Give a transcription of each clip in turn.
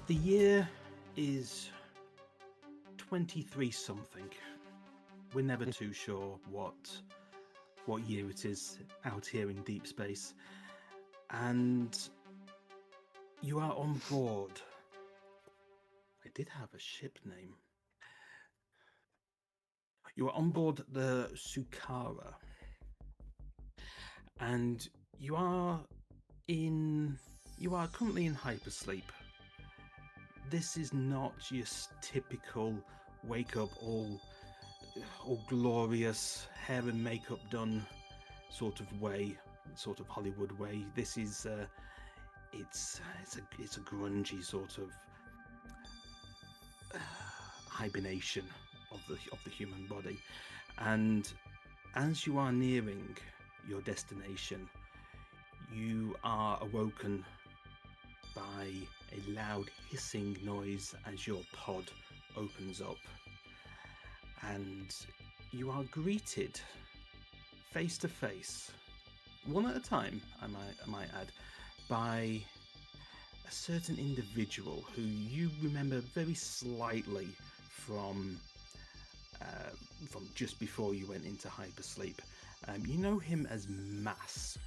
The year is 23 something. We're never too sure what year it is out here in deep space. And you are on board. I did have a ship name. You are on board the Sukara. And you are currently in hypersleep. This is not your typical wake up all glorious, hair and makeup done sort of way, sort of Hollywood way. This is it's a grungy sort of hibernation of the human body. And as you are nearing your destination, you are awoken by a loud hissing noise as your pod opens up, and you are greeted face to face, one at a time, I might add, by a certain individual who you remember very slightly from just before you went into hypersleep. You know him as Mass,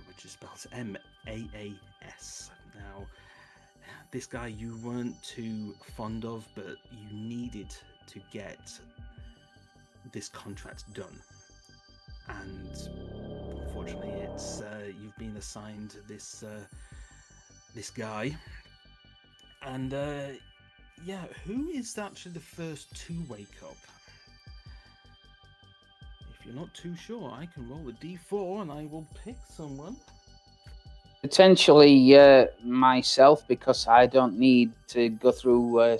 which is spelled M-A-A-S. Now, this guy you weren't too fond of, but you needed to get this contract done. And unfortunately, it's you've been assigned this guy. And who is actually the first to wake up? If you're not too sure, I can roll a d4 and I will pick someone. Potentially myself, because I don't need to go through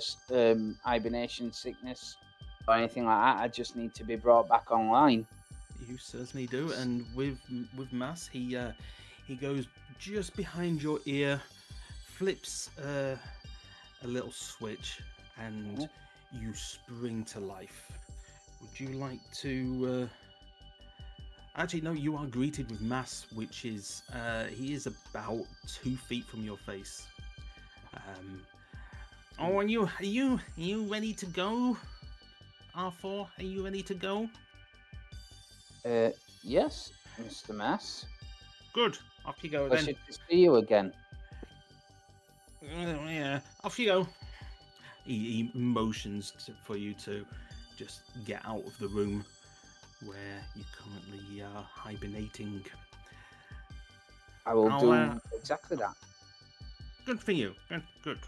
hibernation sickness or anything like that. I just need to be brought back online. You certainly do. And with Mass, he goes just behind your ear, flips a little switch, and you spring to life. Would you like to? Actually, no. You are greeted with Mass, which is he is about 2 feet from your face. Are you ready to go? R4, are you ready to go? Yes, Mr. Mass. Good. Off you go Pleasure then. to see you again. Yeah, off you go. He motions for you to just get out of the room where you currently are hibernating. I will do exactly that. Good for you. Good.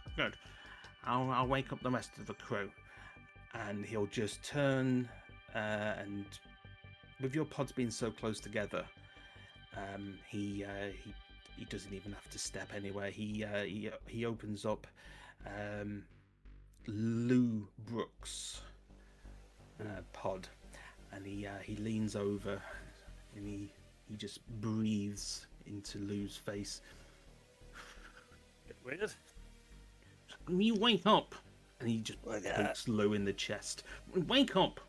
I'll wake up the rest of the crew. And he'll just turn and with your pods being so close together, he doesn't even have to step anywhere. He opens up Lou Brooks' pod, and he leans over and he just breathes into Lou's face. Get weird. You wake up, and he just pokes Lou in the chest. Wake up.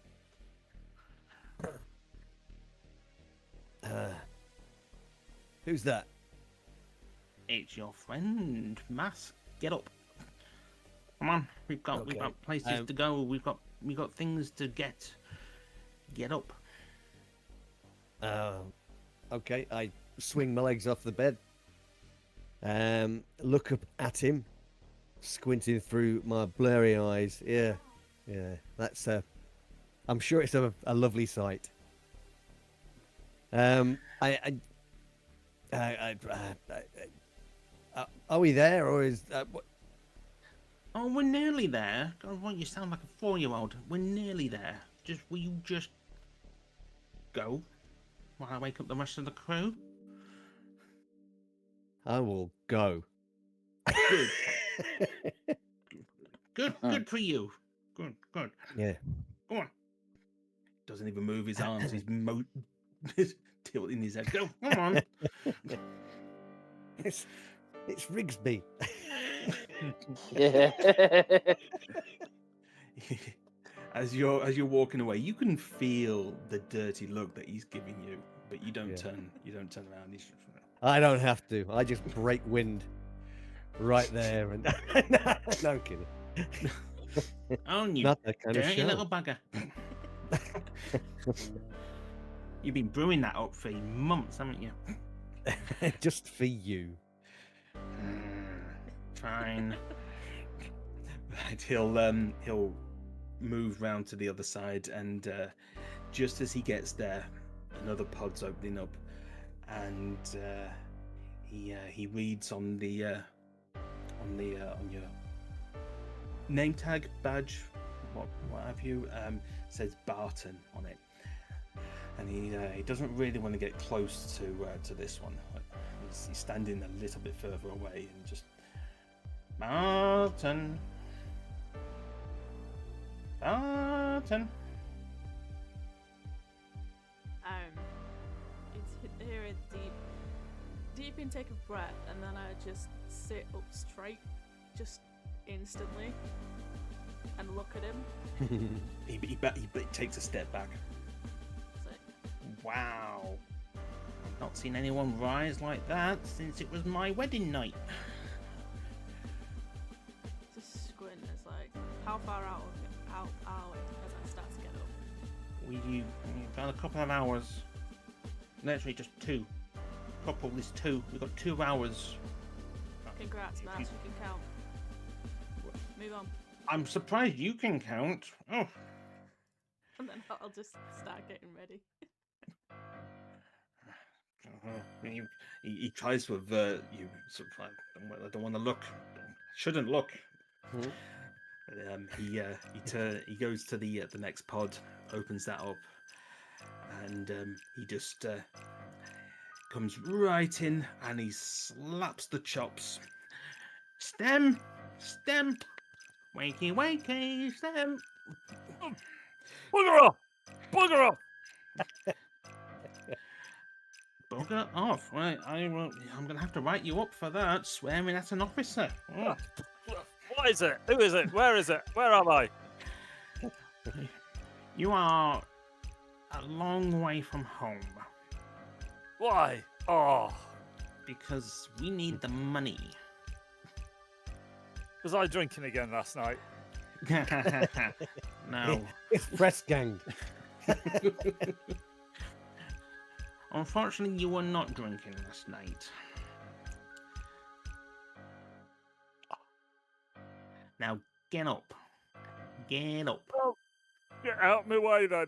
Who's that? It's your friend, Mass. Get up. Come on, we've got places to go. We've got things to get. Get up. Okay. I swing my legs off the bed. Look up at him, squinting through my blurry eyes. Yeah. That's I'm sure it's a lovely sight. Are we there, or is what? Oh, we're nearly there. God, you sound like a 4-year-old. We're nearly there. Will you just go while I wake up the rest of the crew? I will go. Good. Good for you. Good. Yeah. Go on. Doesn't even move his arms. He's tilting his head. Go. Come on. It's Rigsby. Yeah. As you're walking away, you can feel the dirty look that he's giving you, but you don't turn around. I don't have to. I just break wind. right there. And no, I'm kidding. Oh, you Not that kind of dirty show. little bugger. You've been brewing that up for months, haven't you? Just for you. Fine. Right, he'll move round to the other side, and just as he gets there, another pod's opening up, and he reads on your name tag, badge, what have you, says Barton on it, and he doesn't really want to get close to this one. He's standing a little bit further away and just Barton. It's hear a deep intake of breath, and then I just sit up straight, just instantly, and look at him. He takes a step back. It's like, Wow. I've not seen anyone rise like that since it was my wedding night. just squint. It's like, how far out are we as I start to get up? We've got a couple of hours. Literally just two. Couple is two. We've got 2 hours. Congrats, Matt. You can count. Move on. I'm surprised you can count. Oh. And then I'll just start getting ready. He tries to avert you. Sort of like, I don't want to look. Shouldn't look. Mhm. But, he goes to the next pod, opens that up, and he just comes right in and he slaps the chops. Stem, wakey, Stem. Bugger off! Bugger off! Bugger off. Right, I'm going to have to write you up for that, swearing at an officer. Oh. What is it? Who is it? Where is it? Where am I? You are a long way from home Why? Oh, because we need the money. was I drinking again last night? No. It's press gang. Unfortunately, you were not drinking last night. Now, get up. Get up. Oh, get out of my way then.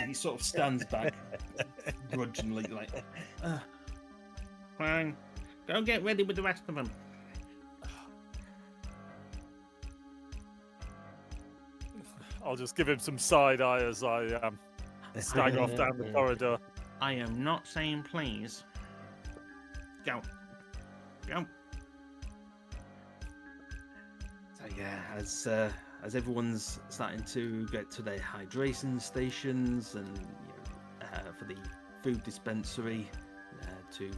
He sort of stands back, grudgingly, like, fine. Go get ready with the rest of them. I'll just give him some side eye as I stagger off down the corridor. I am not saying please. Go. Go. So yeah, as everyone's starting to get to their hydration stations and for the food dispensary to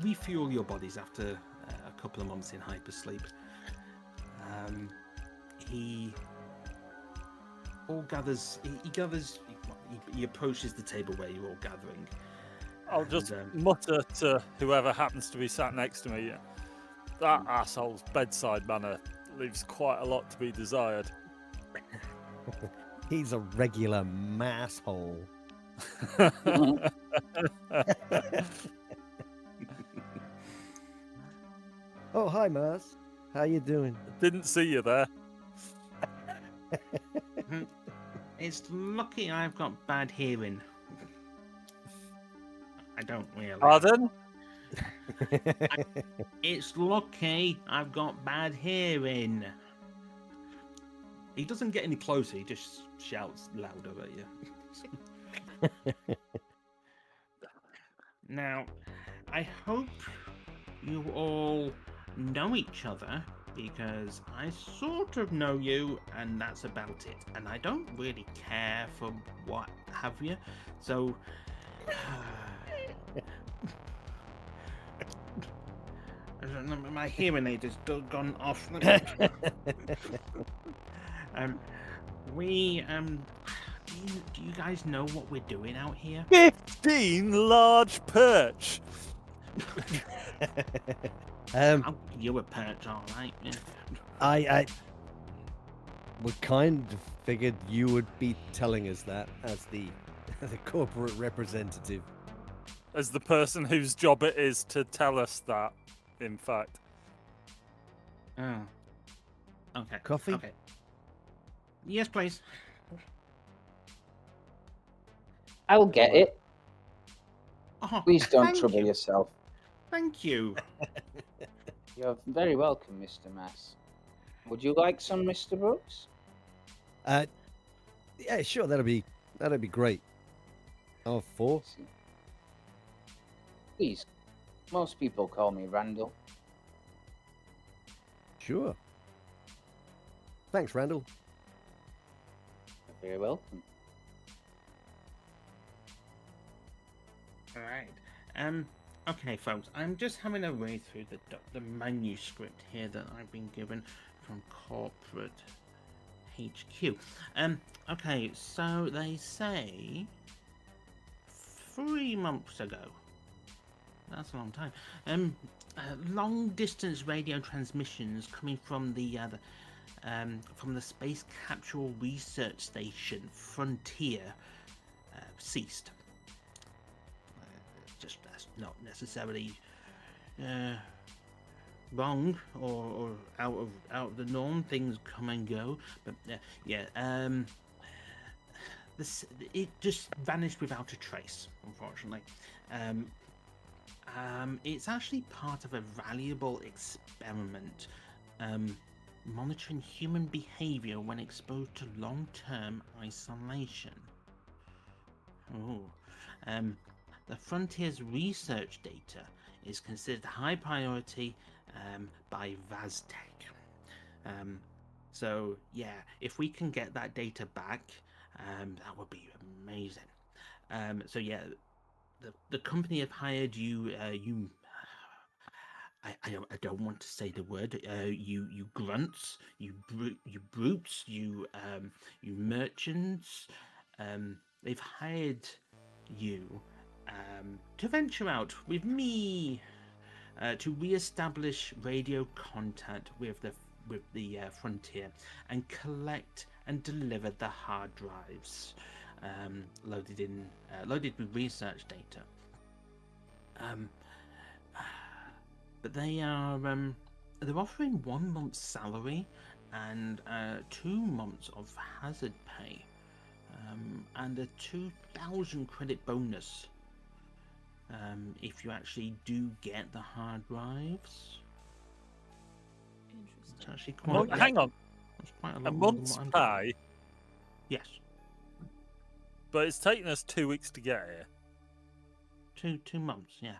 refuel your bodies after a couple of months in hypersleep, he approaches the table where you're all gathering. I'll just mutter to whoever happens to be sat next to me, that asshole's bedside manner leaves quite a lot to be desired. He's a regular masshole. Oh, hi, Mars. How you doing? Didn't see you there. It's lucky I've got bad hearing. I don't really. Pardon? It's lucky I've got bad hearing. He doesn't get any closer, he just shouts louder at you. Now, I hope you all know each other, because I sort of know you, and that's about it. And I don't really care for what have you, so... my hearing aid has gone off. do you guys know what we're doing out here? 15 large perch. I'll give you a perch, all right. Yeah. I would kind of figured you would be telling us that as the corporate representative. As the person whose job it is to tell us that, in fact. Oh. Okay. Coffee? Okay. Yes, please. I'll get it. Oh, Please don't thank trouble you. yourself. Thank you. You're very welcome, Mr. Mass. Would you like some, Mr. Brooks? Yeah, sure. That'd be great. Oh, 4. Please. Most people call me Randall. Sure. Thanks, Randall. You're very welcome. All right. Okay, folks. I'm just having a read through the manuscript here that I've been given from corporate HQ. Okay. So they say 3 months ago. That's a long time. Long distance radio transmissions coming from the Space Capsule Research Station Frontier ceased. Just that's not necessarily wrong or out of the norm. Things come and go, but it just vanished without a trace, unfortunately. It's actually part of a valuable experiment monitoring human behavior when exposed to long-term isolation. The Frontier's research data is considered high priority by Vaztec. So yeah, if we can get that data back, that would be amazing. So yeah, the company have hired you. I don't want to say the word. You grunts, you brutes, you merchants. They've hired you to venture out with me to re-establish radio contact with the Frontier and collect and deliver the hard drives loaded with research data. But they are they're offering 1 month's salary and 2 months of hazard pay, and a 2,000 credit bonus if you actually do get the hard drives. Interesting. It's actually quite. Hang on. That's quite a lot A more than month's what I'm pay, doing. Yes, but it's taken us 2 weeks to get here. 2 months. Yeah.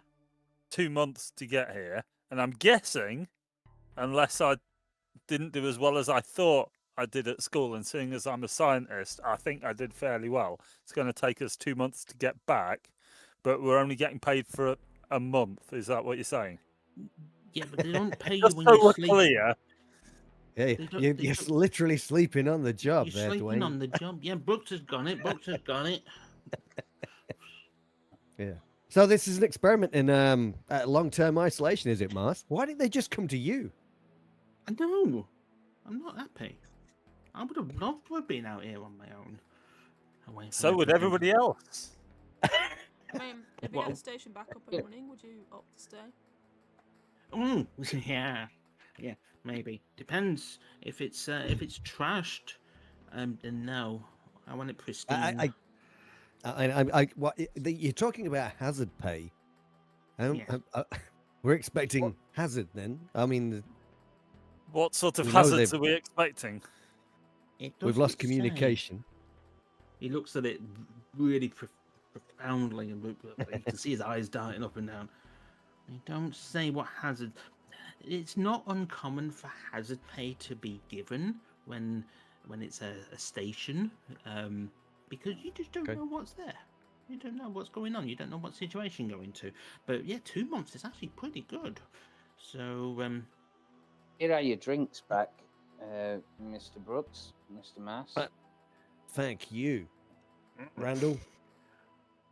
2 months to get here, and I'm guessing, unless I didn't do as well as I thought I did at school, and seeing as I'm a scientist, I think I did fairly well. It's going to take us 2 months to get back, but we're only getting paid for a month. Is that what you're saying? Yeah, but they don't pay you Just when so you we're sleep. clear. Yeah, They don't- you're they don't- literally sleeping on the job You're there, sleeping Dwayne. on the job. Yeah, Brooks has got it. Brooks has got it. Yeah. So this is an experiment in long-term isolation, is it, Mars? Why didn't they just come to you? I know. I'm not happy. I would have loved to have been out here on my own. Away from So would everything. everybody else. I mean, if we Well- get the station back up and running, would you opt to stay? Yeah, maybe. Depends. If it's trashed, then no. I want it pristine. You're talking about hazard pay. Yes. We're expecting hazard then. I mean, What sort of We know hazards they've- are we expecting? It we've doesn't lost say. communication. He looks at it really profoundly, and you can see his eyes darting up and down. They don't say what hazard. It's not uncommon for hazard pay to be given when it's a station, because you just don't Okay. know what's there. You don't know what's going on. You don't know what situation you're going to. But yeah, 2 months is actually pretty good. So Here are your drinks back, Mr. Brooks, Mr. Mass. Thank you. Randall.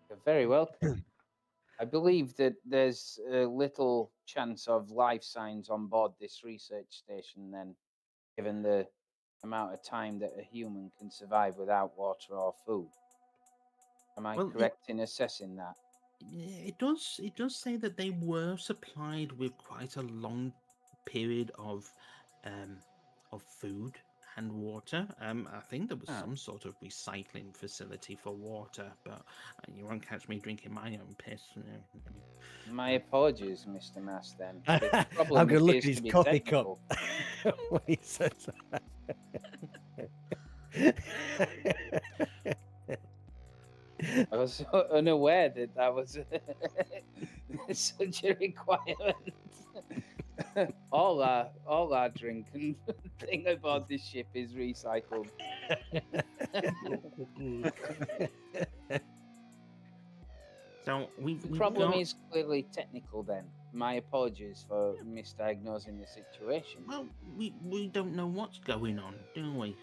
You're very welcome. I believe that there's little chance of life signs on board this research station, then, given the amount of time that a human can survive without water or food. Am I Well, correct in assessing that? yeah, it does say that they were supplied with quite a long period um of food and water. I think there was Ah. some sort of recycling facility for water, but you won't catch me drinking my own piss. My apologies, Mr. Mass, then. I'm The problem going to look at appears his to be coffee technical. cup when he says that. I was so unaware that that was such a requirement. all our drinking thing aboard this ship is recycled. So The we've problem got, is clearly technical. Then my apologies for misdiagnosing the situation. well, we don't know what's going on, do we?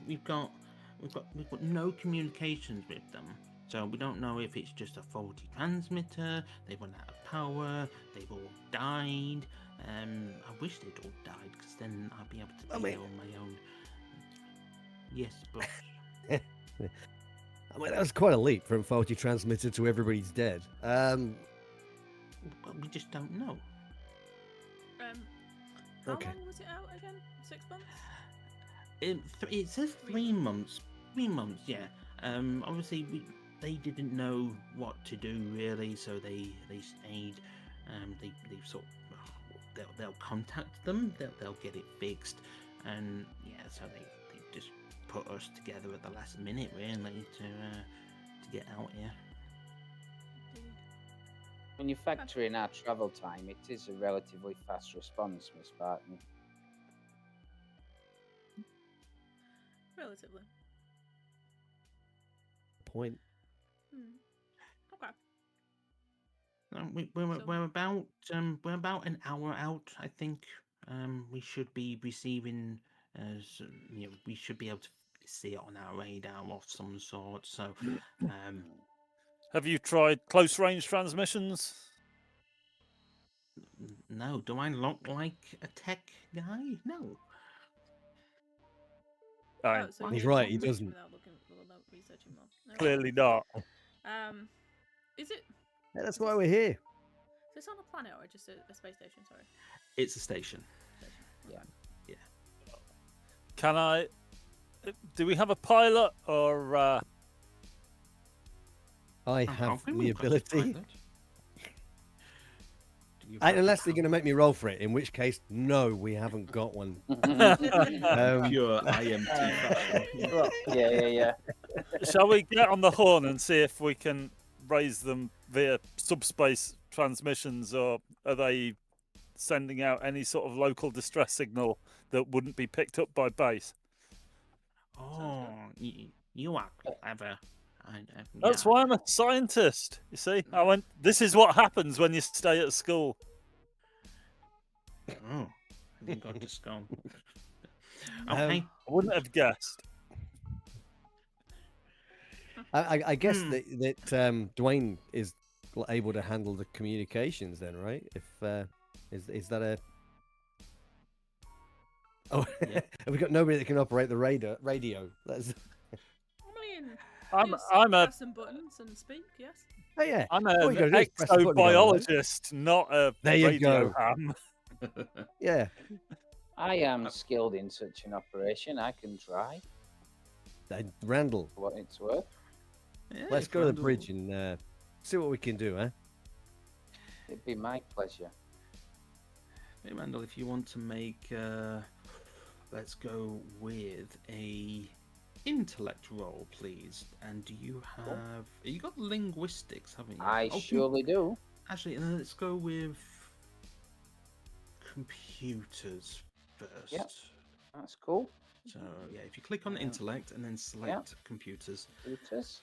We've got no communications with them. So we don't know if it's just a faulty transmitter, they've run out of power, they've all died. I wish they'd all died, because then I'd be able to be there on my own. Yes, but I mean, that was quite a leap from faulty transmitter to everybody's dead. but we just don't know. How Okay. long was it out again? 6 months? It says 3 months. 3 months, yeah. Obviously they didn't know what to do really, so they stayed. They sort of, they'll contact them. They'll get it fixed, and yeah, so they just put us together at the last minute really to get out here. Indeed. When you factor in our travel time, it is a relatively fast response, Miss Barton. Relatively. Point. Okay. We're about an hour out, I think. We should be receiving, we should be able to see it on our radar of some sort. So, Have you tried close range transmissions? no, do I look like a tech guy? No. I Oh, so He's you're right, he researching doesn't. without researching more. No. clearly not. Is it? Yeah, that's why we're here. Is this on a planet or just a space station? Sorry. It's a station. Yeah. Can I? Do we have a pilot or? I I'm have confident the we've got a ability. pilot. Do you have Unless a they're going to make me roll for it, in which case, no, we haven't got one. pure IMT fashion? Yeah. Shall we get on the horn and see if we can raise them via subspace transmissions, or are they sending out any sort of local distress signal that wouldn't be picked up by base? Oh, you are clever. That's yeah. why I'm a scientist. You see, I went. This is what happens when you stay at school. Oh, you got to skull. Okay. I wouldn't have guessed. I guess that Dwayne is able to handle the communications then, right? If is that a... Oh, Yeah. have we got nobody that can operate the radio? That's... I mean, I'm a press some buttons and speak. Yes. Oh yeah. I'm All an you gotta do is press the button and go, right? exobiologist, not a There you radio go. ham. Yeah. I am skilled in such an operation. I can try Randall, for what it's worth. Yeah, let's if go to the Randall- bridge and see what we can do, huh? It'd be my pleasure. Hey, Randall, if you want to make, let's go with a intellect roll, please. And do you have? You got linguistics, haven't you? I surely do. Actually, let's go with computers first. Yep. That's cool. So yeah, if you click on intellect and then select computers, Computers.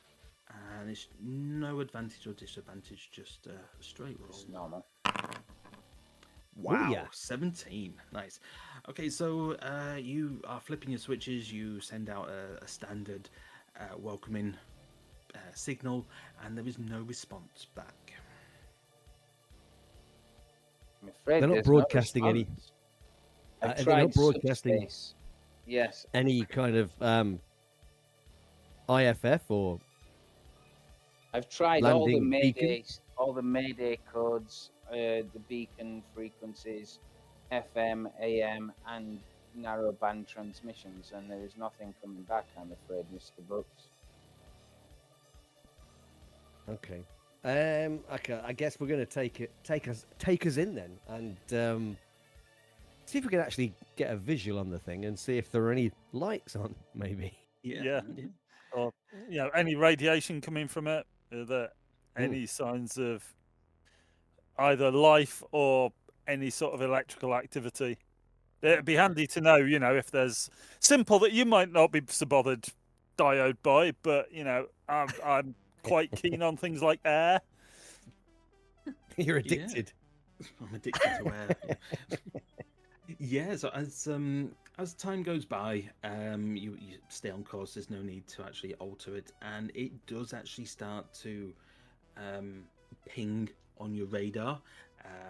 and it's no advantage or disadvantage, just a straight roll. It's normal. Wow, yeah. 17. Nice. Okay, so you are flipping your switches. You send out a standard welcoming signal, and there is no response back. I'm afraid They're not there's broadcasting no any- response. I've they're tried not broadcasting- subspace. Yes, Any kind of IFF or I've tried all the landing beacon? Mayday codes, the beacon frequencies, FM, AM, and narrowband transmissions, and there is nothing coming back. I'm afraid, Mr. Brooks. Okay. Okay. I guess we're going to take us in then, and see if we can actually get a visual on the thing and see if there are any lights on. Maybe. Yeah. Or any radiation coming from it. Are there any signs of either life or any sort of electrical activity? It'd be handy to know, if there's simple that you might not be so bothered diode by, but I'm quite keen on things like air. You're addicted. I'm addicted to air. Yeah. So as time goes by, you stay on course. There's no need to actually alter it, and it does actually start to ping on your radar,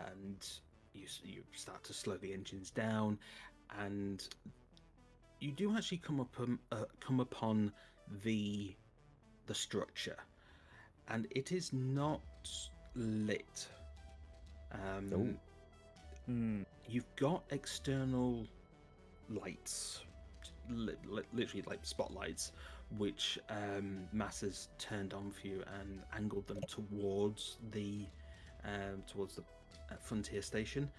and you start to slow the engines down, and you do actually come upon the structure, and it is not lit. You've got external lights, literally like spotlights, which Massa's turned on for you and angled them towards the frontier station,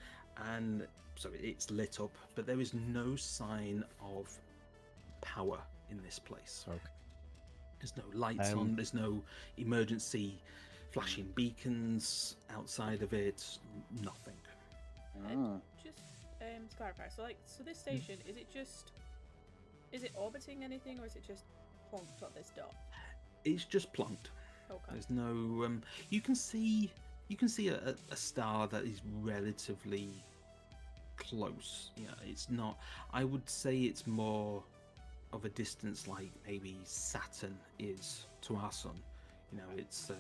and so it's lit up, but there is no sign of power in this place. Okay. There's no lights on. There's no emergency flashing beacons outside of it. Nothing. Just to clarify, so this station, is it orbiting anything, or is it just plonked on this dot? It's just plonked. Okay. There's no. You can see a star that is relatively close. It's not. I would say it's more of a distance like maybe Saturn is to our sun. It's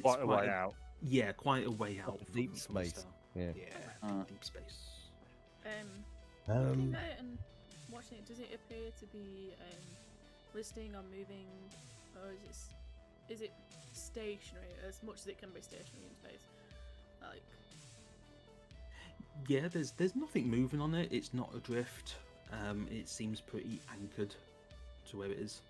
Quite a way out. Yeah, quite a way out. Deep from the space. star. Yeah. Deep space. Looking at it and watching it, does it appear to be listing or moving, or is it stationary as much as it can be stationary in space? Yeah, there's nothing moving on it. It's not adrift. It seems pretty anchored to where it is.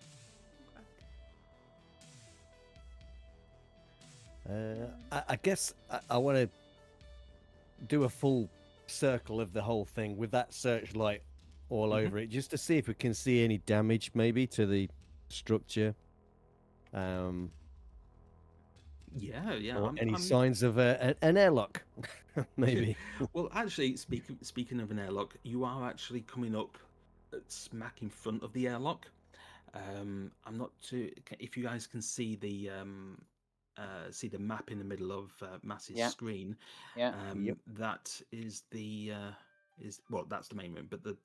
I guess I want to do a full circle of the whole thing with that searchlight all over it, just to see if we can see any damage maybe to the structure. Yeah. Or any signs of an airlock, maybe. Well, actually, speaking of an airlock, you are actually coming up smack in front of the airlock. I'm not too. If you guys can see the map in the middle of Mass's screen. Yeah. That is that's the main room, but the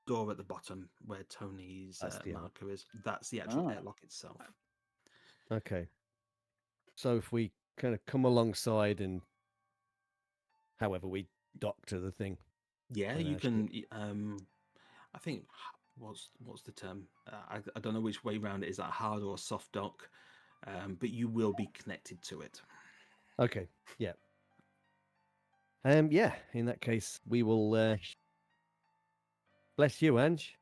door at the bottom where Tony's marker is, that's the actual airlock itself. Okay. So if we kind of come alongside and however we dock to the thing. Yeah, you can. I think what's the term? I don't know which way round it is. That hard or soft dock, but you will be connected to it. Okay. Yeah. Yeah. In that case, we will. Bless you, Ange.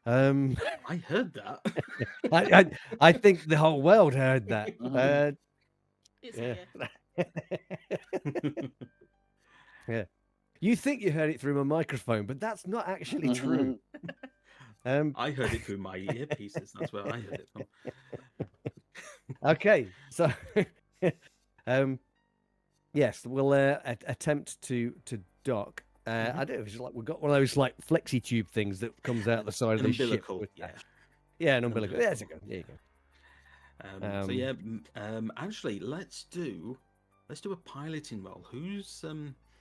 I heard that. I think the whole world heard that. It's Yeah. here. Yeah. You think you heard it through my microphone, but that's not actually true. I heard it through my earpieces. That's where I heard it from. Okay, so yes, we'll attempt to dock. I don't know if it's like we've got one of those like flexi tube things that comes out the side of the ship. Umbilical, With, yeah. Yeah, an umbilical. There you go. There you go. So yeah, actually, let's do a piloting roll.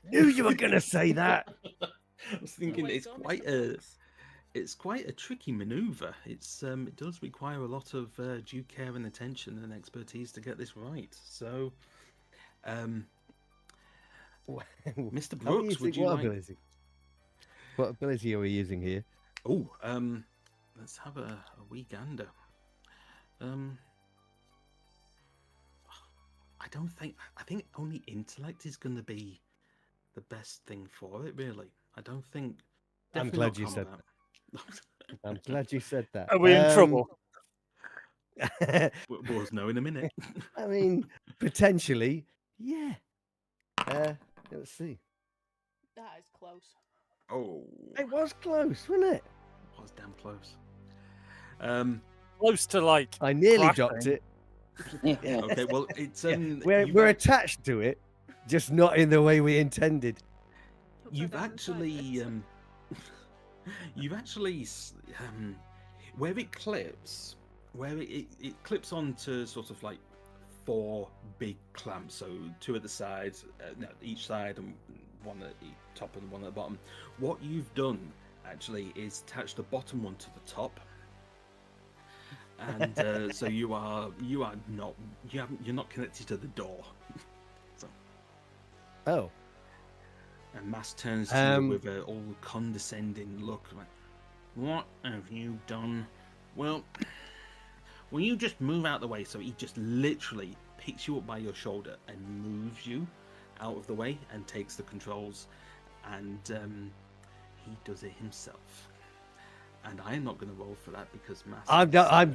Knew you were gonna say that. I was thinking Oh, it's it's quite on. It's quite a tricky maneuver. It does require a lot of due care and attention and expertise to get this right. So, Mr. Brooks, would you what like? ability? What ability are we using here? Oh, let's have a wee gander. I think only intellect is going to be the best thing for it. Really, I don't think. I'm definitely glad not you said combat. I'm glad you said that. Are we in trouble? We'll know in a minute. I mean, potentially, yeah. Let's see. That is close. Oh, It was close, wasn't it? it was damn close. Close to like. I nearly crashing. dropped it. Okay, well, it's We're attached to it, just not in the way we intended. you've actually where it clips, it clips onto sort of like 4 big clamps, so 2 at the sides, no, each side, and 1 at the top and 1 at the bottom. What you've done actually is attach the bottom one to the top, and so you're not connected to the door. So, Oh, and Mass turns to you with a all condescending look, like, "What have you done? Well, will you just move out the way?" So he just literally picks you up by your shoulder and moves you out of the way and takes the controls, and he does it himself. And I am not going to roll for that because Mass.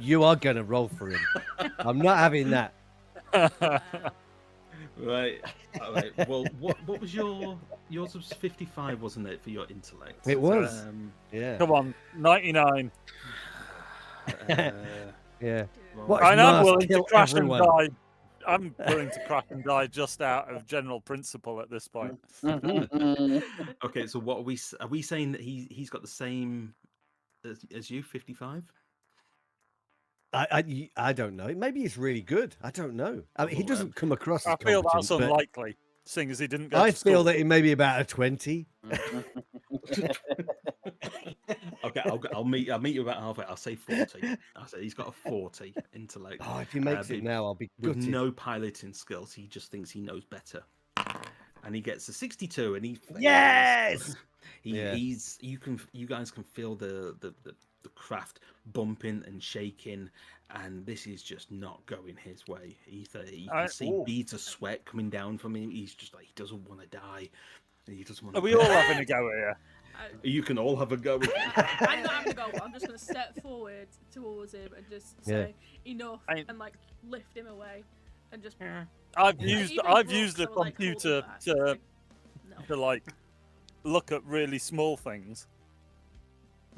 you are going to roll for him. I'm not having that. Right. All right. Well, what was yours was 55, wasn't it, for your intellect? It was. Yeah. Come on, 99. Yeah. Well, What? And I'm Mars willing to kill crash everyone. and die. I'm willing to crash and die just out of general principle at this point. Okay, so what are we saying that he's got the same as you, 55? I don't know. Maybe he's really good. I don't know. I mean, he doesn't come across as I feel that's competent, but unlikely, seeing as he didn't go I to school. feel that he may be about a 20. Okay, I'll meet you about halfway. I'll say 40. I'll say he's got a 40 intellect. Oh, if he makes it now, I'll be with gutted. no piloting skills. He just thinks he knows better, and he gets a 62, and he fails. Yes! Yeah. You guys can feel the craft bumping and shaking, and this is just not going his way. You can see beads of sweat coming down from him. He's just like, he doesn't want to die. He doesn't want. Are we all having a go here? You can all have a go. I'm not having a go. I'm just going to step forward towards him and just say enough and like lift him away and just. I've used the like, computer to like look at really small things.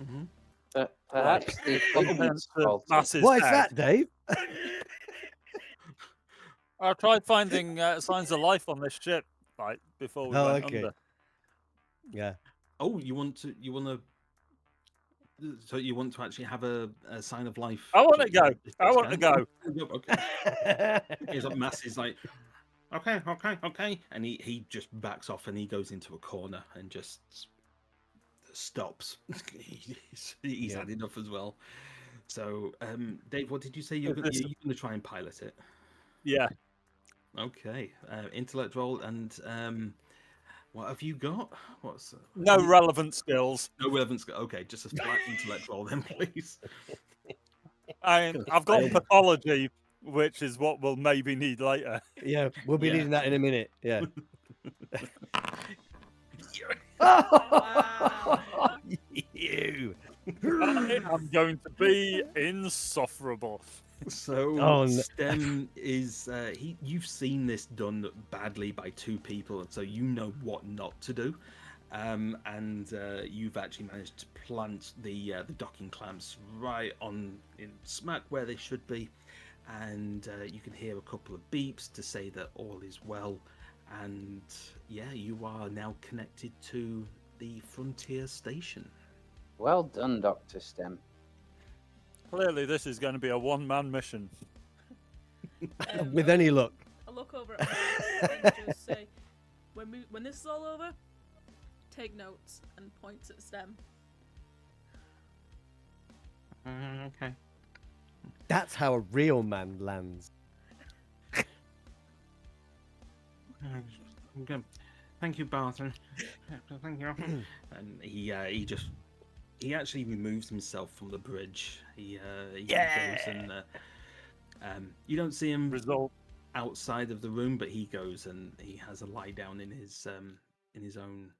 Mm-hmm. Perhaps the masses. What is that, Dave? I tried finding signs of life on this ship, like before we went under. Yeah. Oh, you want to So you want to actually have a sign of life? I want to go. I want to go. Okay. He's like Mass is like, okay, and he just backs off and he goes into a corner and just stops. he's had enough as well. So, Dave, what did you say? You're going to try and pilot it? Yeah. Okay. Intellect roll, and what have you got? No relevant skills. No relevant skills. Okay, just a flat intellect roll then, please. I've got pathology, which is what we'll maybe need later. Yeah, we'll be needing that in a minute. Yeah. You. I'm going to be insufferable. So STEM is you've seen this done badly by 2 people, and so you know what not to do, and you've actually managed to plant the docking clamps right on in smack where they should be, and you can hear a couple of beeps to say that all is well, and you are now connected to the Frontier Station. Well done, Dr. STEM. Clearly, this is going to be a one-man mission. With any luck. I look over at her and just say, when this is all over, take notes and point at STEM. Okay. That's how a real man lands. Okay. Thank you, Barton. Thank you. And he actually removes himself from the bridge. He goes and you don't see him Result. outside of the room, but he goes and he has a lie down in his own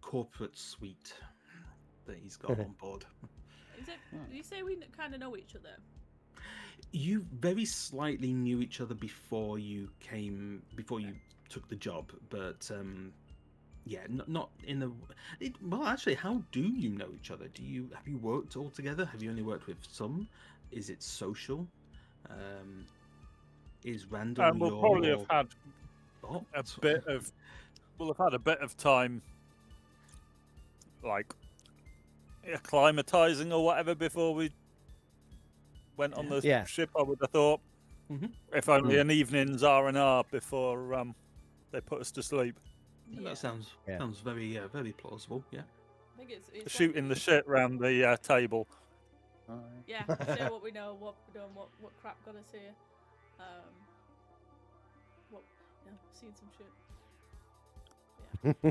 corporate suite that he's got on board. Is it? Do you say we kind of know each other? You very slightly knew each other before you took the job, but yeah, not in a. Well, actually, how do you know each other? Have you worked all together? Have you only worked with some? Is it social? Is Randall We'll your? probably have had Oh, a bit of. We'll have had a bit of time, like acclimatizing or whatever, before we went on the Yeah. ship. I would have thought, if only an evening's R&R before they put us to sleep. That sounds very very plausible. Yeah. I think it's Shooting the shit round the table. Yeah, share what we know, what we don't, what crap got us here. Seen some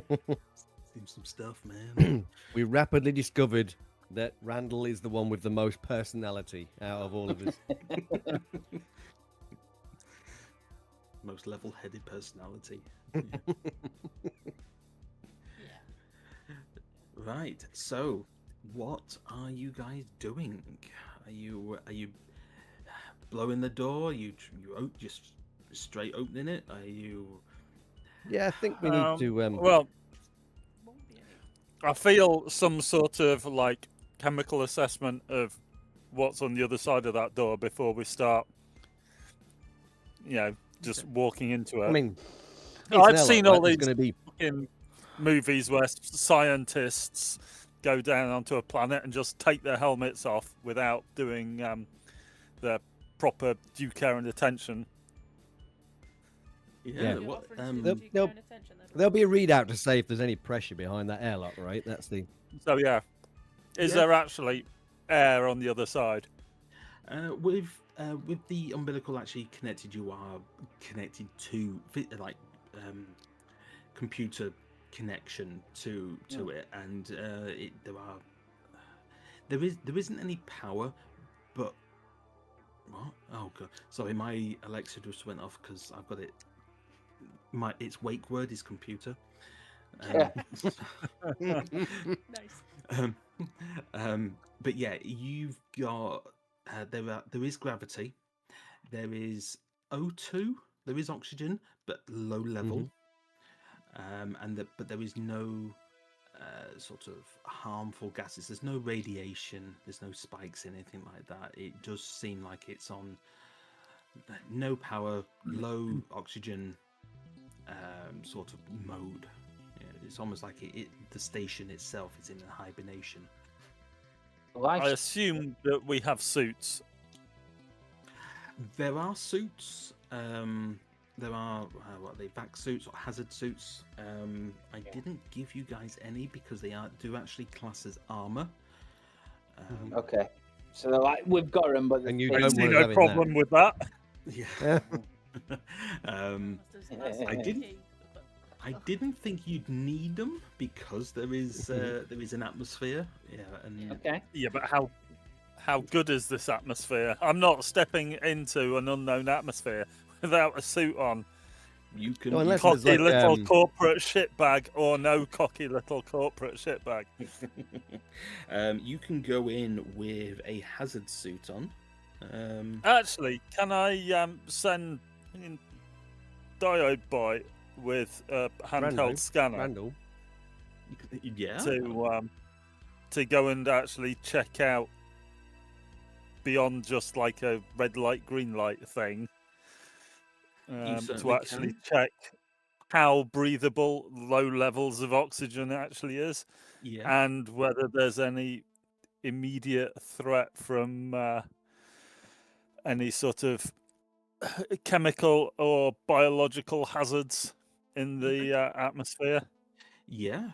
shit. Seen some stuff, man. We rapidly discovered that Randall is the one with the most personality out of all of us. Most level-headed personality. Right. So, what are you guys doing? Are you blowing the door? You just straight opening it? Are you? Yeah, I think we need to. Well, I feel some sort of like chemical assessment of what's on the other side of that door before we start. Just walking into it. I mean, I've seen all these these going to be fucking movies where scientists go down onto a planet and just take their helmets off without doing the proper due care and attention. Yeah. There'll be a readout to say if there's any pressure behind that airlock, right? That's the. So yeah, is there actually air on the other side? With the umbilical actually connected, you are connected to computer connection to it, and there isn't any power, but what? Oh god, sorry, my Alexa just went off because I've got it. Its wake word is computer. Nice. But yeah, you've got there is gravity, there is O2, there is oxygen, but low level, but there is no sort of harmful gases. There's no radiation. There's no spikes, anything like that. It does seem like it's on no power, low oxygen sort of mode. It's almost like the station itself is in a hibernation. I assume that we have suits. There are suits. There are vac suits or hazard suits. I didn't give you guys any because they do actually class as armor. Okay, so they're like, we've got them, but And you I don't see want no having problem with that. Yeah. I didn't think you'd need them because there is an atmosphere. Yeah. And Okay. Yeah, but how good is this atmosphere? I'm not stepping into an unknown atmosphere without a suit on. you can. No, unless Cocky there's like, little corporate shitbag or no cocky little corporate shitbag. You can go in with a hazard suit on. Actually, can I send Diode Boy with a handheld scanner Randall. Yeah. to go and actually check out beyond just like a red light, green light thing, to certainly actually can. check how breathable low levels of oxygen actually is, Yeah. and whether there's any immediate threat from any sort of chemical or biological hazards in the atmosphere. Yeah.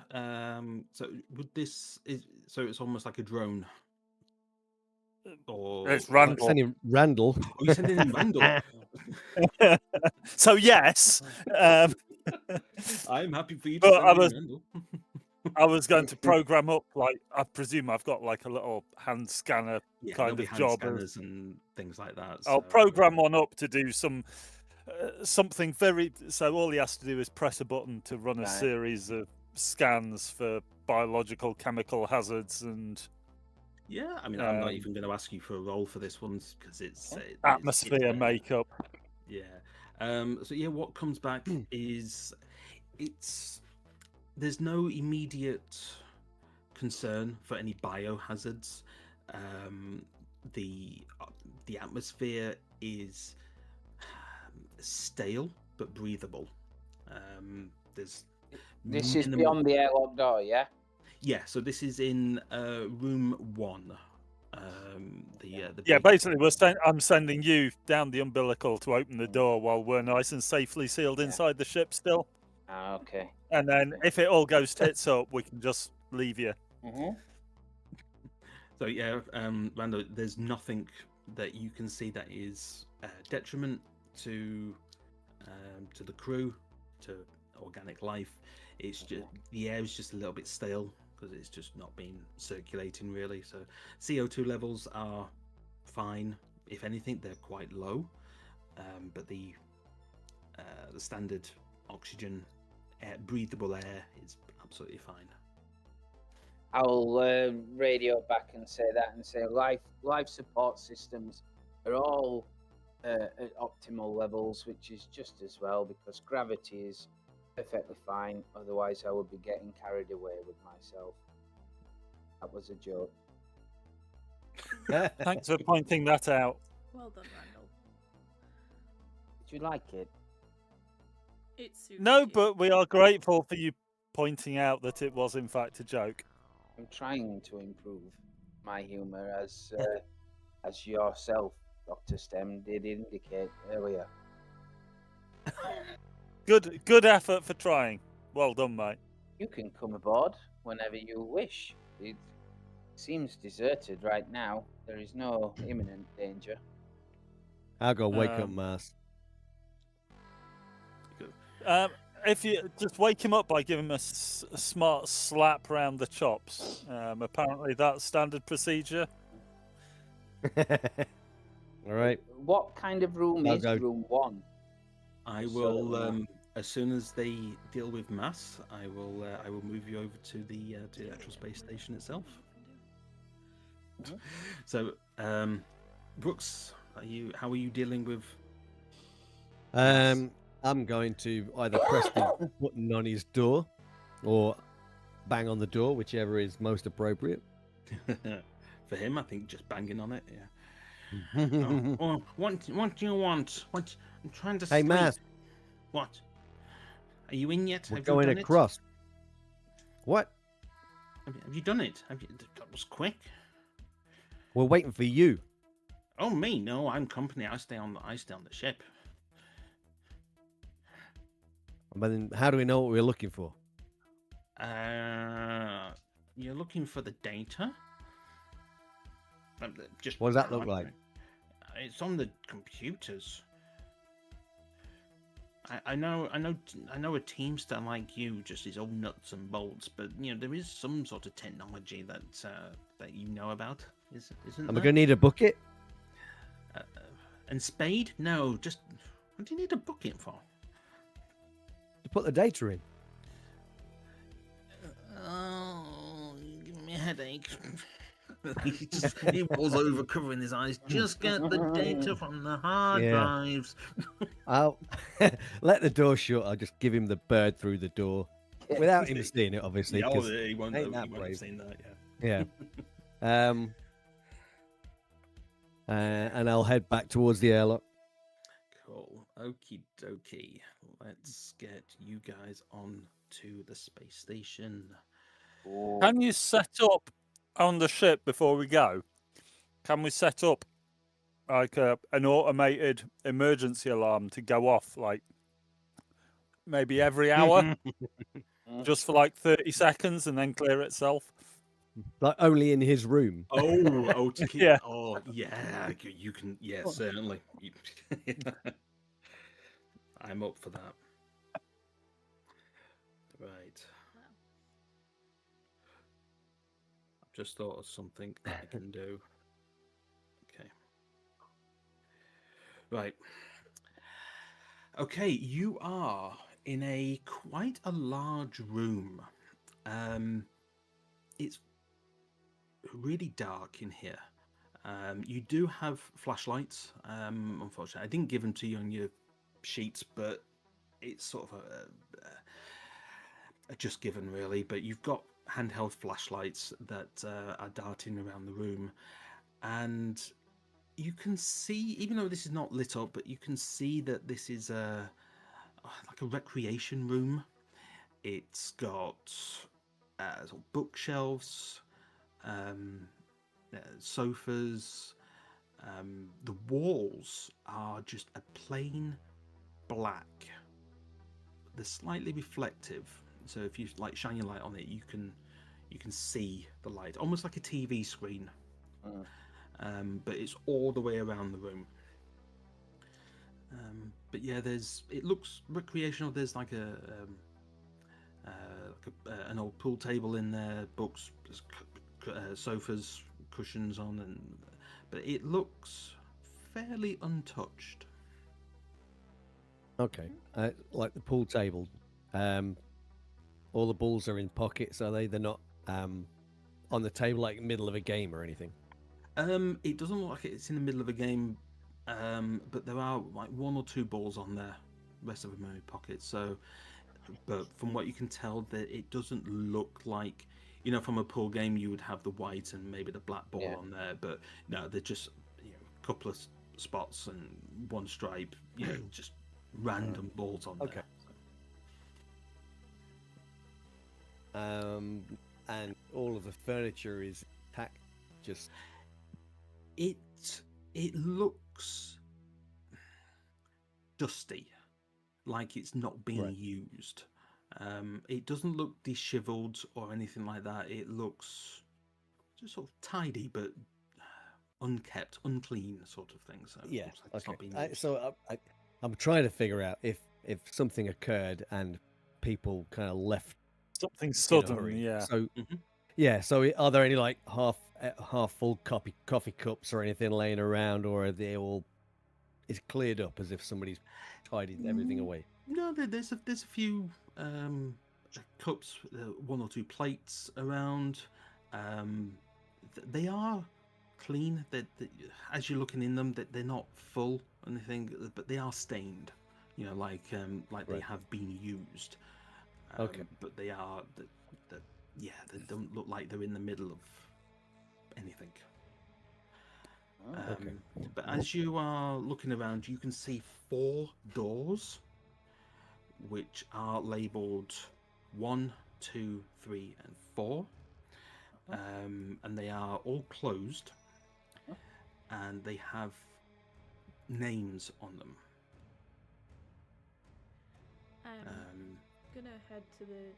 So with this so it's almost like a drone Or It's I'm Randall. sending Randall. Oh, you're sending in Randall. So yes, I'm happy for you to But send I in was- Randall. I was going to program up, like, I presume I've got like a little hand scanner Yeah, kind there'll be of hand job. scanners and things like that. I'll so, program one up to do something very. So all he has to do is press a button to run a Right. series of scans for biological, chemical hazards and Yeah, I mean, I'm not Um, even going to ask you for a role for this one because it's atmosphere makeup. Yeah. So yeah, what comes back is there's no immediate concern for any biohazards. The atmosphere is stale but breathable. There's This is minimal- beyond the airlock door, yeah? Yeah, so this is in room 1. The Yeah, big- basically, I'm sending you down the umbilical to open the door while we're nice and safely sealed Yeah. inside the ship still. Ah, okay. And then if it all goes tits up, we can just leave you. Mm-hmm. So yeah, Rando, there's nothing that you can see that is detriment to the crew, to organic life. It's just the air is just a little bit stale because it's just not been circulating really. So CO2 levels are fine. If anything, they're quite low, but the standard oxygen, breathable air is absolutely fine. I'll radio back and say that and say life support systems are all at optimal levels, which is just as well because gravity is perfectly fine. Otherwise, I would be getting carried away with myself. That was a joke. Thanks for pointing that out. Well done, Randall. Did you like it? It suited No, you. but we are grateful for you pointing out that it was in fact a joke. I'm trying to improve my humour as yourself, Dr. Stem, did indicate earlier. Good effort for trying. Well done, mate. You can come aboard whenever you wish. It seems deserted right now. There is no imminent danger. I'll go wake up Um, Mars. If you just wake him up by giving him a smart slap round the chops. Apparently that's standard procedure. All right. What kind of room I'll is go. room 1? I Just so will, that we know. as soon as they deal with mass, I will move you over to the actual space station itself. Mhm. So, Brooks, how are you dealing with? I'm going to either press the button on his door or bang on the door, whichever is most appropriate. For him, I think just banging on it. Yeah. Oh, what do you want? What? I'm trying to. Hey, sleep. Maz, What? Are you in yet? we're Have you going done across. What? it? Have you done it? That was quick. We're waiting for you. Oh, me? No, I'm company. I stay on the ship. But then, how do we know what we're looking for? You're looking for the data. Just What does that look like? It's on the computers. I know a teamster like you just is all nuts and bolts, but there is some sort of technology that you know about, isn't Am I there? going to need a bucket? And spade? No, just what do you need a bucket for? To put the data in. Oh, you give me a headache. he rolls over, covering his eyes. Just get the data from the hard Yeah. drives. I'll let the door shut. I'll just give him the bird through the door without him seeing it, obviously. Yeah, 'cause- he won't, ain't he that won't have brave. seen that. Yeah. yeah. And I'll head back towards the airlock. Cool. Okie dokie. Let's get you guys on to the space station. Ooh. Can you set up on the ship before we go? Can we set up like an automated emergency alarm to go off like maybe every hour, just for like 30 seconds and then clear itself? Like only in his room. Oh, to keep. Yeah. Oh, yeah. You can. Yeah, certainly. I'm up for that. Right. I've just thought of something that I can do. Okay. Right. Okay, you are in quite a large room. It's really dark in here. You do have flashlights. Unfortunately, I didn't give them to you on your sheets, but it's sort of a just given, really. But you've got handheld flashlights that are darting around the room, and you can see, even though this is not lit up, but you can see that this is like a recreation room. It's got sort of bookshelves, sofas. The walls are just a plain black. They're slightly reflective, so if you like shine your light on it, you can see the light, almost like a TV screen. But it's all the way around the room. But yeah, it looks recreational. There's like an old pool table in there, books, sofas, cushions on, but it looks fairly untouched. Okay, like the pool table. All the balls are in pockets, are they? They're not on the table, like middle of a game or anything. It doesn't look like it's in the middle of a game, but there are like 1 or 2 balls on there. The rest of them are in pockets. So, but from what you can tell, that it doesn't look like, from a pool game you would have the white and maybe the black ball on there. But no, they're just a couple of spots and 1 stripe. Just random balls on there. And all of the furniture is packed. Just it looks dusty, like it's not being used. It doesn't look disheveled or anything like that. It looks just sort of tidy but unkept, unclean sort of thing. So yeah, it looks like it's not being used. So I'm trying to figure out if something occurred and people kind of left Something sudden, hurry. yeah. So yeah, so are there any like half full coffee cups or anything laying around, or are they all is cleared up as if somebody's tidied everything away? No, there's a few cups, 1 or 2 plates around. They are clean. As you're looking in them, they're not full or anything, but they are stained. Like they have been used. But they are. They don't look like they're in the middle of anything. But as you are looking around, you can see 4 doors, which are labelled 1, 2, 3, and 4, and they are all closed, and they have names on them. I'm gonna head to the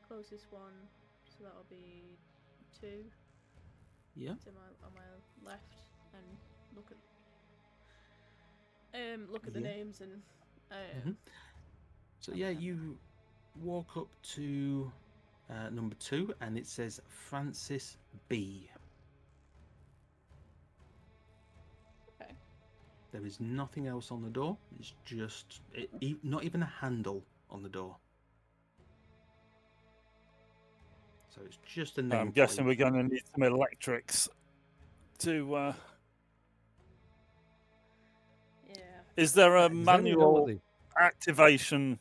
closest one, so that'll be 2. Yeah. On my left, and look at the names and. So yeah, you walk up to number 2, and it says Francis B. Okay. There is nothing else on the door. It's just not even a handle on the door. So it's just a name. I'm guessing we're going to need some electrics to. Yeah. Is there a Does anyone know what manual activation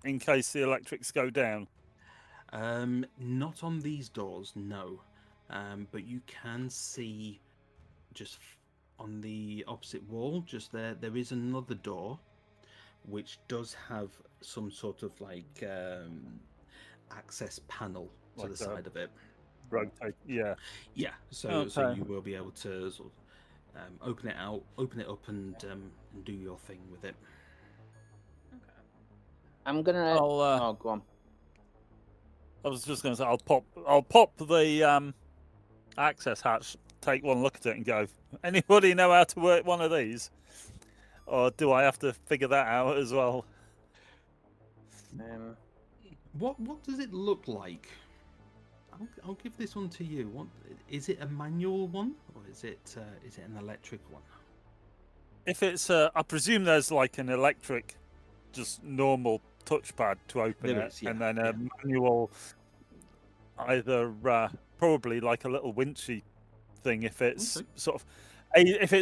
in case the electrics go down? Not on these doors, no. But you can see just on the opposite wall, just there is another door which does have some sort of like access panel to Like the side of it. Rotate, yeah. Yeah, so you will be able to sort of open it up, and do your thing with it. I'm gonna. I'll, oh, go on. I was just going to say I'll pop the access hatch, take one look at it, and go. Anybody know how to work one of these, or do I have to figure that out as well? What does it look like? I'll give this one to you. What is it? A manual one, or is it an electric one? If it's, I presume there's like an electric, just normal touchpad to open There it, is, yeah, and then yeah. a manual, either probably like a little winchy thing. If it's Okay.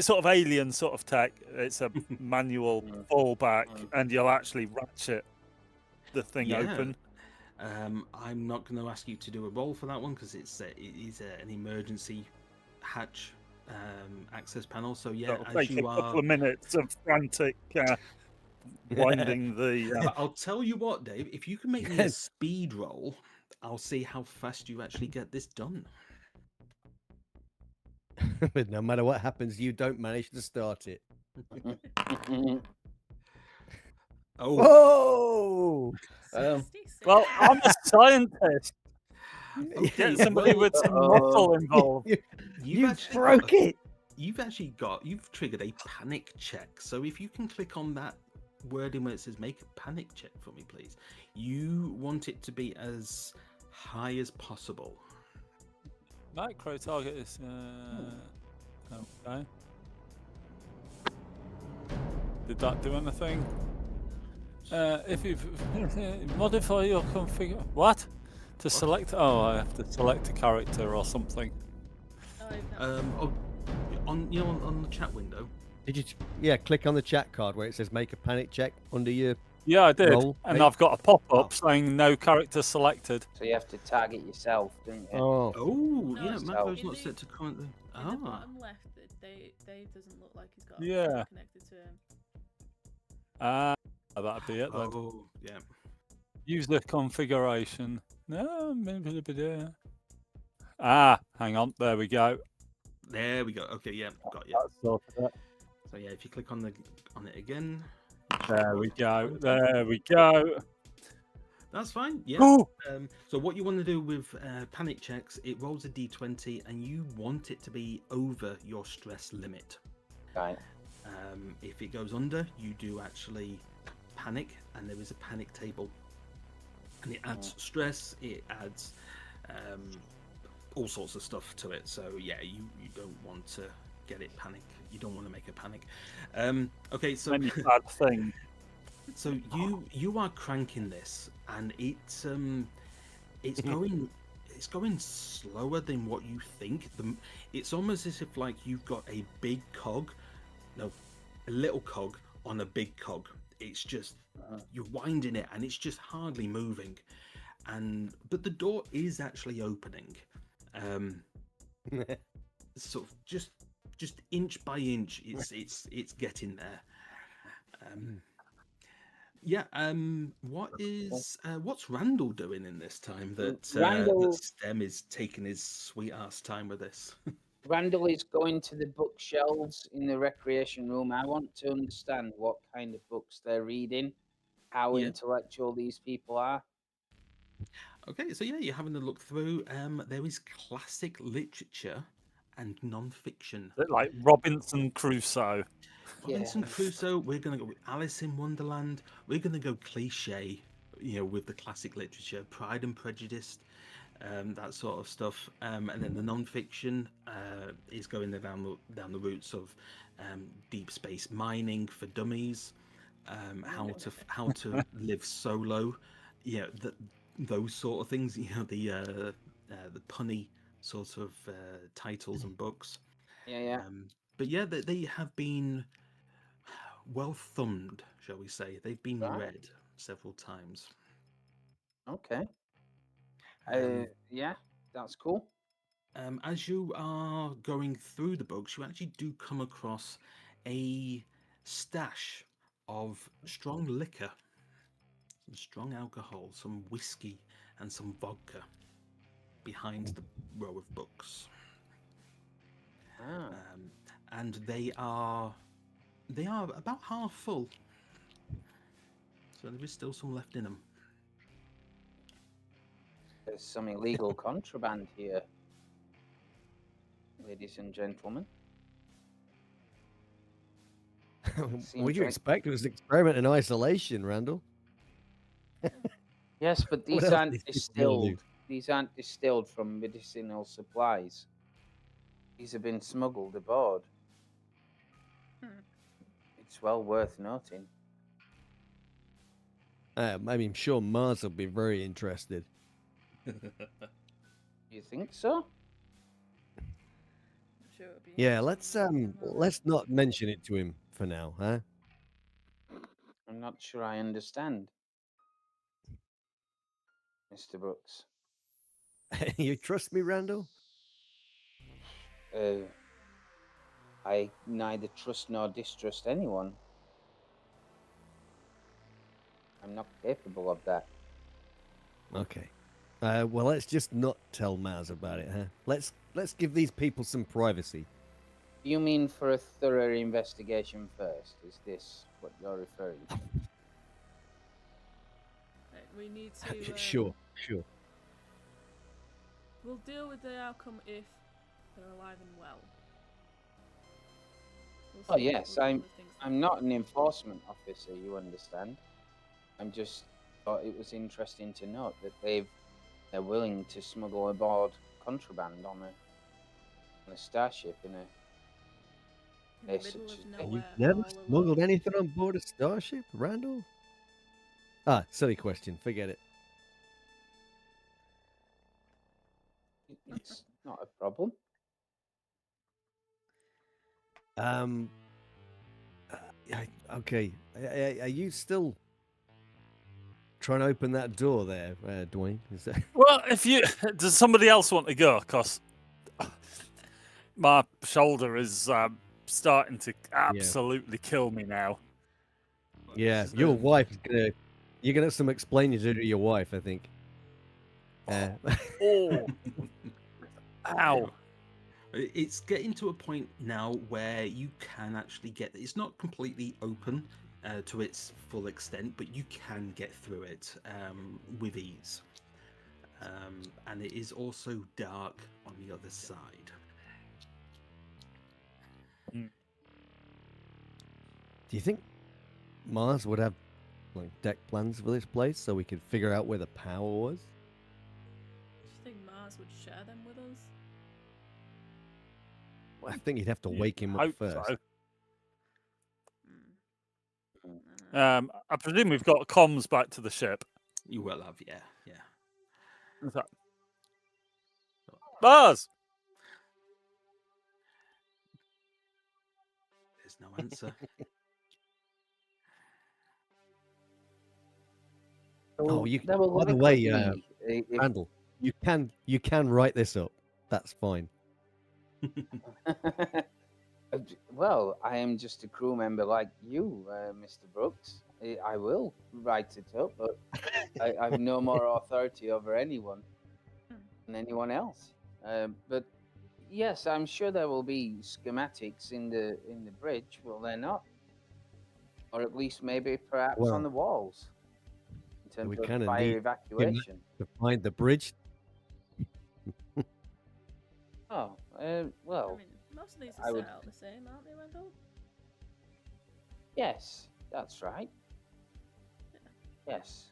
sort of alien sort of tech, it's a manual fallback, and you'll actually ratchet the thing Yeah. open. I'm not going to ask you to do a roll for that one because it is an emergency hatch access panel. So yeah, It'll as take a you couple are. of minutes of frantic winding the. But I'll tell you what, Dave. If you can make me a speed roll, I'll see how fast you actually get this done. But no matter what happens, you don't manage to start it. Oh, Whoa! 66. Well, I'm a scientist. okay. Get somebody well, with some muscle involved. You actually broke it. You've triggered a panic check. So if you can click on that wording where it says make a panic check for me, please. You want it to be as high as possible. Macro target is okay. Did that do anything? If you modify your configure, what? To select? Oh, I have to select a character or something. Oh, I've not- On the chat window. Did you? Click on the chat card where it says make a panic check under your. Yeah, I did, Roll, and mate. I've got a pop-up Oh. saying no character selected. So you have to target yourself, don't you? Oh, Oh, yeah, it's Macro's in not the- set to currently. In the bottom left, Dave doesn't look like he's got a Yeah. phone connected to him. That'd be it then. Oh, yeah. User configuration. No, maybe a bit there. Hang on. There we go. There we go. Okay, yeah, got you. That's sorted it. So yeah, if you click on it again. There we go. There we go. That's fine. Yeah. Ooh. So what you want to do with panic checks, it rolls a d20 and you want it to be over your stress limit. Right. If it goes under, you do actually panic, and there is a panic table. And it adds stress, it adds all sorts of stuff to it. So yeah, you don't want to get it panic. You don't want to make a panic. Okay, so Many bad things. so you are cranking this, and it's going slower than what you think. It's almost as if like you've got a big cog, no, a little cog on a big cog. It's just you're winding it, and it's just hardly moving. But the door is actually opening, sort of just inch by inch. It's getting there. What's Randall doing in this time that Randall- that Stem is taking his sweet ass time with this? Randall is going to the bookshelves in the recreation room. I want to understand what kind of books they're reading, how Yeah. intellectual these people are. Okay, so yeah, you're having a look through. There is classic literature and non-fiction. Like Robinson Crusoe. Robinson Crusoe. We're gonna go with Alice in Wonderland. We're gonna go cliche, with the classic literature, Pride and Prejudice, that sort of stuff. And then the non-fiction is going down the routes of deep space mining for dummies, how to live solo, those sort of things. The punny sort of titles and books. Yeah. But yeah, they have been well thumbed, shall we say. They've been Right. read several times. Okay. Yeah, that's cool. As you are going through the books, you actually do come across a stash of strong liquor, some strong alcohol, some whiskey, and some vodka behind the row of books. And they are about half full, so there is still some left in them. There's some illegal contraband here, ladies and gentlemen. What Seems do you like- expect? It was an experiment in isolation, Randall. Yes, but What these else aren't do you think you're gonna do? distilled. These aren't distilled from medicinal supplies. These have been smuggled aboard. It's well worth noting. I'm sure Mars will be very interested. You think so? I'm sure it'll be Yeah, interesting. let's not mention it to him for now, huh? I'm not sure I understand, Mr. Brooks. You trust me, Randall? I neither trust nor distrust anyone. I'm not capable of that. Okay. Well, let's just not tell Mars about it, huh? Let's give these people some privacy. You mean for a thorough investigation first? Is this what you're referring to? Right, we need to. Sure. We'll deal with the outcome if they're alive and well. We'll Oh, see what yes, we'll do with things I'm not an enforcement officer, you understand. I'm just thought it was interesting to note that they're willing to smuggle aboard contraband on a starship in a in the Yes, middle it's of just- And nowhere. you've never all alone. smuggled anything on board a starship, Randall? Silly question. Forget it. It's not a problem. Okay. Are you still trying to open that door there, Dwayne? Is that... Well, if you does somebody else want to go? Because my shoulder is starting to absolutely kill me now. Yeah, your wife is gonna. You're gonna have some explaining to do to your wife, I think. Oh, ow! It's getting to a point now where you can actually get. It's not completely open to its full extent, but you can get through it with ease. And it is also dark on the other side. Do you think Mars would have like deck plans for this place so we could figure out where the power was? Do you think Mars would share them with us? I think you'd have to You'd wake him up hope first. so. I don't know. I presume we've got comms back to the ship. You will have, yeah. Is that- Buzz! There's no answer. Oh, you. There will By the way, likely be, if- Randall, you can write this up. That's fine. Well, I am just a crew member like you, Mr. Brooks. I will write it up, but I have no more authority over anyone than anyone else. But yes, I'm sure there will be schematics in the bridge. Will there not? Or at least maybe perhaps Well, on the walls in terms we of kinda fire need evacuation. To find the bridge. Oh, I well, mean, most of these I are would- set out the same, aren't they, Randall? yes, that's right. Yes,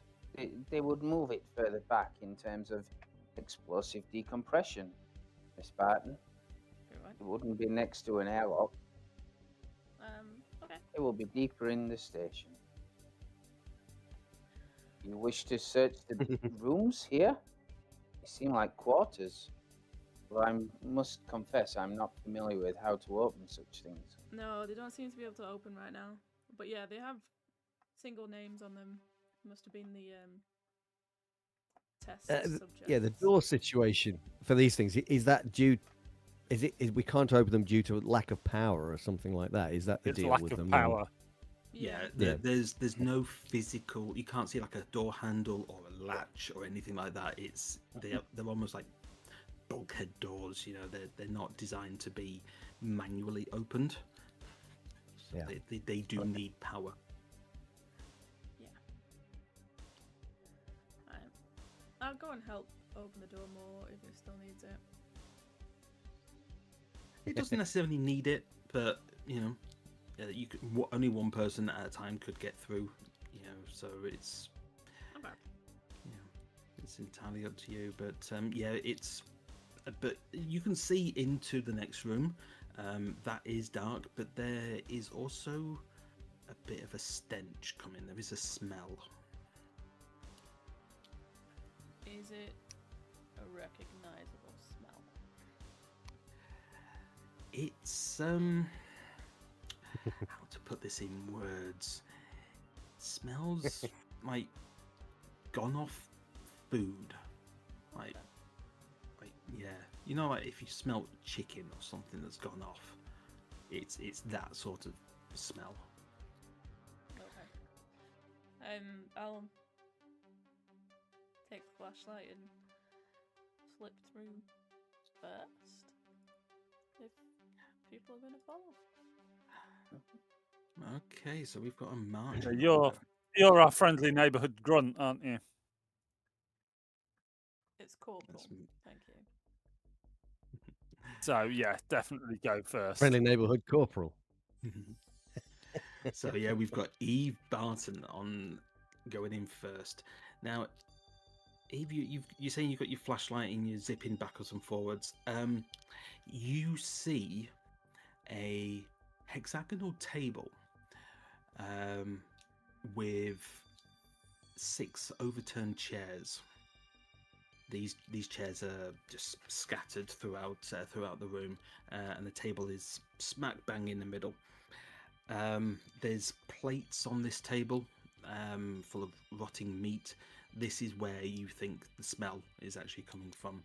they would move it further back in terms of explosive decompression, Miss Barton. You're right. It wouldn't be next to an airlock. Okay. It will be deeper in the station. You wish to search the rooms here? They seem like quarters. Well, I must confess I'm not familiar with how to open such things. No, they don't seem to be able to open right now. But yeah, they have single names on them. Must have been the test subjects. Yeah, the door situation for these things is that due? Is we can't open them due to lack of power or something like that? Is that the It's deal lack with of them? power. Yeah, Yeah. there's no physical. You can't see like a door handle or a latch or anything like that. It's they're almost like bulkhead doors. You know, they're not designed to be manually opened. So Yeah. they do need power. I'll go and help open the door more if it still needs it. It doesn't necessarily need it, but you know, you could, only one person at a time could get through. You know, so it's Okay. it's entirely up to you. But yeah, it's but you can see into the next room. That is dark, but there is also a bit of a stench coming. There is a smell. Is it a recognizable smell? It's how to put this in words? It smells like gone off food. Like yeah, you know, like if you smell chicken or something that's gone off, it's that sort of smell. Okay. I'll take the flashlight and flip through first. If people are going to follow. Okay, so we've got a march. You're our friendly neighbourhood grunt, aren't you? It's Corporal. That's Thank you. So yeah, definitely go first. Friendly neighbourhood corporal. So yeah, we've got Eve Barton on going in first. Now, Eve, you're saying you've got your flashlight and you're zipping backwards and forwards. You see a hexagonal table with 6 overturned chairs. These chairs are just scattered throughout the room, and the table is smack bang in the middle. There's plates on this table full of rotting meat. This is where you think the smell is actually coming from.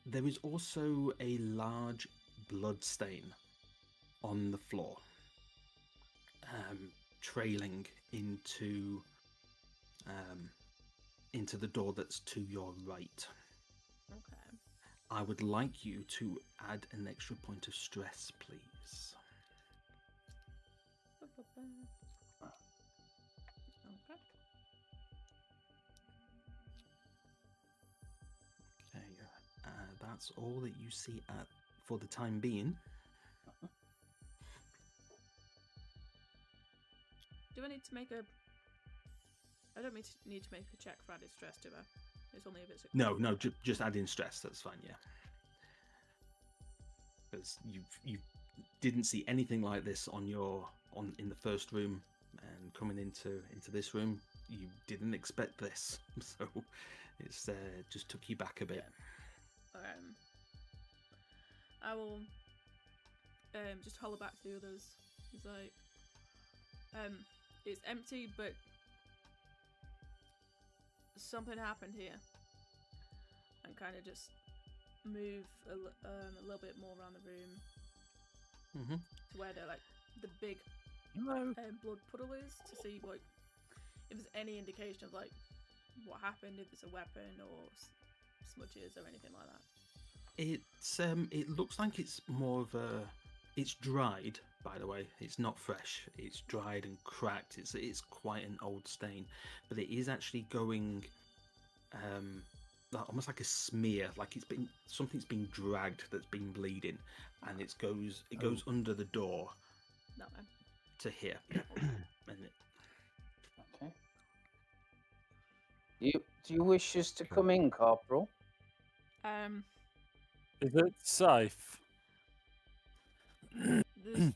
There is also a large blood stain on the floor, trailing into the door that's to your right. Okay. I would like you to add an extra point of stress, please. Okay. Okay, that's all that you see for the time being. Do I need to make a... I don't need to make a check for added stress, do I? It's only if it's... No, just add in stress. That's fine, yeah. Because you didn't see anything like this in the first room, and coming into this room, you didn't expect this, so it's just took you back a bit. Yeah. I will just holler back to the others. It's like, it's empty, but something happened here, and kind of just move a little bit more around the room to where the big blood puddle is, to see like if there's any indication of like what happened, if it's a weapon or smudges or anything like that. It looks like it's more of a... It's dried, by the way. It's not fresh. It's dried and cracked. It's quite an old stain, but it is actually going almost like a smear, like something's been dragged that's been bleeding, and it goes under the door No, man. to here. And Okay. Do you wish us to come in, Corporal? Is it safe?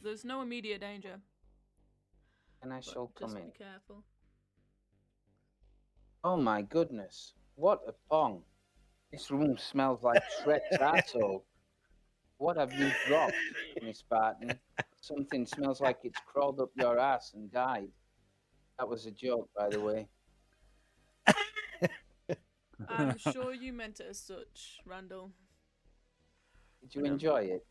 There's no immediate danger. And I But shall come just in. be careful. Oh my goodness. What a pong. This room smells like Shrek's asshole. What have you dropped, Miss Barton? Something smells like it's crawled up your ass and died. That was a joke, by the way. I'm sure you meant it as such, Randall. Did you enjoy it?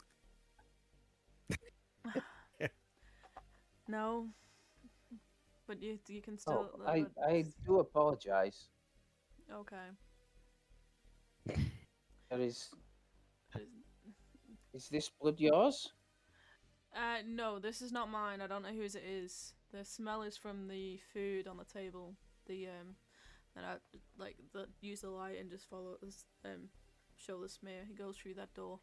No, but you can still. Oh, I do apologize. Okay. There is this blood yours? No, this is not mine. I don't know whose it is. The smell is from the food on the table. The And I use the light and just follow this, show the smear. He goes through that door.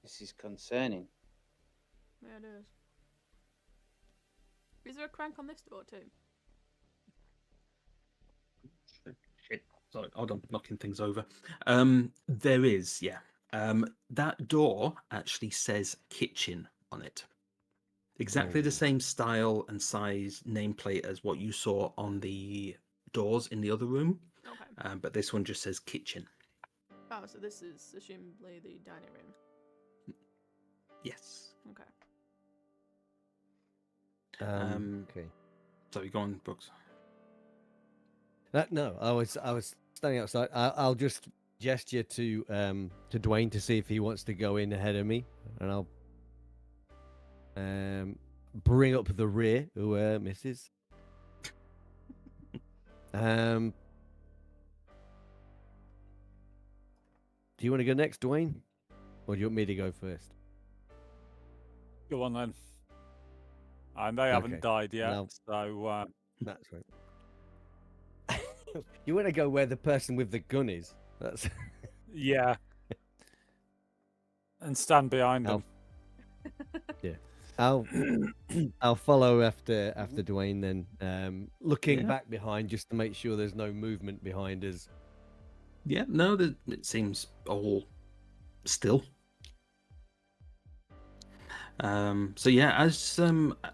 This is concerning. Yeah, it is. Is there a crank on this door too? Shit. Sorry, hold on, knocking things over. There is, yeah. That door actually says kitchen on it. Exactly the same style and size nameplate as what you saw on the doors in the other room. Okay. But this one just says kitchen. Oh, so this is assumably the dining room. Yes. Okay. Okay. Sorry, go on, Brooks. No, I was standing outside. I'll just gesture to Dwayne to see if he wants to go in ahead of me, and I'll bring up the rear. Who misses? Do you want to go next, Dwayne, or do you want me to go first? Go on then. And they haven't died yet, No. so That's right. You want to go where the person with the gun is. That's yeah. And stand behind them. Yeah. I'll follow after Dwayne then, looking back behind just to make sure there's no movement behind us. Yeah, no, it seems all still. So yeah, as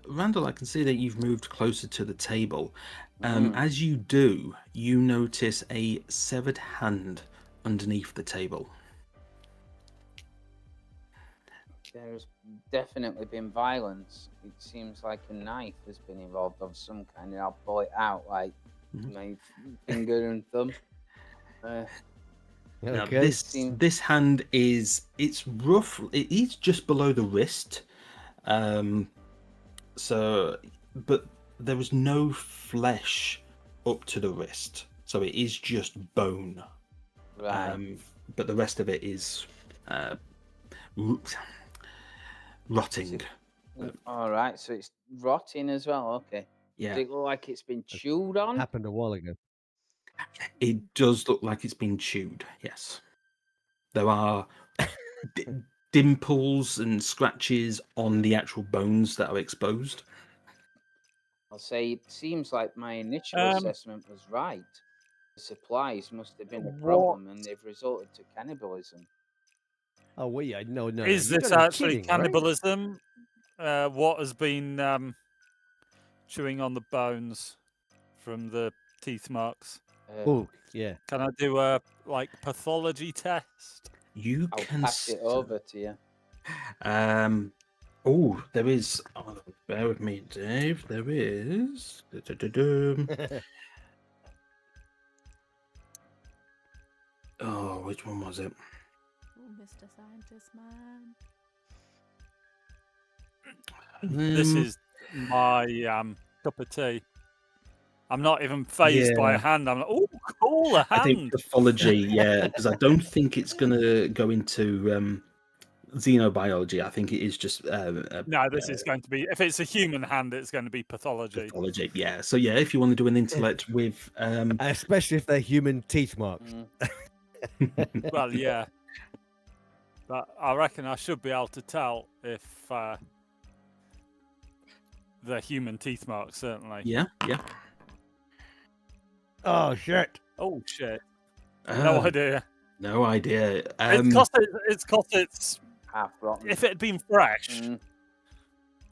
Randall, I can see that you've moved closer to the table. As you do, you notice a severed hand underneath the table. There's definitely been violence. It seems like a knife has been involved of some kind, and I'll pull it out like my finger and thumb. Now, Okay. this hand it's rough. It is just below the wrist. But there was no flesh up to the wrist, so it is just bone. Right. But the rest of it is rotting. All right, so it's rotting as well. Okay. Yeah, Does it look like it's been chewed on? Happened a while ago. it does look like it's been chewed. Yes, there are dimples and scratches on the actual bones that are exposed. I'll say it seems like my initial assessment was right. The supplies must have been a problem, and they've resulted to cannibalism. Oh, well, yeah, no. Is you this gotta be actually kidding, right? cannibalism? What has been chewing on the bones from the teeth marks? Oh, yeah. Can I do a pathology test? You I'll can pass it over to you. Oh, there is. Oh, bear with me, Dave. There is. Oh, which one was it? Oh, Mr. Scientist Man. This is my cup of tea. I'm not even phased by a hand. I'm like, oh, cool, a hand. I think pathology, yeah, because I don't think it's going to go into xenobiology. I think it is just. No, this is going to be. If it's a human hand, it's going to be pathology. Pathology, yeah. So yeah, if you want to do an intellect with, especially if they're human teeth marks. Well, yeah, but I reckon I should be able to tell if they're human teeth marks. Certainly. Yeah. Oh shit! Oh shit! No idea. No idea. It's because it's half rotten. If it had been fresh,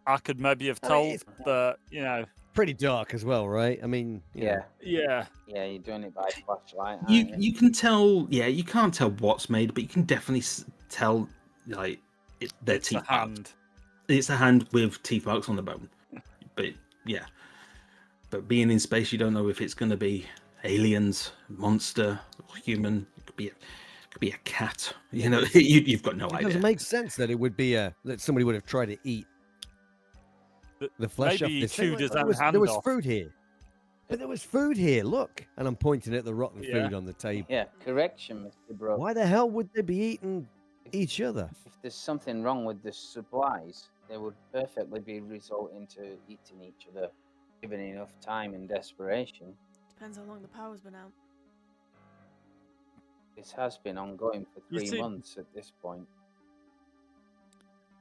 I could maybe have told, but pretty dark as well, right? I mean, yeah, yeah. You're doing it by flashlight. You can tell. Yeah, you can't tell what's made, but you can definitely tell their it's teeth a hand. It's a hand with teeth marks on the bone. But yeah, but being in space, you don't know if it's going to be aliens, monster, or human. It could be a cat. You've got no idea. It doesn't make sense that it would be that somebody would have tried to eat the flesh maybe off this chewed thing. his own hand There was off. food here. But there was food here, look. And I'm pointing at the rotten food on the table. Yeah, correction, Mr. Brooks. Why the hell would they be eating each other? If there's something wrong with the supplies, they would perfectly be resulting to eating each other. given enough time and desperation. Depends how long the power's been out. This has been ongoing for You 3 see- months at this point.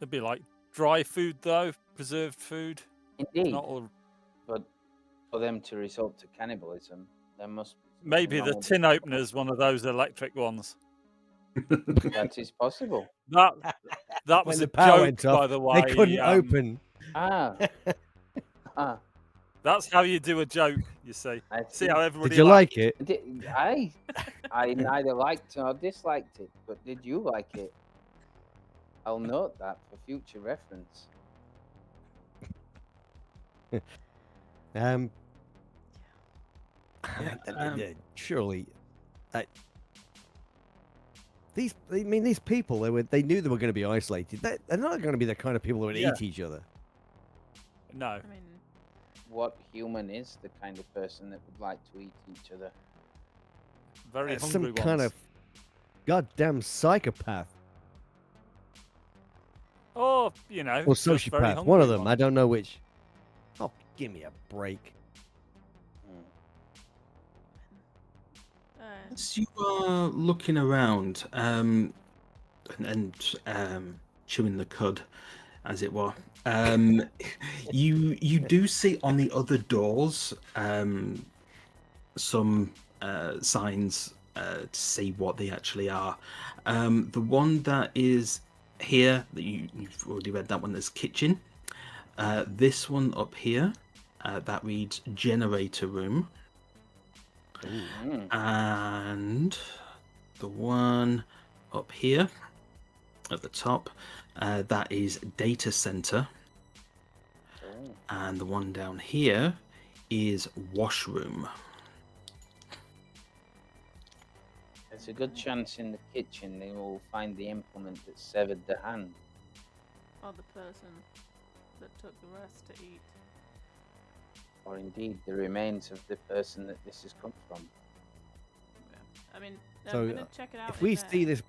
It'd be like dry food, though, preserved food. Indeed, Not all. but for them to resort to cannibalism, there must be something Maybe wrong the with tin opener's one of those electric ones. That is possible. That When was the a power joke, went off, by the way. they couldn't open. Ah, That's how you do a joke, you see. I See see. how everybody Did you laughed? like it? I neither liked nor disliked it, but did you like it? I'll note that for future reference. Surely, these people, they knew they were going to be isolated. They're not going to be the kind of people who would Yeah. eat each other. No. I mean, What human is the kind of person that would like to eat each other? Very hungry Some ones. kind of goddamn psychopath Or, you know, or just very sociopath. One of hungry them. I ones. don't know which. Oh, give me a break. As you are looking around and chewing the cud, as it were, you do see on the other doors some signs to see what they actually are. The one that is here, that you've already read that one, is kitchen. This one up here, that reads generator room. And the one up here at the top, that is data center. And the one down here is washroom. There's a good chance in the kitchen they will find the implement that severed the hand. or the person that took the rest to eat. Or indeed the remains of the person that this has come from. I mean, So, I'm gonna check it out. If in we there. see this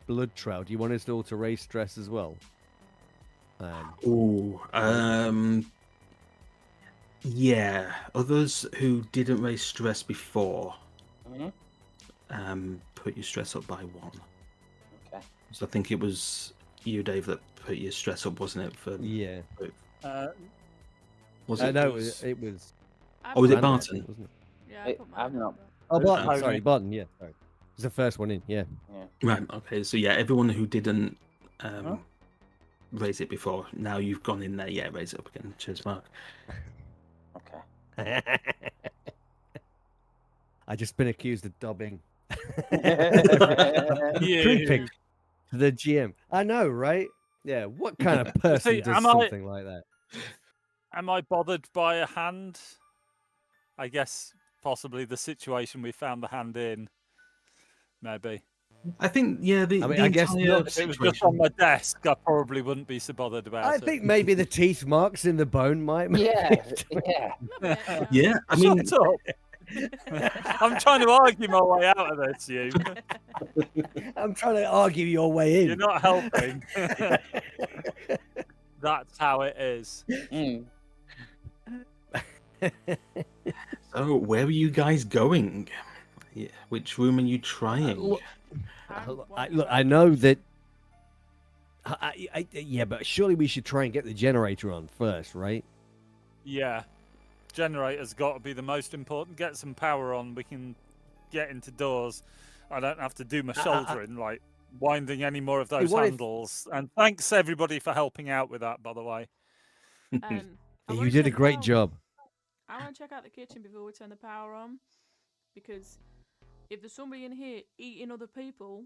blood trail, do you want us all to raise stress as well? Yeah. Others who didn't raise stress before, Mm-hmm. put your stress up by 1. Okay. So I think it was you, Dave, that put your stress up, wasn't it? For Yeah. was I it? know was- it was. Oh, was it Brandon, I Barton? think, wasn't it? Yeah, I put mine I've up, not- but- Oh, Barton. Tony. Sorry, Barton. Yeah, sorry. It's the first one in. Yeah. Right. Okay. So yeah, everyone who didn't Huh? raise it before, now you've gone in there. Yeah, raise it up again. Cheers, Mark. Okay. I just been accused of dobbing. Yeah. Creeping to the GM. I know, right? Yeah. What kind of person See, does am I- something like that? Am I bothered by a hand? I guess possibly the situation we found the hand in. Maybe. I think yeah. The, I mean, the I guess entire not. If it was just situation. on my desk, I probably wouldn't be so bothered about I it. think maybe the teeth marks in the bone might. Yeah, yeah. Yeah. I mean, Shut up. I'm trying to argue my way out of this, you. I'm trying to argue your way in. You're not helping. That's how it is. Mm. so where are you guys going? Yeah, which room are you trying? look, I'm look, wondering I know that. Yeah, but surely we should try and get the generator on first, right? Yeah. Generator's got to be the most important. Get some power on. We can get into doors. I don't have to do my shouldering, like winding any more of those what if- handles. And thanks everybody for helping out with that, by the way. I You wanna did a check great out- job. I want to check out the kitchen before we turn the power on, because if there's somebody in here eating other people,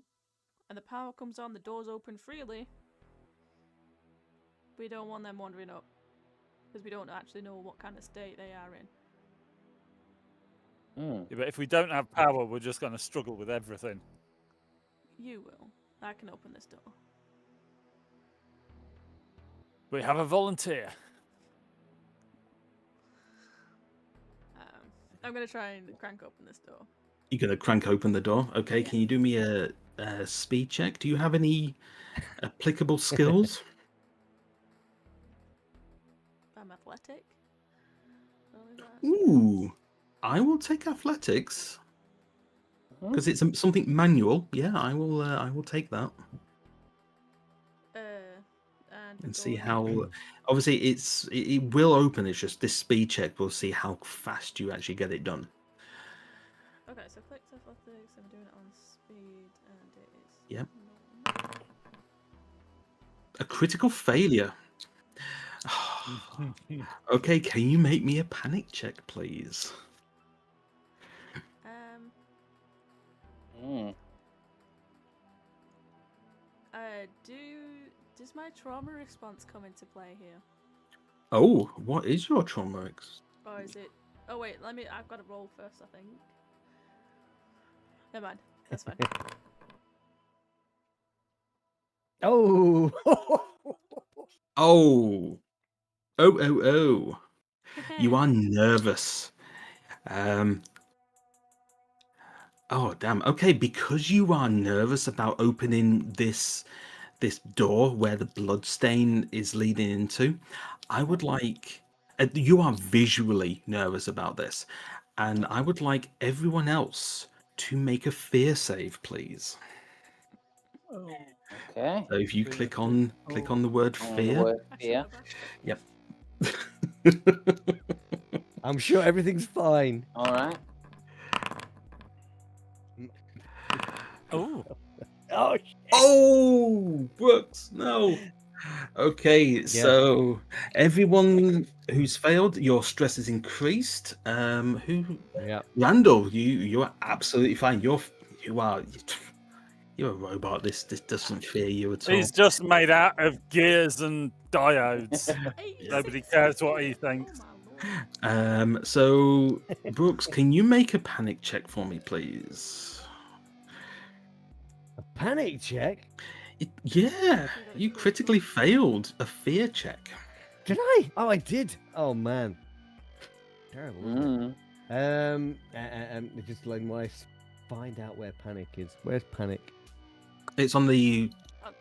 and the power comes on, the doors open freely, we don't want them wandering up, because we don't actually know what kind of state they are in. Mm. Yeah, but if we don't have power, we're just going to struggle with everything. You will. I can open this door. We have a volunteer. I'm gonna try and crank open this door. You're gonna crank open the door. Okay. Can you do me a speed check? Do you have any applicable skills? I'm athletic. Ooh, I will take athletics because it's something manual. Yeah, I will. I will take that and see how. Obviously, it will open. It's just this speed check. We'll see how fast you actually get it done. Okay, so click athletics. I'm doing it on speed, and it is. Yep. A critical failure. Okay, can you make me a panic check, please? Does my trauma response come into play here? Oh, what is your trauma? Or is it? Oh wait, I've got to roll first, I think. Never mind. That's fine. Oh. Oh. You are nervous. Oh damn. Okay, because you are nervous about opening this door where the blood stain is leading into, I would like you are visually nervous about this, and I would like everyone else to make a fear save, please. Okay. So if you click on the word fear. The word fear. Yep. I'm sure everything's fine. All right. Oh. Oh. Oh, Brooks, no. Okay, so everyone who's failed, your stress is increased. Yeah. Randall, you are absolutely fine. You're a robot. This doesn't fear you at all. He's just made out of gears and diodes. Nobody cares what he thinks. So Brooks, can you make a panic check for me, please? A panic check? Yeah, you critically failed a fear check. Did I? Oh, I did. Oh man, terrible. Just like my find out where panic is. Where's panic? It's on the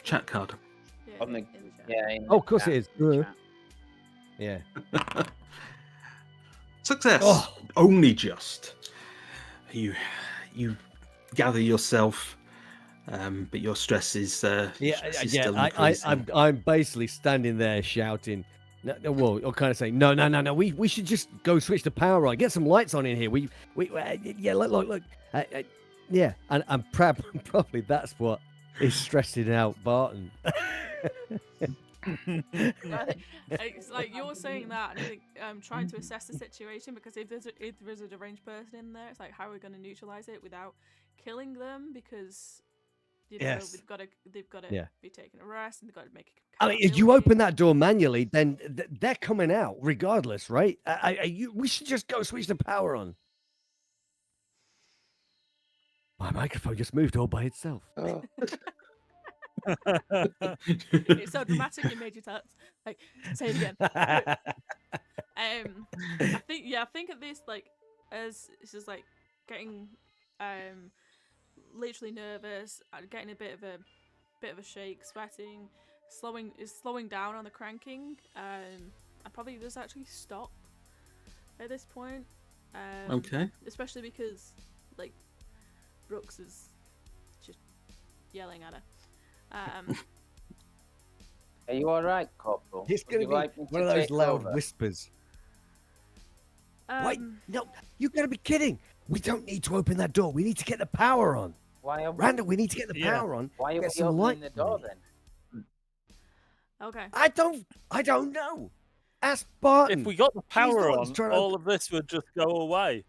chat card. Oh, of course it is. Yeah. Success. Oh. Only just. You gather yourself. But your stress is still increasing. I'm basically standing there shouting. No, well, or kind of saying, no. We should just go switch the power on. Get some lights on in here. Look. Yeah, and I'm probably that's what is stressing out Barton. It's like you're saying that, and I think trying to assess the situation, because if there's a deranged person in there, it's like, how are we going to neutralize it without killing them? Because they've got to be taken a rest, and they've got to make. I mean, if you open that door manually, then they're coming out regardless, right? We should just go switch the power on. My microphone just moved all by itself. Oh. It's so dramatic. You made your touch. Like, say it again. I think at this, like, as it's just like getting literally nervous, getting a bit of a shake, sweating, slowing down on the cranking. I probably just actually stop at this point. Okay. Especially because, like, Brooks is just yelling at her. Are you all right, Corporal? It's going to be one of those loud whispers. Wait, no, you got to be kidding. We don't need to open that door. We need to get the power on. Randall, we need to get the power on. Why are we opening the door then? Okay. I don't know. Ask Barton. If we got the power on, all of this would just go away.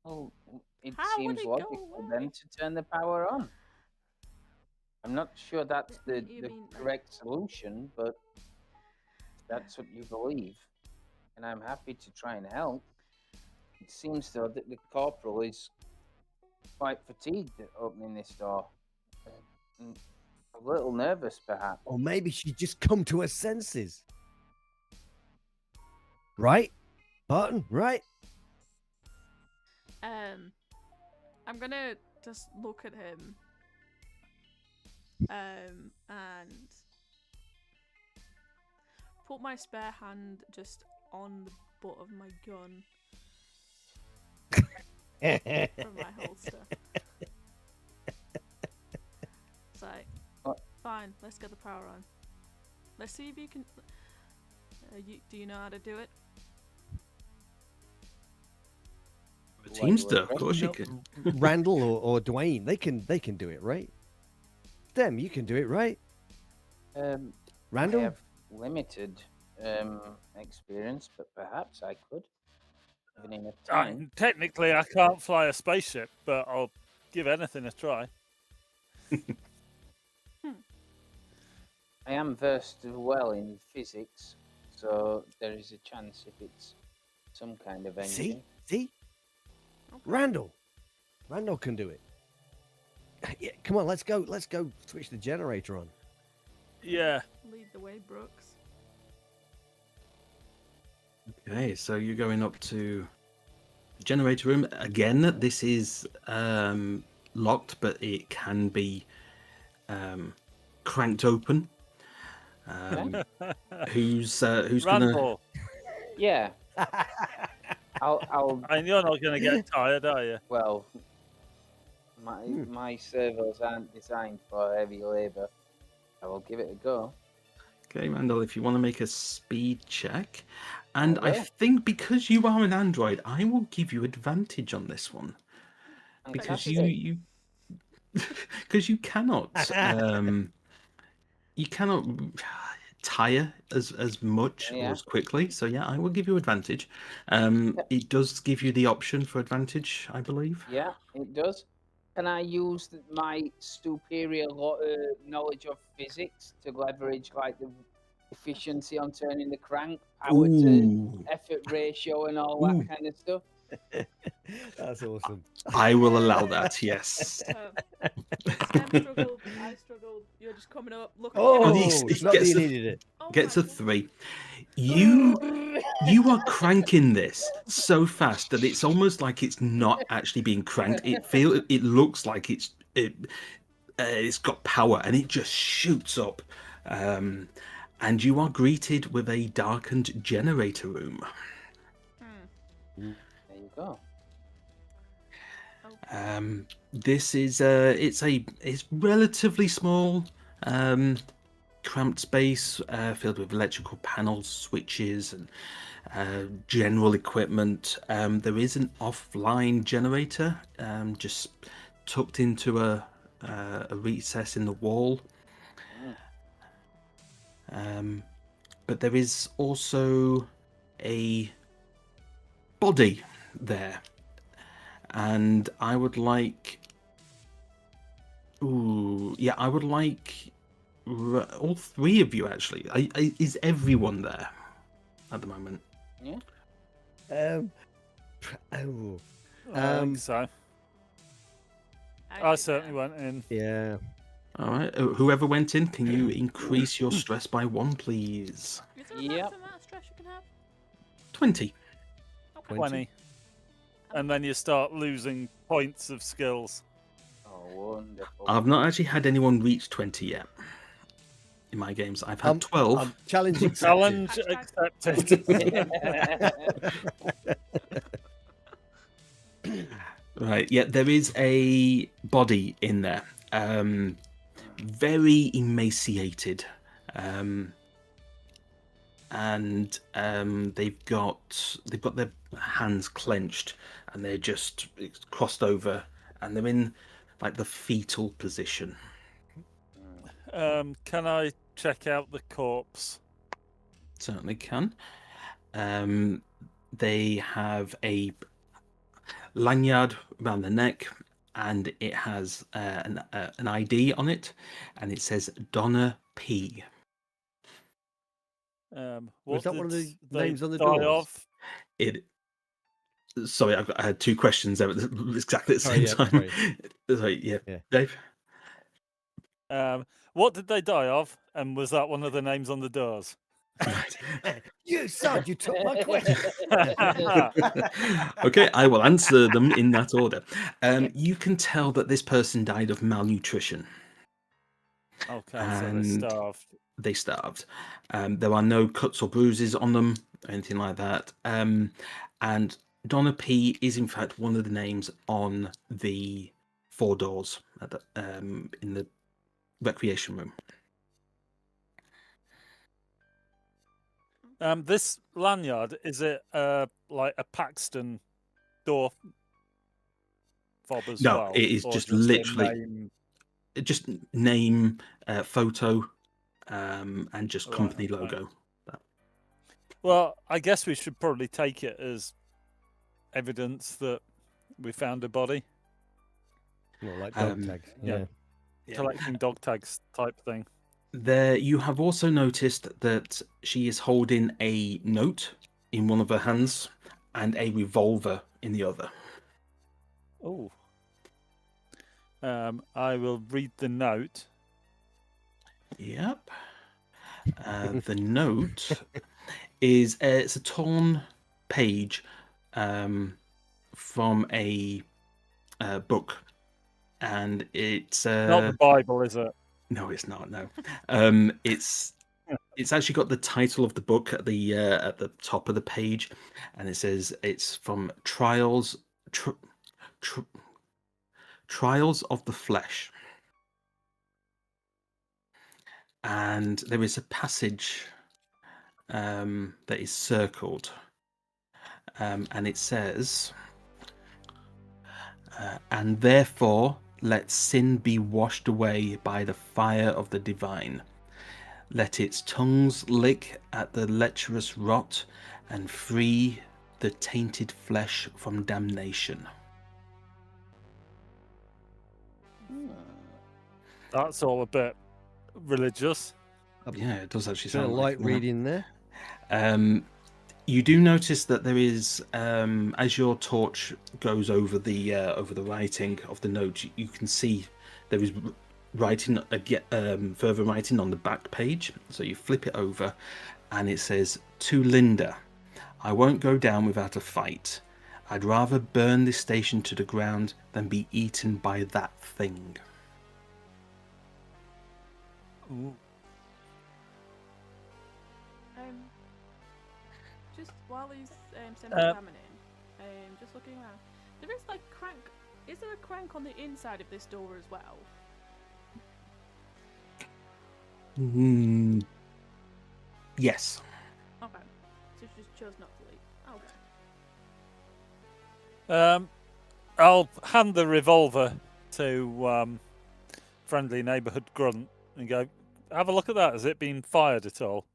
Well, it seems logical then to turn the power on. I'm not sure that's the correct solution, but that's what you believe, and I'm happy to try and help. It seems though that the corporal is quite fatigued at opening this door, and a little nervous perhaps. Or maybe she'd just come to her senses. Right? Barton, right? I'm gonna just look at him and put my spare hand just on the butt of my gun from my holster. It's like, fine, let's get the power on. Let's see if you can. Do you know how to do it? Teamster, of course you can. Randall or Dwayne, they can do it, right? Dem, you can do it, right? Randall? I have limited experience, but perhaps I could. Given enough time. Technically, I can't fly a spaceship, but I'll give anything a try. I am versed well in physics, so there is a chance if it's some kind of engine. See? Randall can do it. Yeah, come on, let's go switch the generator on. Yeah. Lead the way, Brooks. Okay, so you're going up to the generator room. Again, this is locked, but it can be cranked open. Who's Randall. gonna? Yeah. I'll. And you're not going to get tired, are you? Well, my servos aren't designed for heavy labour. I will give it a go. Okay, Randall, if you want to make a speed check, and I Okay. think because you are an android, I will give you advantage on this one because you because you cannot tire as much or Yeah. as quickly. So yeah, I will give you advantage. It does give you the option for advantage, I believe. Yeah, it does. Can I use my superior knowledge of physics to leverage like the efficiency on turning the crank, power to Ooh, effort ratio, and all that kind of stuff? That's awesome. I will allow that. Yes. Sam struggled, I struggled. You're just coming up, looking. Oh, he it's gets not that you the- needed it. Oh Gets my a God. 3. You are cranking this so fast that it's almost like it's not actually being cranked. It looks like it's got power and it just shoots up. And you are greeted with a darkened generator room. There you go. This is it's relatively small, cramped space filled with electrical panels, switches, and general equipment. There is an offline generator just tucked into a recess in the wall. But there is also a body there, and I would like. I would like all 3 of you actually. Is everyone there at the moment? Yeah. I think so. I did certainly that. went in. Yeah. All right. Whoever went in, can you increase your stress by 1, please? Is there a Yep. maximum amount of stress you can have? 20. Okay. 20. And then you start losing points of skills. Oh, wonderful. I've not actually had anyone reach 20 yet in my games. I've had 12. Challenge accepted. Challenge Hashtag- accepted. Right, yeah, there is a body in there. Very emaciated. And they've got their hands clenched and they're just crossed over and they're in like the fetal position. Can I check out the corpse? Certainly can. They have a lanyard around the neck and it has an ID on it and it says Donna P. What that one of did the they names on the die doors? of? Sorry, I had 2 questions there at exactly the same time. sorry. Sorry, yeah. Yeah. Dave? What did they die of? And was that one of the names on the doors? You son, you took my question. Okay, I will answer them in that order. You can tell that this person died of malnutrition. Okay, so they And- starved. they starved. There are no cuts or bruises on them, or anything like that. And Donna P is in fact one of the names on the 4 doors at the, in the recreation room. This lanyard, is it like a Paxton door fob as No, well? it is or just a literally name? just name, photo, and just Right, company okay. logo. Well, I guess we should probably take it as evidence that we found a body. More like dog tags. yeah. Yeah. Collecting dog tags type thing. There, you have also noticed that she is holding a note in one of her hands and a revolver in the other. Oh. I will read the note. Yep. The note is it's a torn page from a book, and it's Not the Bible, is it? no, it's not. No, it's actually got the title of the book at the top of the page, and it says it's from Trials of the Flesh. And there is a passage that is circled, and it says, and therefore let sin be washed away by the fire of the divine. Let its tongues lick at the lecherous rot and free the tainted flesh from damnation. That's all a bit religious. Yeah, it does actually Bit of sound light that. reading there. You do notice that there is, as your torch goes over the writing of the note, you can see there is writing further writing on the back page. So you flip it over, and it says, "To Linda, I won't go down without a fight. I'd rather burn this station to the ground than be eaten by that thing." Ooh. Just while he's semi-examining, just looking around, there is like crank. Is there a crank on the inside of this door as well? Yes. Okay, so she just chose not to leave. Okay. I'll hand the revolver to friendly neighbourhood grunt and go, have a look at that. Has it been fired at all?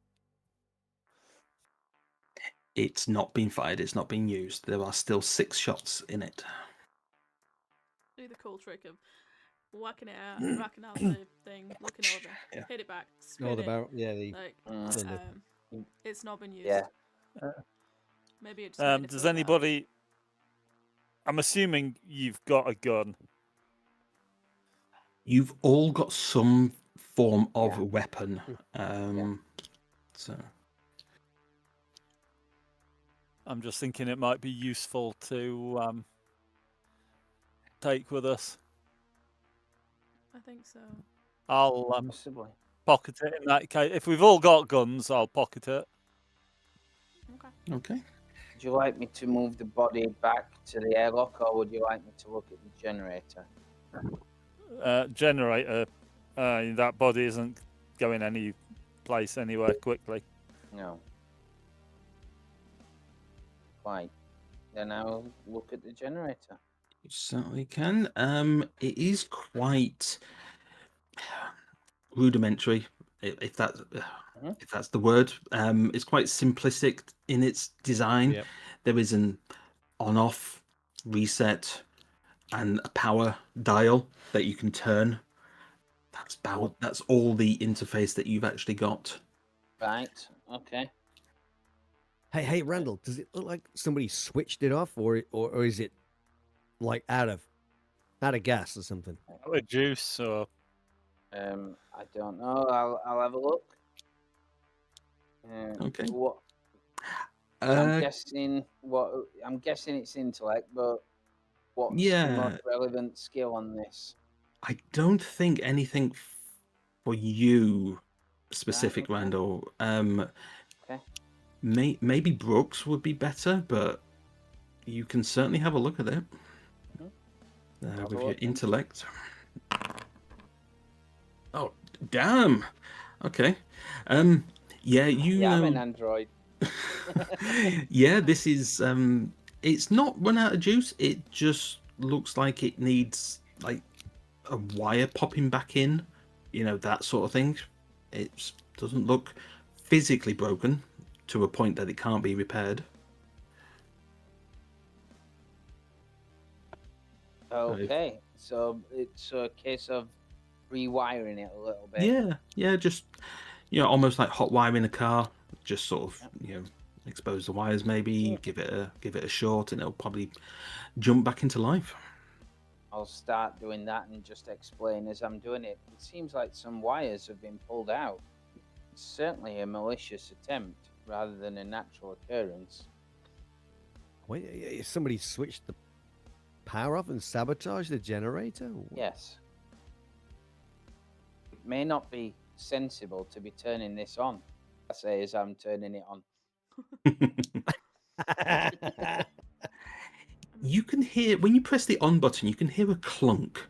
It's not been fired. It's not been used. There are still 6 shots in it. Do the cool trick of whacking it out, whacking out the thing, looking over, Yeah. hit it back, spin Oh, the it. barrel. Yeah, the Like, cylinder. it's not been used. Yeah. Maybe it just made it Does feel better. anybody... I'm assuming you've got a gun. You've all got some form of Yeah. weapon. So I'm just thinking it might be useful to take with us. I think so. I'll Possibly. pocket it in that case. If we've all got guns, I'll pocket it. Okay. okay. Would you like me to move the body back to the airlock, or would you like me to look at the generator? Generator. That body isn't going any place anywhere quickly. No. Right. Then I'll look at the generator. You certainly can. It is quite rudimentary, if that's the word. It's quite simplistic in its design. Yep. There is an on-off reset and a power dial that you can turn. That's all the interface that you've actually got. Right. Okay. Hey, Randall, does it look like somebody switched it off, or is it like out of gas or something? A juice or... I don't know. I'll have a look. Okay. What? I'm guessing it's intellect, but what's the most relevant skill on this? I don't think anything for you specific, okay. Randall. Okay. Maybe Brooks would be better, but you can certainly have a look at it Have a with your look then. intellect. Oh, damn. Okay. Yeah, you Yeah, I'm an know. android. Yeah, this is it's not run out of juice. It just looks like it needs like a wire popping back in, you know, that sort of thing. It doesn't look physically broken to a point that it can't be repaired. Okay, so it's a case of rewiring it a little bit. Yeah, just, you know, almost like hot wiring a car. Just sort of, you know, expose the wires, maybe give it a short, and it'll probably jump back into life. I'll start doing that and just explain as I'm doing it. It seems like some wires have been pulled out. It's certainly a malicious attempt rather than a natural occurrence. Wait, somebody switched the power off and sabotaged the generator? Yes. It may not be sensible to be turning this on, I say as I'm turning it on. You can hear, when you press the on button, you can hear a clunk,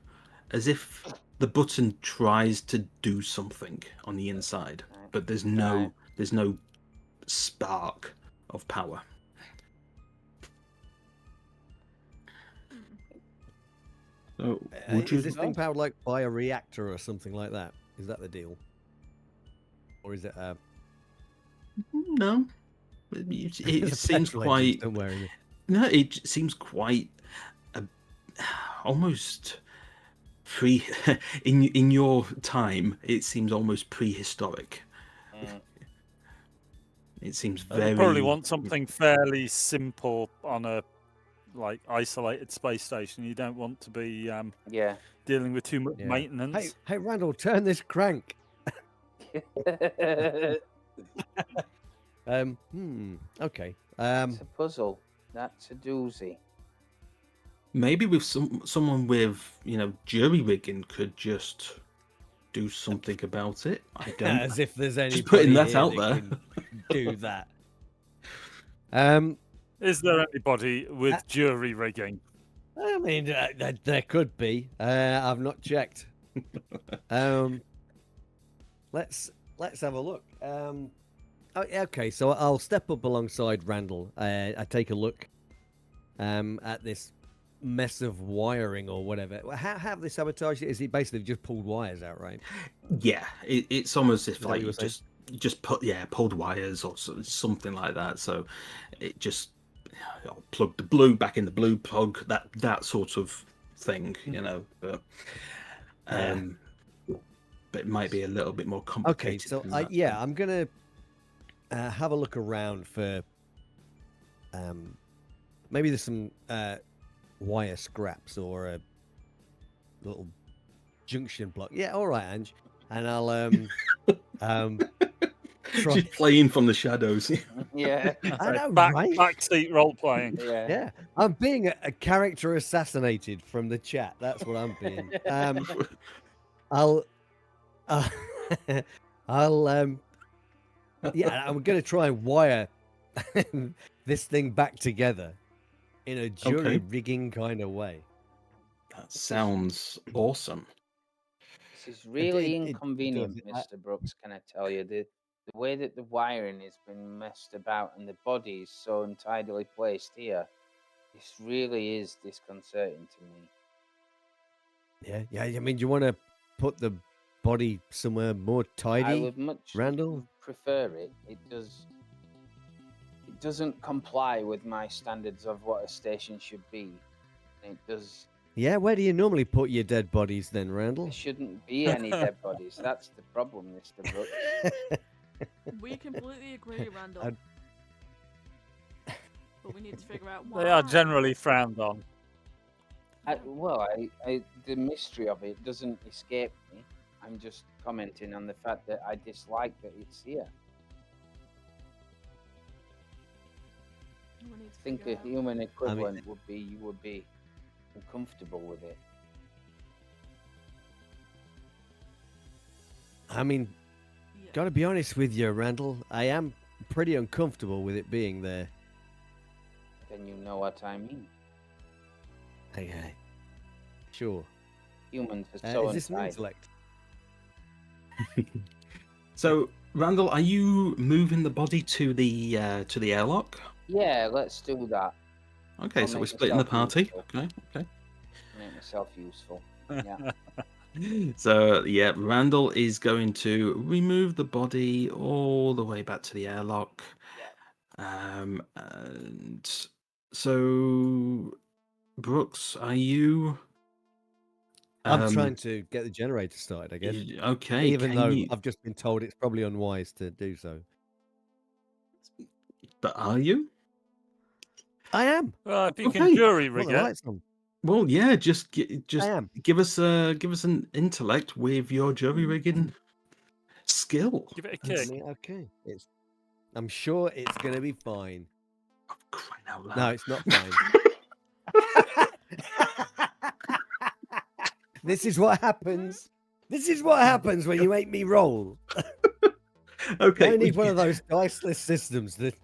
as if the button tries to do something on the inside, but there's no spark of power. So, is this thing powered like by a reactor or something like that? Is that the deal? Or is it No. It seems quite... Don't worry. No, it seems quite almost pre in your time. It seems almost prehistoric. It seems very. You probably want something fairly simple on a like isolated space station. You don't want to be dealing with too much maintenance. Hey, Randall, turn this crank. Okay. It's a puzzle. That's a doozy. Maybe with someone with, you know, jury rigging could just do something about it. I don't. As if there's any. Just putting that out there. Do that. Is there anybody with jury rigging? I mean, there could be. I've not checked. Let's have a look. Okay, so I'll step up alongside Randall. I take a look at this mess of wiring or whatever. How have they sabotaged it? Is it basically just pulled wires out, right? Yeah, it's almost if like just pulled wires or something like that. So it just plugged the blue back in the blue plug, that sort of thing, you know. But but it might be a little bit more complicated. Okay, so I'm gonna have a look around for maybe there's some wire scraps or a little junction block. Yeah, all right, Ange. And I'll try... She's playing from the shadows. Yeah, I know, right? Backseat role playing. Yeah. I'm being a character assassinated from the chat. That's what I'm being. I'll yeah, I'm gonna try and wire this thing back together in a jury rigging kind of way. That sounds awesome. This is really inconvenient, Mr. Brooks, can I tell you? The way that the wiring has been messed about and the body is so untidily placed here, this really is disconcerting to me. Yeah. I mean, do you want to put the body somewhere more tidy? I would much Randall? prefer it. It doesn't comply with my standards of what a station should be. It does. Yeah, where do you normally put your dead bodies then, Randall? There shouldn't be any dead bodies. That's the problem, Mr. Brooks. We completely agree, Randall. But we need to figure out why. They are generally frowned on. The mystery of it doesn't escape me. I'm just commenting on the fact that I dislike that it's here. I think a human equivalent would be you would be uncomfortable with it. I mean, Gotta be honest with you, Randall. I am pretty uncomfortable with it being there. Then you know what I mean. Hey. Sure. Humans are so Is this an entitled. intellect? So, Randall, are you moving the body to the airlock? Yeah, let's do that. Okay, I'll so we're make splitting the myself party. useful. Okay. Make myself useful. Yeah. So, yeah, Randall is going to remove the body all the way back to the airlock. And so, Brooks, are you? I'm trying to get the generator started, I guess. Okay. Even though I've just been told it's probably unwise to do so. But are you? I am. Well, if you Okay. can jury Well, rig the it. lights on. Well, yeah. Just I am. give us an intellect with your jury rigging skill. Give it a I kick. mean, okay. I'm sure it's going to be fine. Oh, crying out loud. No, it's not fine. This is what happens. This is what happens when you make me roll. Okay. I need one of those diceless systems that.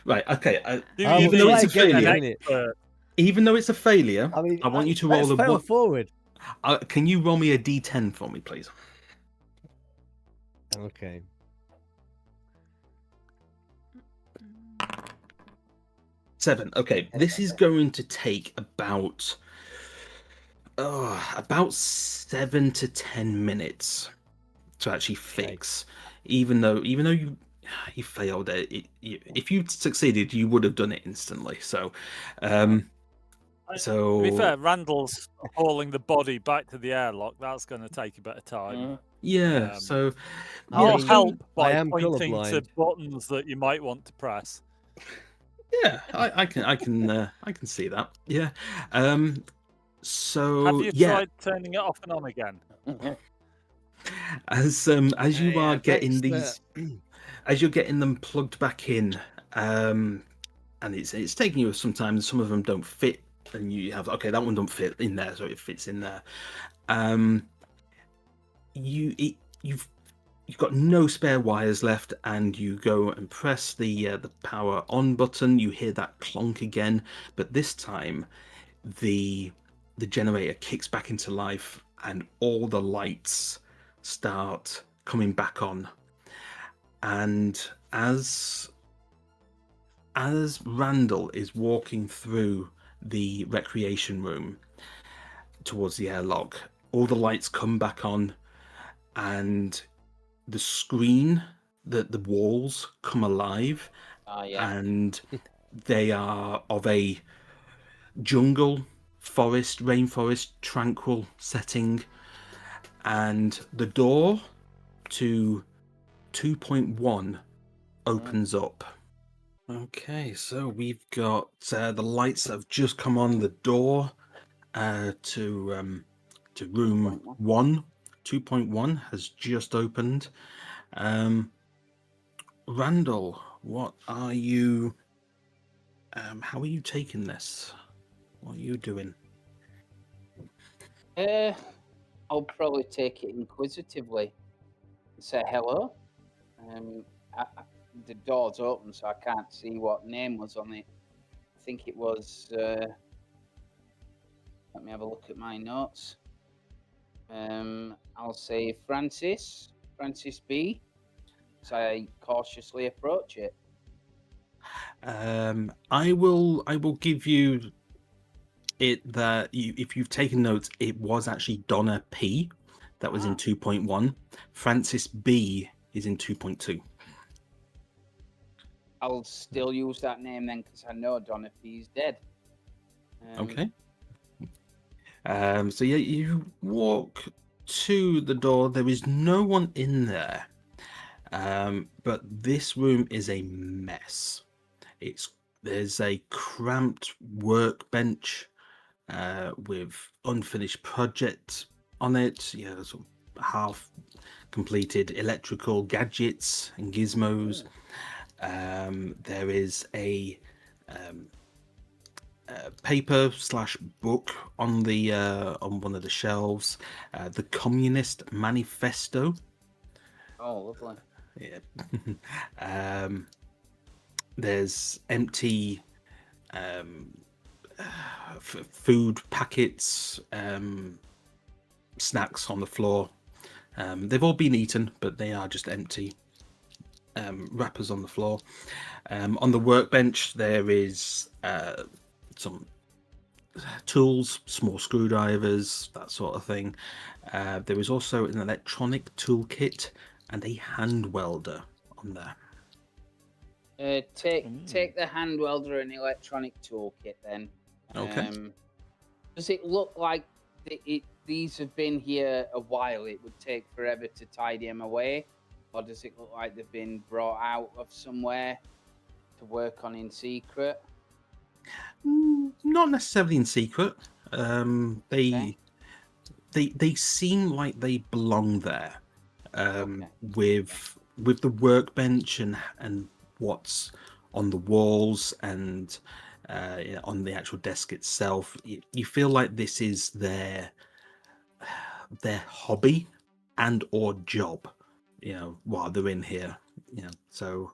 Right. Okay. Even though it's a failure, even though it's a failure, I mean, I want you to roll a fail forward. Can you roll me a D10 for me, please? Okay. Seven. Okay. This is going to take about 7 to 10 minutes to actually fix. Even though you failed it, if you succeeded, you would have done it instantly. So, to be fair, Randall's hauling the body back to the airlock. That's going to take a bit of time. Yeah. So I'll help by am pointing to colorblind. buttons that you might want to press. yeah, I can see that. Yeah. So Have you tried turning it off and on again? As you are getting these, as you're getting them plugged back in, and it's taking you some time. Some of them don't fit, and you have that one don't fit in there, so it fits in there. You've got no spare wires left, and you go and press the power on button. You hear that clonk again, but this time the generator kicks back into life, and all the lights start coming back on. And as Randall is walking through the recreation room towards the airlock, all the lights come back on, and the screen, the walls come alive. And they are of a jungle, forest, rainforest, tranquil setting. And the door to 2.1 opens up. Okay, so we've got the lights that have just come on. The door to room 1, 2.1 has just opened. Randall, what are you? How are you taking this? What are you doing? I'll probably take it inquisitively and say hello. The door's open, so I can't see what name was on it. I think it was. Let me have a look at my notes. I'll say Francis B. So I cautiously approach it. I will give you it that if you've taken notes, it was actually Donna P. That was in 2.1. Francis B. is in 2.2. I'll still use that name then, because I know Donna P. is dead. Okay. So yeah, you walk to the door. There is no one in there, but this room is a mess. There's a cramped workbench with unfinished project on it. Sort of half completed electrical gadgets and gizmos. There is a paper/book on the on one of the shelves. The Communist Manifesto. Oh, lovely. Yeah. There's empty food packets, snacks on the floor. They've all been eaten, but they are just empty wrappers on the floor. On the workbench, there is some tools, small screwdrivers, that sort of thing. There is also an electronic toolkit and a hand welder on there. Take the hand welder and electronic toolkit then. Okay. Does it look like these have been here a while? It would take forever to tidy them away, or does it look like they've been brought out of somewhere to work on in secret? Not necessarily in secret. They seem like they belong there. With the workbench and what's on the walls and on the actual desk itself, you feel like this is their hobby and or job, while they're in here, so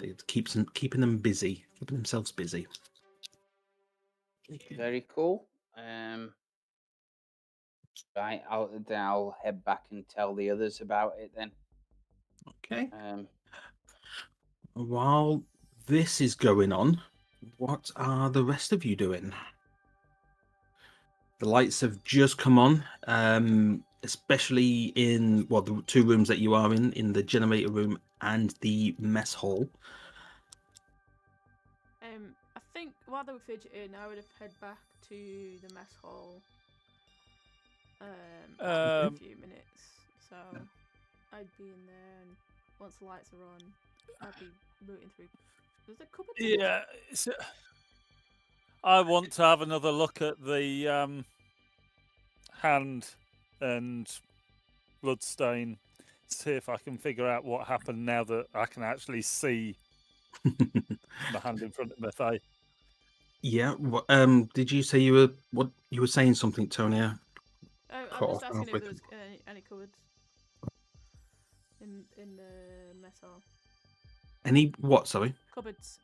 it keeps them keeping themselves busy. Very cool. Right, I'll head back and tell the others about it then. Okay. While this is going on, what are the rest of you doing? The lights have just come on, especially in the two rooms that you are in the generator room and the mess hall. I think while they were fidgeting, I would have head back to the mess hall after a few minutes. So I'd be in there, and once the lights are on, I'd be rooting through. There's a cupboard. Yeah, I want to have another look at the hand and bloodstain. See if I can figure out what happened now that I can actually see the hand in front of my face. Yeah. Did you say you were saying something, Tony? I'm just asking if there was any cupboards in the mess hall. Any what? Sorry. Cupboards.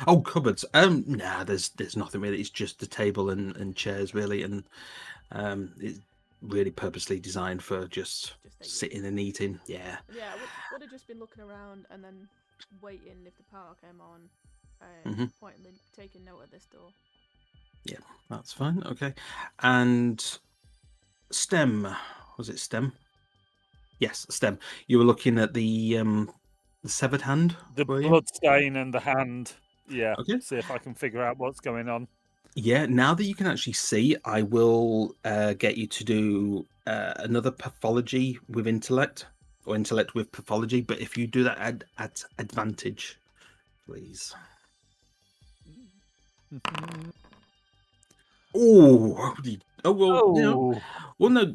Oh, cupboards. Nah, there's nothing really. It's just the table and chairs really, and it's really purposely designed for just sitting and eating. Yeah. Yeah, I would have just been looking around and then waiting if the power came on, pointing, taking note of this door. Yeah, that's fine. Okay, and STEM, was it STEM? Yes, STEM. You were looking at the severed hand. The bloodstain and the hand. Yeah. Okay. See if I can figure out what's going on. Yeah. Now that you can actually see, I will get you to do another pathology with intellect, or intellect with pathology. But if you do that at advantage, please. Oh well. No. Well, no.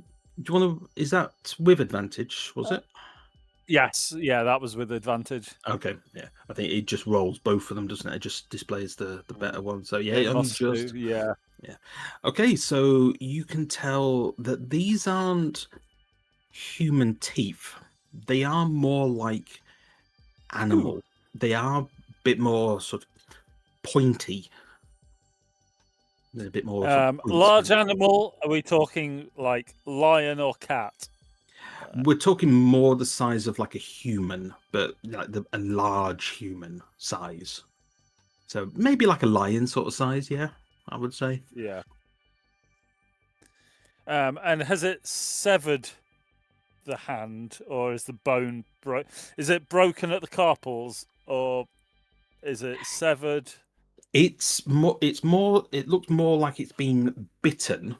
Do you want to? Is that with advantage? Was it? Yes. Yeah, that was with advantage. Okay. Yeah, I think it just rolls both of them, doesn't it? It just displays the better one. So yeah, yeah. Okay, so you can tell that these aren't human teeth. They are more like animal. They are a bit more sort of pointy. They're a bit more large animal. Are we talking like lion or cat? We're talking more the size of like a human, but like a large human size. So maybe like a lion sort of size, yeah, I would say. Yeah. And has it severed the hand, or is the bone is it broken at the carpals, or is it severed? It looks more like it's been bitten.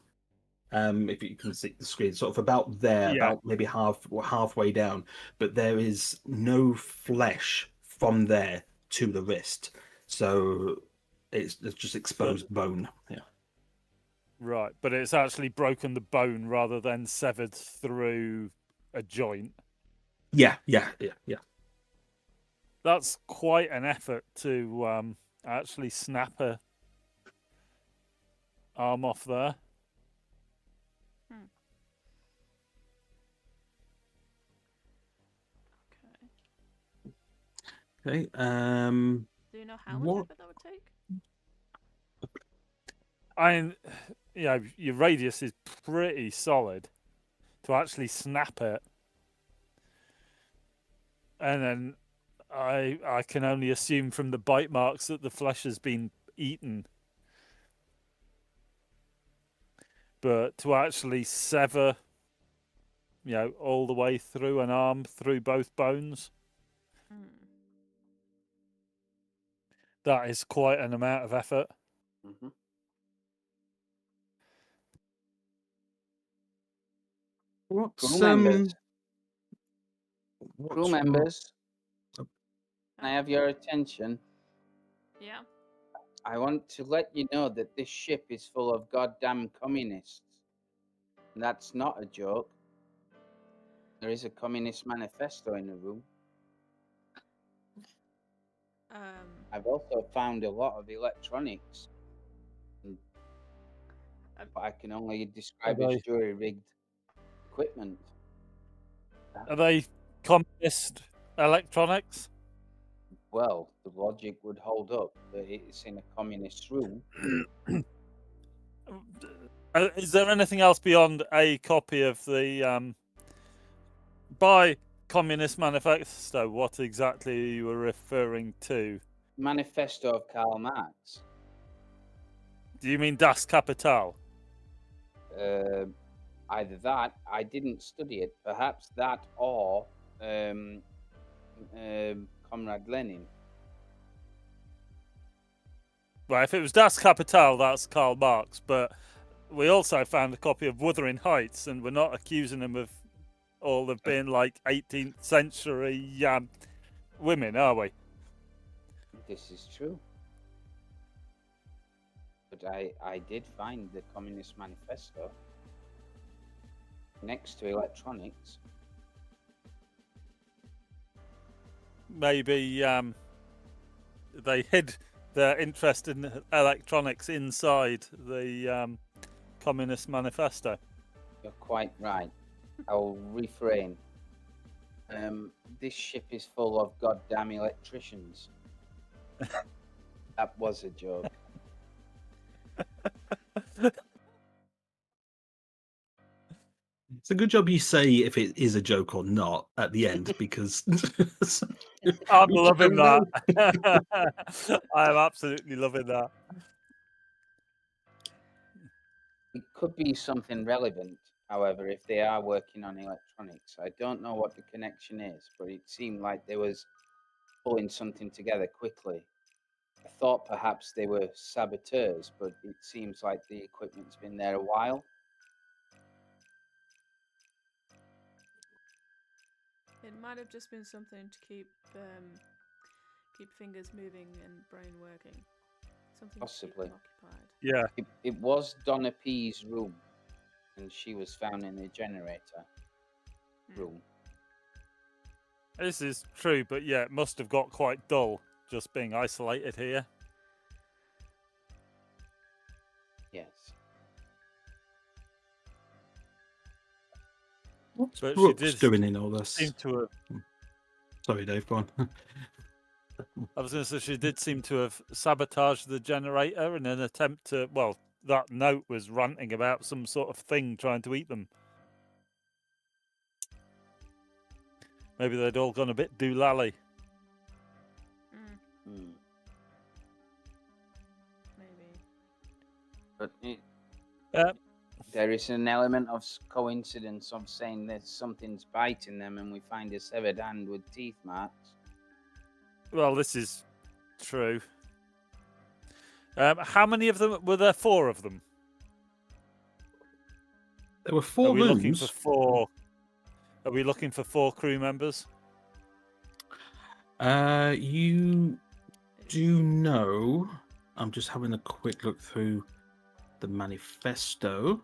If you can see the screen, sort of about there, about maybe halfway down, but there is no flesh from there to the wrist, so it's just exposed bone. Yeah. Right, but it's actually broken the bone rather than severed through a joint. Yeah. That's quite an effort to actually snap a arm off there. Okay. Okay. Do you know how much What? effort that would take? Your radius is pretty solid to actually snap it. And then I can only assume from the bite marks that the flesh has been eaten. But to actually sever, all the way through an arm, through both bones, that is quite an amount of effort. Mm-hmm. What's Crew members, Oh. can I have your attention? Yeah. I want to let you know that this ship is full of goddamn communists. And that's not a joke. There is a communist manifesto in the room. I've also found a lot of electronics. But I can only describe as jury-rigged equipment. Are they communist electronics? Well, the logic would hold up that it's in a communist room. Is there anything else beyond a copy of the by Communist Manifesto? What exactly are you referring to? Manifesto of Karl Marx. Do you mean Das Kapital? Either that, I didn't study it. Perhaps that or Comrade Lenin. Right, if it was Das Kapital, that's Karl Marx. But we also found a copy of Wuthering Heights, and we're not accusing them of all of being like 18th century women, are we? This is true. But I did find the Communist Manifesto next to electronics. Maybe they hid their interest in electronics inside the Communist Manifesto. You're quite right. I'll refrain. This ship is full of goddamn electricians. That was a joke. It's a good job you say if it is a joke or not at the end, because I'm loving that. I'm absolutely loving that. It could be something relevant, however, if they are working on electronics. I don't know what the connection is, but it seemed like they was pulling something together quickly. I thought perhaps they were saboteurs, but it seems like the equipment's been there a while. It might have just been something to keep fingers moving and brain working. Something Possibly. to keep them occupied. Yeah. It was Donna P's room, and she was found in the generator room. This is true, but yeah, it must have got quite dull just being isolated here. Yes. what's But Brooks she did doing in all this? seem to have. Sorry, Dave, go on. I was going to say she did seem to have sabotaged the generator in an attempt to. Well, that note was ranting about some sort of thing trying to eat them. Maybe they'd all gone a bit doolally. Maybe. But Yeah. there is an element of coincidence of saying that something's biting them, and we find a severed hand with teeth marks. Well, this is true. How many of them were there? 4 of them. There were 4 Are we rooms. looking for 4? Are we looking for 4 crew members? You do know. I'm just having a quick look through the manifesto.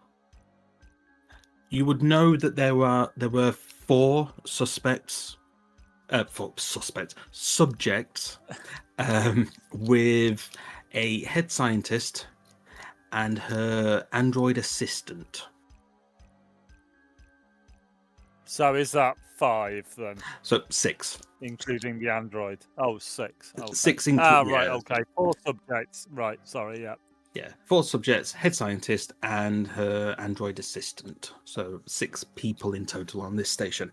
You would know that there were 4 suspects. 4 subjects, with a head scientist and her android assistant. So is that 5 then, So 6. including the android? Oh, 6. Okay. 6 Right, yeah. okay. 4 subjects. Right, sorry, yeah. Yeah, 4 subjects, head scientist, and her android assistant. So 6 people in total on this station.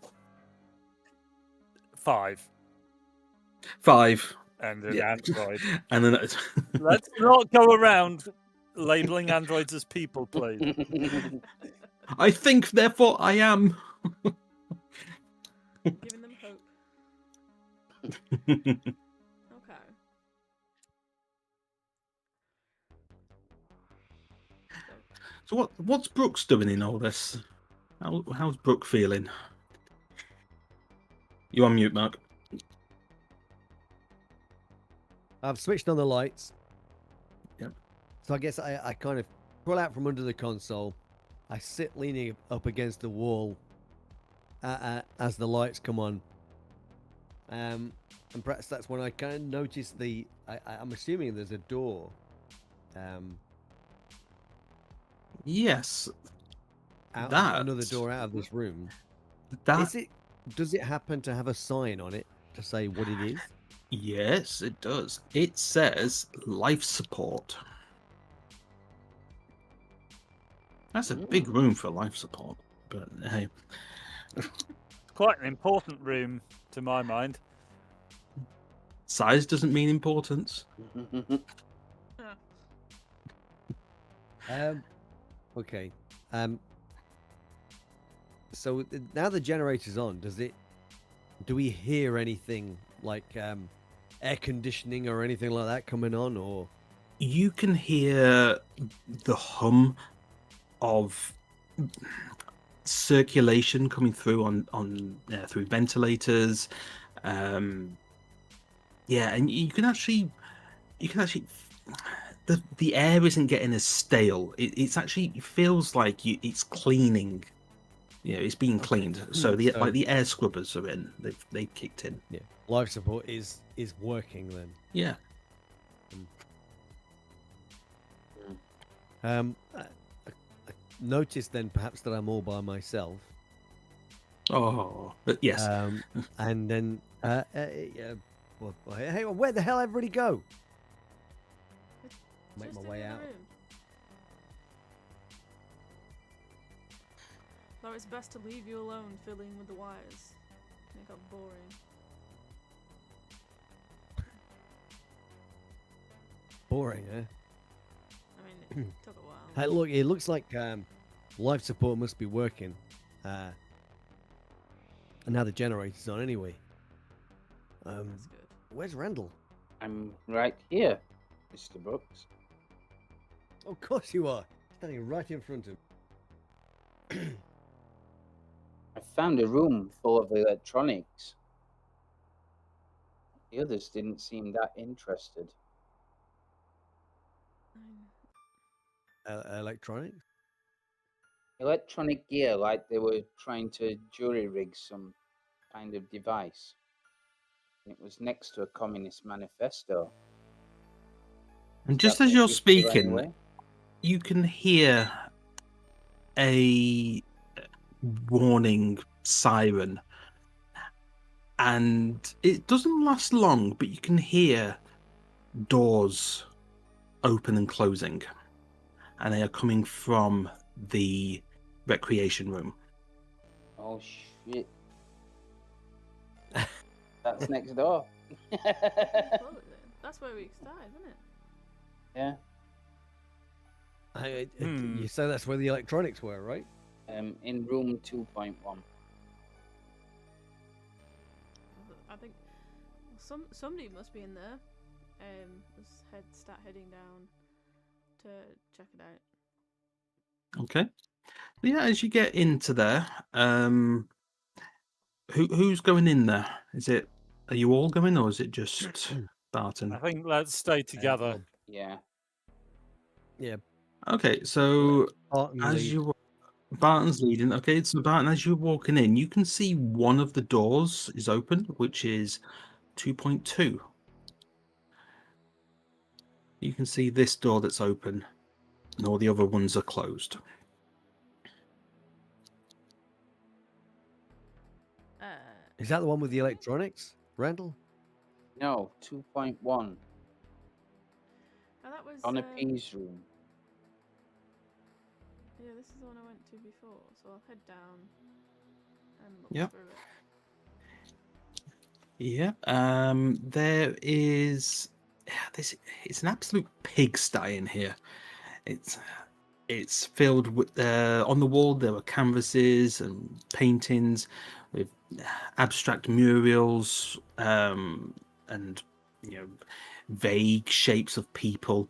5. 5. And an Yeah. android. And then Let's not go around labeling androids as people, please. I think, therefore I am. Giving them hope. Okay. So what's Brooks doing in all this? How's Brooke feeling? You on mute, Mark? I've switched on the lights. Yep. So I guess I kind of crawl out from under the console. I sit leaning up against the wall as the lights come on. And perhaps that's when I kind of notice I'm assuming there's a door. Yes. Another door out of this room. Does it happen to have a sign on it to say what it is? Yes, it does. It says life support. That's a big room for life support, but hey. Quite an important room, to my mind. Size doesn't mean importance. Okay. So now the generator's on. Do we hear anything like air conditioning or anything like that coming on, or? You can hear the hum of circulation coming through through ventilators. Yeah, and you can actually the air isn't getting as stale. It feels like it's cleaning. You know, it's being cleaned. So the air scrubbers are in. They've kicked in. Yeah, life support is working then. Yeah. I noticed then perhaps that I'm all by myself. Oh, but yes. And then hey, where the hell everybody go? Make my way out. Though it's best to leave you alone fiddling with the wires. It got boring. Boring, eh? I mean, it took a while. Hey, look, it looks like life support must be working. And now the generator's on anyway. That's good. Where's Randall? I'm right here, Mr. Brooks. Oh, of course you are. Standing right in front of him. I found a room full of electronics. The others didn't seem that interested. Electronics? Electronic gear, like they were trying to jury rig some kind of device. It was next to a communist manifesto. And just as you're speaking, you can hear a warning siren, and it doesn't last long, but you can hear doors open and closing, and they are coming from the recreation room. Oh shit. That's next door. That's where we started, isn't it? Yeah. You say that's where the electronics were, right? In room 2.1. I think somebody must be in there. Let's start heading down to check it out. Okay. Yeah, as you get into there, who's going in there? Are you all going, or is it just Barton? I think let's stay together. Yeah. Yeah. Okay, so Barton Barton's leading. Okay, so Barton, as you're walking in, you can see one of the doors is open, which is 2.2. You can see this door that's open. and all the other ones are closed. Is that the one with the electronics, Randall? No, 2.1. Oh, that was On a P's room. Yeah, this is the one I went to before, so I'll head down and look Yep. through it. Yeah. There is this. It's an absolute pigsty in here. It's filled with on the wall there are canvases and paintings with abstract murals and vague shapes of people.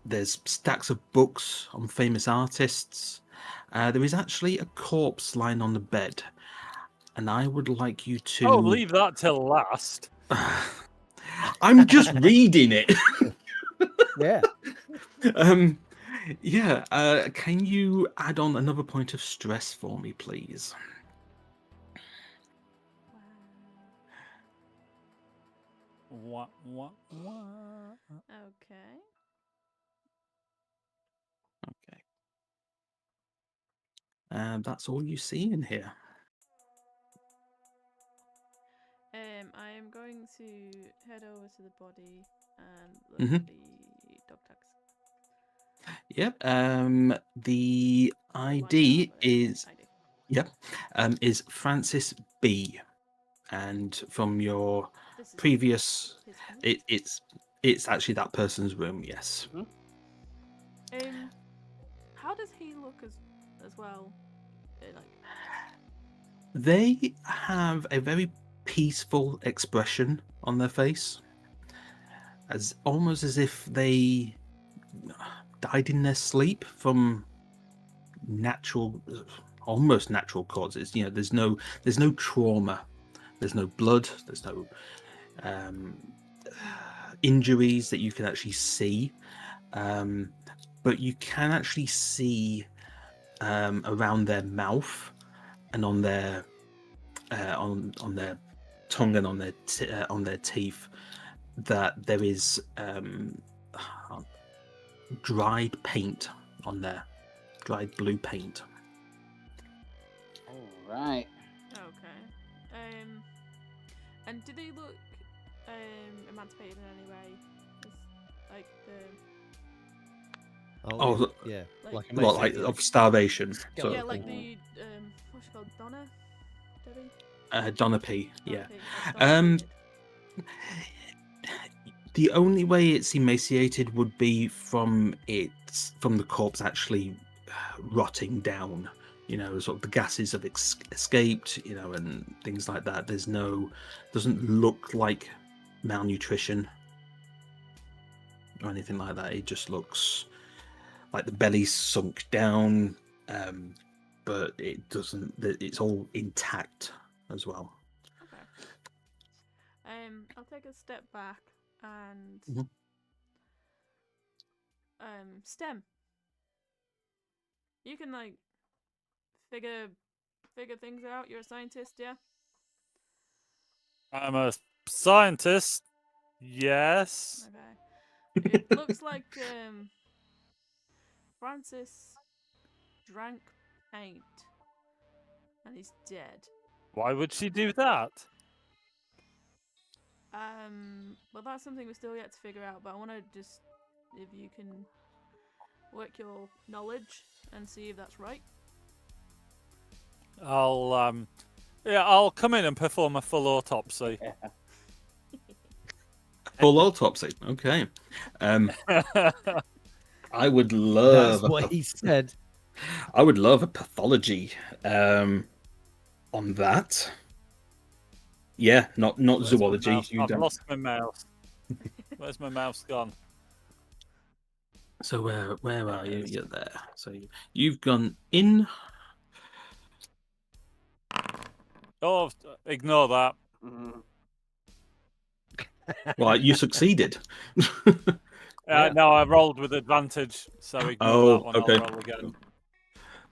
There's stacks of books on famous artists. There is actually a corpse lying on the bed, and I would like you to. Oh, leave that till last. I'm just reading it. Yeah. Yeah. Can you add on another point of stress for me, please? What? Okay. Okay. That's all you see in here. I am going to head over to the body and look Mhm. at the dog tags. Yep. The ID is is Francis B. And from your This is previous, his room? it's actually that person's room. Yes. How does he look as well? Like, They have a very peaceful expression on their face, as almost as if they died in their sleep from almost natural causes. There's no trauma, there's no blood, there's no injuries that you can actually see, but you can actually see around their mouth and on their on their tongue and on their teeth that there is dried paint on there, dried blue paint. All right. okay. And did they look emancipated in any way? Like the yeah. like Well, like of starvation. Yeah, sort yeah, of like thing. the what's she called, Donna? Debbie? Donna P. Yeah. Donna P. The only way it's emaciated would be from the corpse actually rotting down. Sort of the gases have escaped. And things like that. Doesn't look like malnutrition or anything like that. It just looks like the belly's sunk down, but it doesn't. It's all intact as well. Okay. I'll take a step back and STEM. You can like figure things out. You're a scientist, yeah? I'm a scientist. Yes. Okay. It looks like Francis drank paint and he's dead. Why would she do that? Well, that's something we're still yet to figure out, but I want to just, if you can work your knowledge and see if that's right. I'll come in and perform a full autopsy. Full autopsy. Okay. I would love. That's what he said. I would love a pathology on that. Yeah, not Where's zoology. my mouse? You I've don't. lost my mouse. Where's my mouse gone? So where are you? You're there. So you've gone in. Oh, ignore that. Well, you succeeded. No, I rolled with advantage, so ignore that one. Okay. I'll roll again.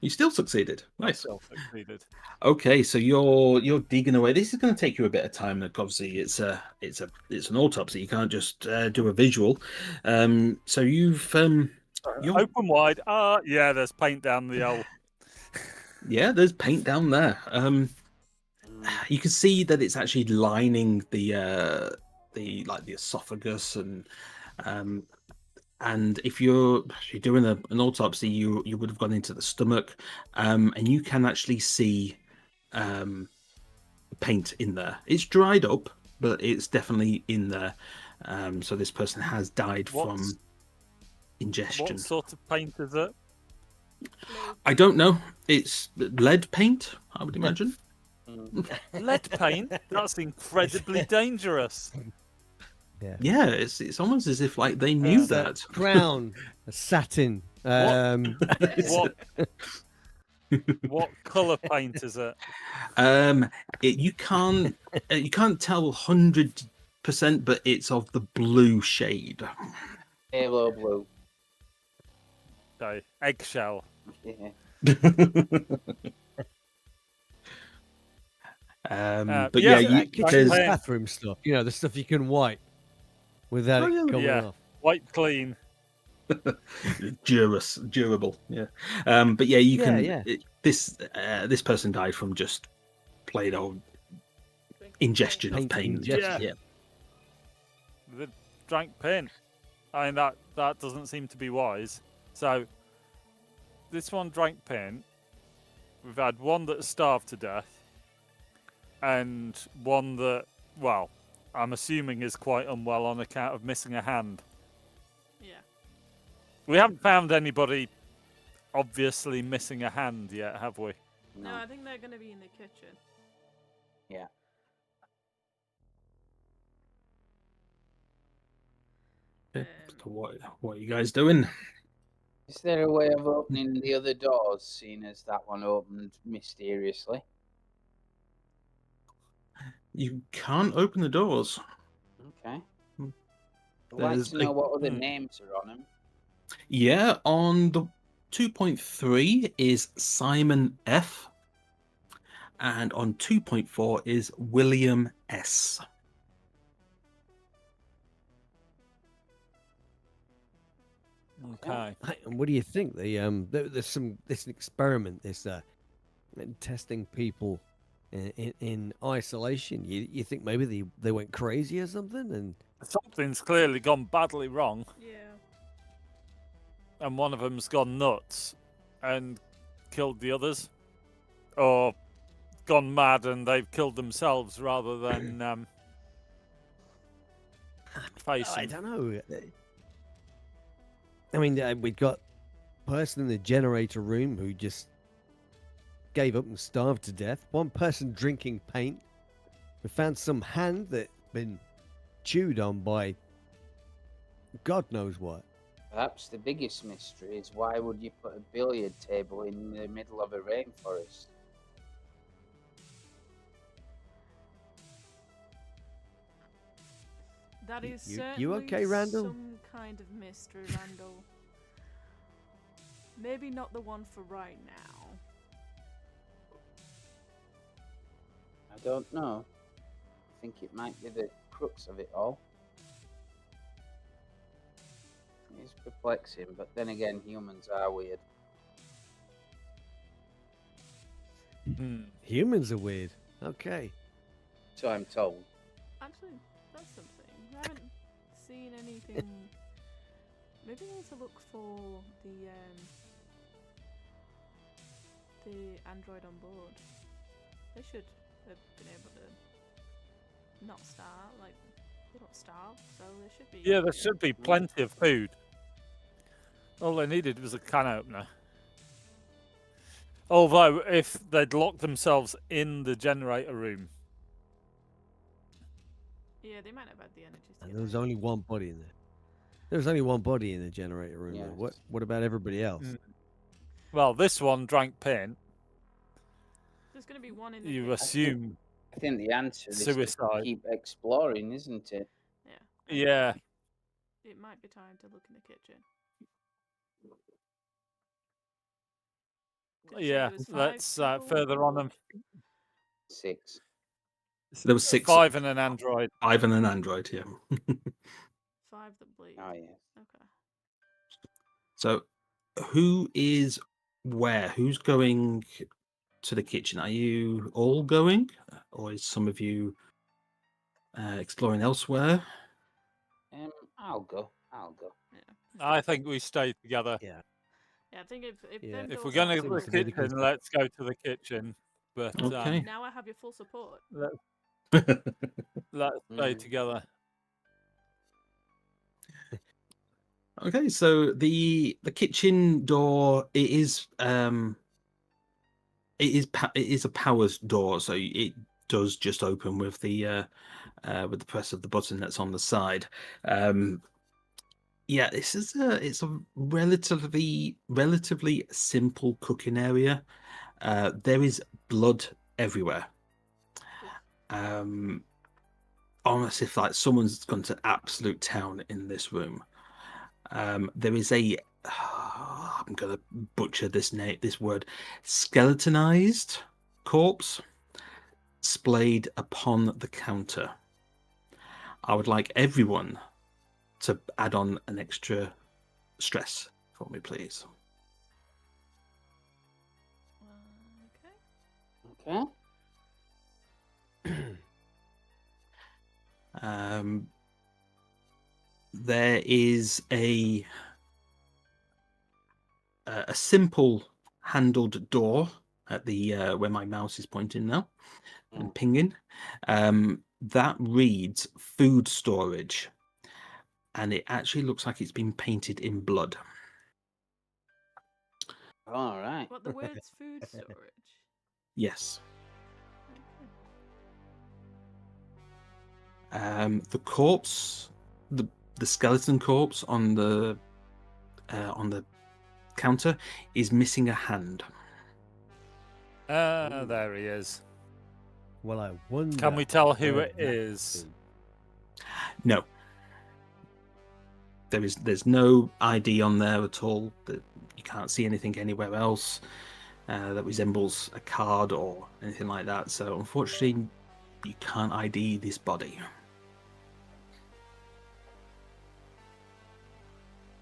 You still succeeded. I Nice. still succeeded. Okay, so you're digging away. This is going to take you a bit of time. Like, obviously, it's an autopsy. You can't just do a visual. So you've Open wide. Yeah, there's paint down the old. Yeah, there's paint down there. You can see that it's actually lining the esophagus and if you're doing an autopsy, you would have gone into the stomach, and you can actually see paint in there. It's dried up, but it's definitely in there. So this person has died from ingestion. What sort of paint is it? I don't know. It's lead paint, I would imagine. Lead paint? That's incredibly dangerous. Yeah, it's almost as if like they knew that. Brown, satin. What colour paint is it? You can't tell 100%, but it's of the blue shade. Halo blue. Okay, eggshell. Yeah. But yeah, kitchen there's bathroom stuff. You know, the stuff you can wipe without it coming off. Wipe clean. durable. Yeah. But yeah, you can. This person died from just plain old ingestion of pain. Yeah. The drank paint. I mean that doesn't seem to be wise. So this one drank paint. We've had one that starved to death, and one that, well, I'm assuming is quite unwell on account of missing a hand. Yeah. We haven't found anybody obviously missing a hand yet, have we? No, I think they're going to be in the kitchen. Yeah. So what are you guys doing? Is there a way of opening the other doors, seeing as that one opened mysteriously? You can't open the doors. Okay. I'd like to know what other names are on them. Yeah, on the 2.3 is Simon F. And on 2.4 is William S. Okay. And what do you think? There's this experiment, testing people in isolation. You think maybe they went crazy or something? And something's clearly gone badly wrong. Yeah. And one of them's gone nuts and killed the others, or gone mad and they've killed themselves rather than facing. I don't know. I mean, we've got a person in the generator room who just gave up and starved to death. One person drinking paint. We found some hand that's been chewed on by God knows what. Perhaps the biggest mystery is why would you put a billiard table in the middle of a rainforest? That is certainly you okay, Randall? some kind of mystery, Randall. Maybe not the one for right now. I don't know. I think it might be the crux of it all. It's perplexing, but then again, humans are weird. Humans are weird. Okay. So I'm told. Actually, that's something. I haven't seen anything. Maybe I need to look for the android on board. They should have been able to not starve. Like, they don't starve, so there should be. Yeah, there should be plenty of food. All they needed was a can opener. Although, if they'd locked themselves in the generator room. Yeah, they might have had the energy to And get there was out. only one body in there. There was only one body in the generator room. Yes. Though. What about everybody else? Well, this one drank paint. There's going to be one in the You kitchen. assume. I think the answer is to Suicide. keep exploring, isn't it? Yeah. Yeah. It might be time to look in the kitchen. Did it say Yeah, there was 5 let's people further on them. 6. There was 6. 5 and an android. 5 and an android, yeah. 5 that bleed. Oh, yeah. Okay. So, who is where? Who's going to the kitchen? Are you all going, or is some of you exploring elsewhere? I'll go. I'll go. I think we stay together. Yeah. Yeah, I think if Yeah. them If doors we're going to are go to Seems the to me we can- kitchen, let's go to the kitchen. But Okay. now I have your full support. let's stay together. Okay, so the kitchen door it is a powered door, so it does just open with the press of the button that's on the side. Yeah, it's a relatively simple cooking area. There is blood everywhere. Almost if like someone's gone to absolute town in this room. There is a I'm gonna butcher this word, skeletonized corpse splayed upon the counter. I would like everyone to add on an extra stress for me, please. Okay. Okay. There is a simple handled door at the where my mouse is pointing now and pinging. That reads food storage, and it actually looks like it's been painted in blood. All right. What, the words food storage? Yes. Okay. The corpse, the skeleton corpse on the counter is missing a hand. There he is. Well, I wonder. Can we tell who where it that is? No. There's no ID on there at all. You can't see anything anywhere else that resembles a card or anything like that. So unfortunately, you can't ID this body.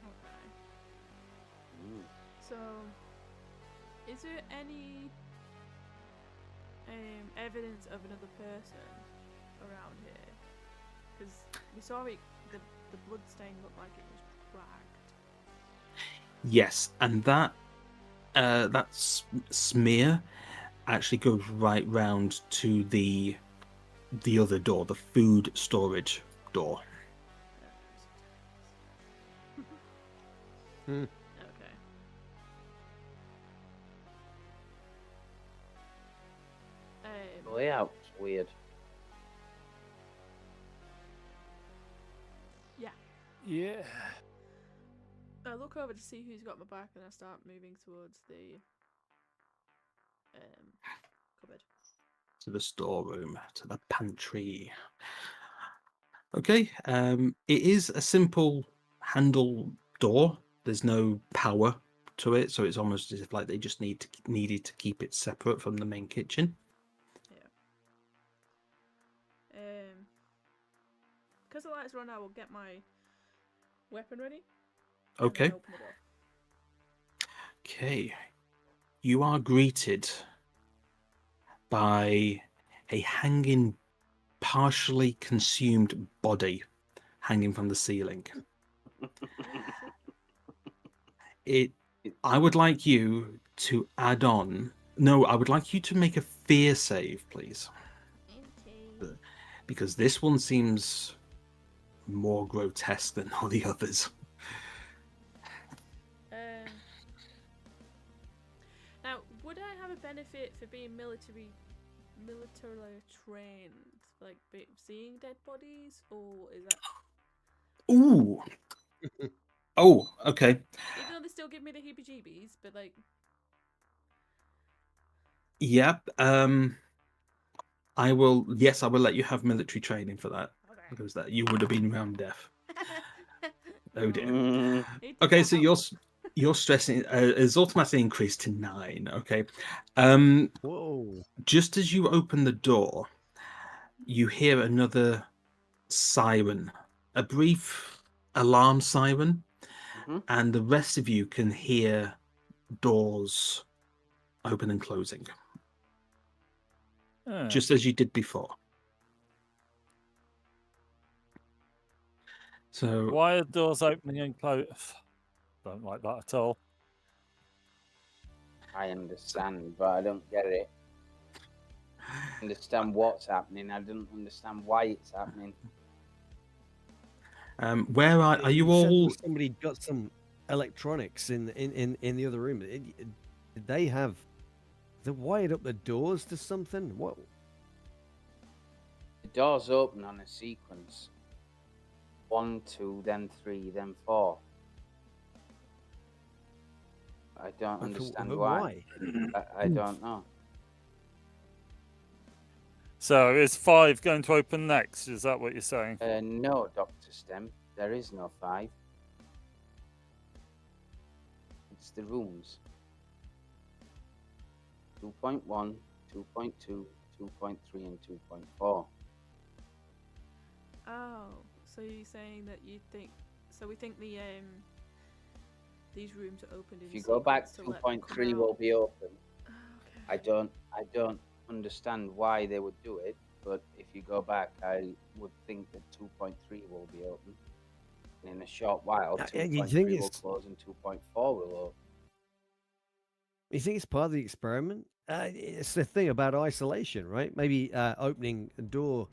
Okay. So, is there any evidence of another person around here? Because we saw it, the blood stain looked like it was dragged. Yes, and that smear actually goes right round to the other door, the food storage door. Hmm. Okay. The layout's weird. Yeah. I look over to see who's got my back, and I start moving towards the cupboard. To the storeroom, to the pantry. Okay, it is a simple handle door. There's no power to it, so it's almost as if like they just needed to keep it separate from the main kitchen. Yeah. Because the lights run out, I will get my weapon ready. and then Okay. open the door. Okay. You are greeted by a hanging, partially consumed body hanging from the ceiling. I would like you to add on. No, I would like you to make a fear save, please. Okay. Because this one seems more grotesque than all the others. Now, would I have a benefit for being militarily trained, like seeing dead bodies, or is that? Ooh. Oh, okay. Even though they still give me the heebie-jeebies, but like. Yep. I will. Yes, I will let you have military training for that. Okay. Because that you would have been round deaf. Oh dear. Mm. Okay, so your stress is automatically increased to 9. Okay. Whoa. Just as you open the door, you hear another siren, a brief alarm siren, and the rest of you can hear doors open and closing, just as you did before. So why are doors opening and closing? Don't like that at all. I understand, but I don't get it. I understand what's happening. I don't understand why it's happening. where are you said all? that somebody got some electronics in the other room. Did they have? They wired up the doors to something. What? The doors open on a sequence. 1, 2, then 3, then 4. I don't understand why. I don't know. So is 5 going to open next? Is that what you're saying? No, Dr. Stem. There is no 5. It's the rooms. 2.1, 2.2, 2.3, and 2.4. Oh, so you're saying that you think? So we think these rooms are opened. If you go back, 2.3 will be open. Oh, okay. I don't understand why they would do it, but if you go back, I would think that 2.3 will be open. And in a short while, 2.3 will close and 2.4 will open. You think it's part of the experiment? It's the thing about isolation, right? Maybe opening a door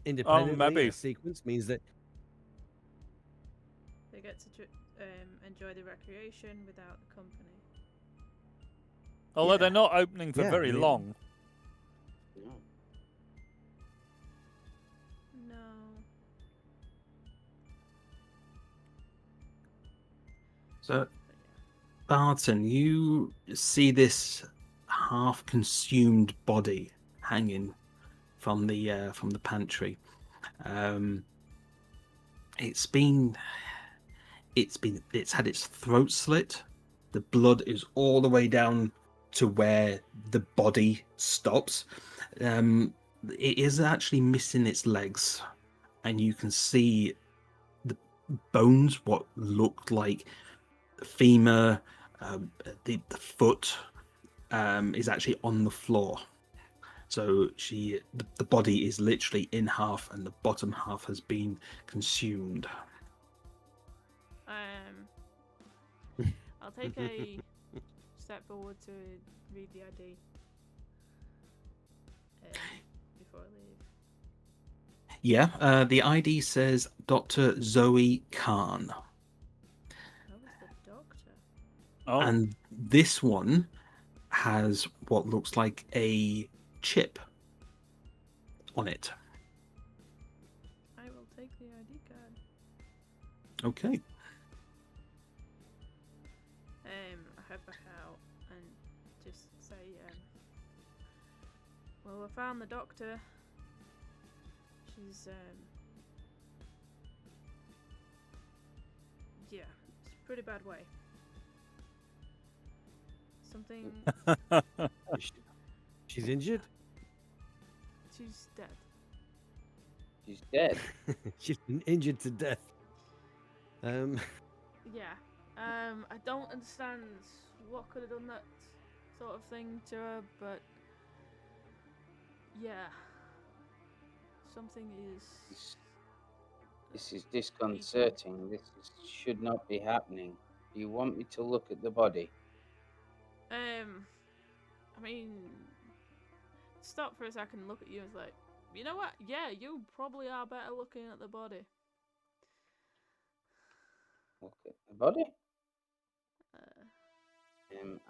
independently in a sequence means that they get to enjoy the recreation without the company. Although they're not opening for very long. No. So, Barton, you see this half-consumed body hanging from the pantry. It's had its throat slit. The blood is all the way down to where the body stops. It is actually missing its legs, and you can see the bones, what looked like the femur, the foot is actually on the floor. So the body is literally in half, and the bottom half has been consumed. I'll take a step forward to read the ID before I leave. Yeah, the ID says Dr. Zoe Khan. That was the doctor. Oh. And this one has what looks like a chip on it. I will take the ID card. Okay. I head back out and just say, well, I found the doctor. She's, yeah, it's a pretty bad way. Something. She's injured? She's dead. She's dead. She's been injured to death. Yeah. I don't understand what could have done that sort of thing to her, but yeah. Something is. This is disconcerting. Should not be happening. Do you want me to look at the body? I mean, stop for a second and look at you and it's like, you know what? Yeah, you probably are better looking at the body. Look at the body?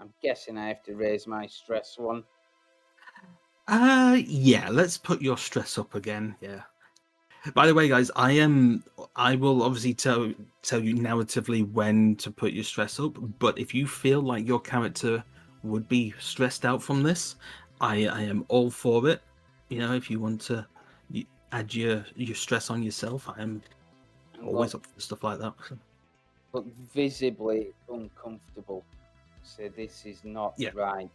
I'm guessing I have to raise my stress one. Yeah, let's put your stress up again. Yeah. By the way, guys, I will obviously tell you narratively when to put your stress up, but if you feel like your character would be stressed out from this, I am all for it. You know, if you want to add your stress on yourself, I am always up for stuff like that. But visibly uncomfortable. So this is not right.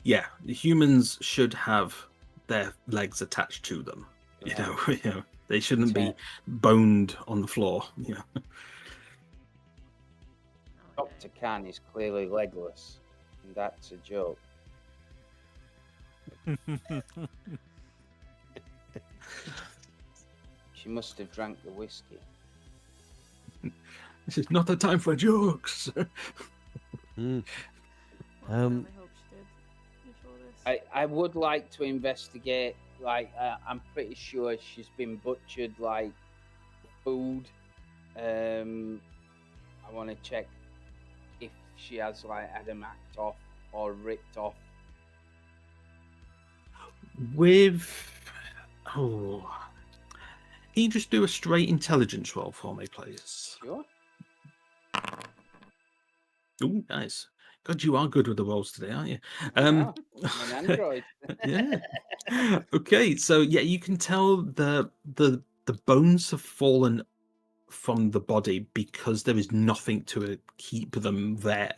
Yeah, the humans should have their legs attached to them. Yeah. You know, they shouldn't be boned on the floor. Yeah. Dr. Khan is clearly legless, and that's a joke. She must have drank the whiskey. This is not the time for jokes. Mm. Well, I certainly hope she did before this. I would like to investigate. Like, I'm pretty sure she's been butchered, like, food. I want to check if she has, like, had them hacked off or ripped off. With... Oh... Can you just do a straight intelligence roll for me, please? Sure. Oh, nice. God, you are good with the rolls today, aren't you? Wow, I'm an android. Yeah. Okay, so yeah, you can tell the bones have fallen from the body because there is nothing to keep them there.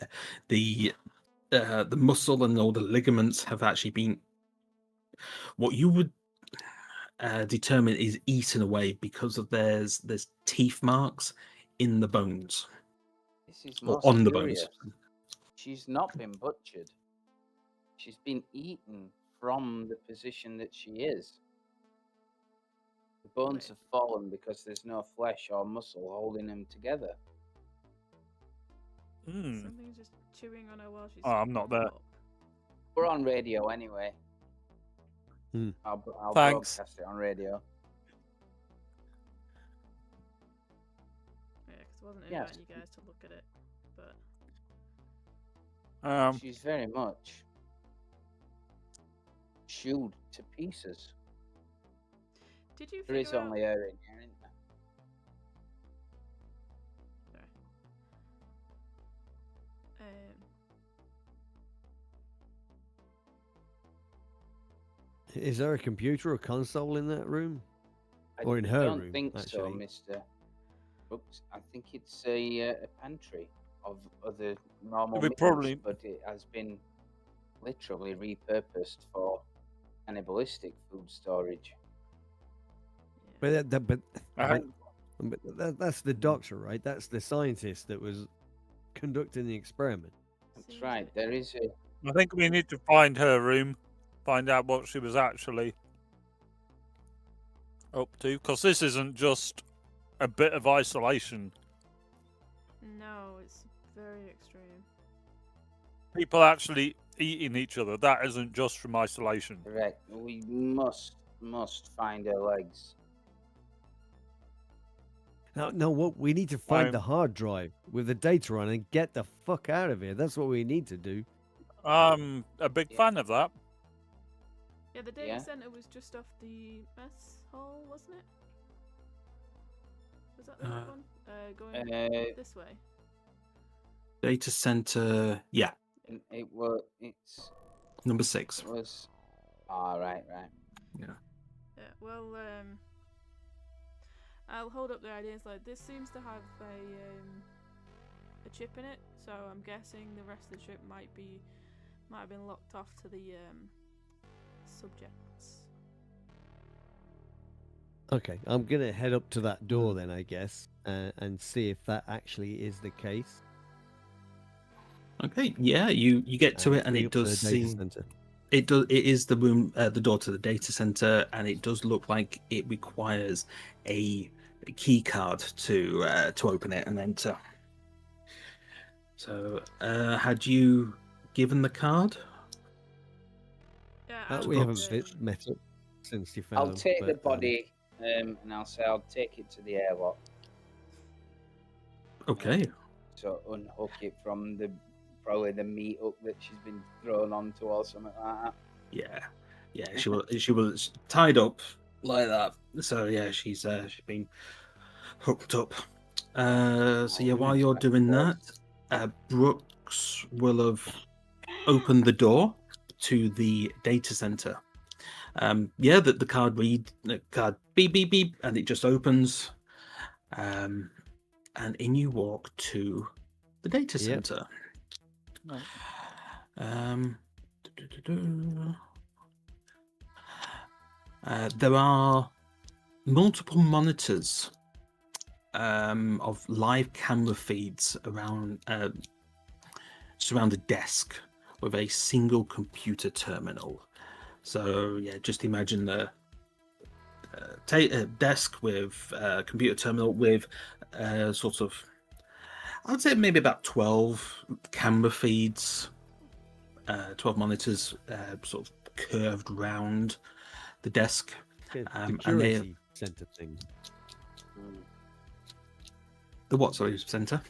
The muscle and all the ligaments have actually been what you would determine is eaten away because of there's teeth marks in the bones This is or most on the curious. bones. She's not been butchered. She's been eaten from the position that she is. The bones have fallen because there's no flesh or muscle holding them together. Something's just chewing on her while she's. Oh, I'm not there. We're on radio anyway. Hmm. I'll Thanks. broadcast it on radio. Yeah, because I wasn't Yes. inviting you guys to look at it, but She's very much chewed to pieces. did you There is figure out? only her in here, isn't there? Sorry. Is there a computer or console in that room? I Or in her don't room, think so, actually. Mr. Brooks. I think it's a pantry of other normal We meals, probably- but it has been literally repurposed for cannibalistic food storage. Yeah. But that's the doctor, right? That's the scientist that was conducting the experiment. That's Seems right. it. There is a I think we need to find her room, find out what she was actually up to, because this isn't just a bit of isolation. No, it's very extreme. People actually eating each other. That isn't just from isolation. correct. We must find her legs. No, what we need to find the Um, hard drive with the data on and get the fuck out of here. That's what we need to do. I'm a big Yeah. fan of that. Yeah, the data Yeah. center was just off the mess hall, wasn't it? Was that the right one? Going this way. Data center, yeah, And it's number 6. it was. All right. Yeah. Well, I'll hold up the ideas. Like, this seems to have a chip in it, so I'm guessing the rest of the chip might have been locked off to the subjects. Okay, I'm gonna head up to that door then, I guess, and see if that actually is the case. Okay, yeah, you get to it and see it up to does the data seem center. it is the room, the door to the data center, and it does look like it requires a key card to open it and enter. So, had you given the card? Yeah, We haven't um, met up since you found I'll him, take the but, body, and I'll say I'll take it to the airlock. Okay. So unhook it from probably the meat hook that she's been thrown onto or something like that. Yeah. She was tied up like that. So yeah, she's been hooked up. So yeah, while you're doing that, Brooks will have opened the door to the data center. The card beep beep beep, and it just opens. And in you walk to the data Yep. center. Right. There are multiple monitors of live camera feeds around surrounded desk with a single computer terminal. So yeah, just imagine the desk with a computer terminal with sort of, I'd say maybe about 12 camera feeds, 12 monitors, sort of curved round the desk. Security center thing. The what, sorry, center?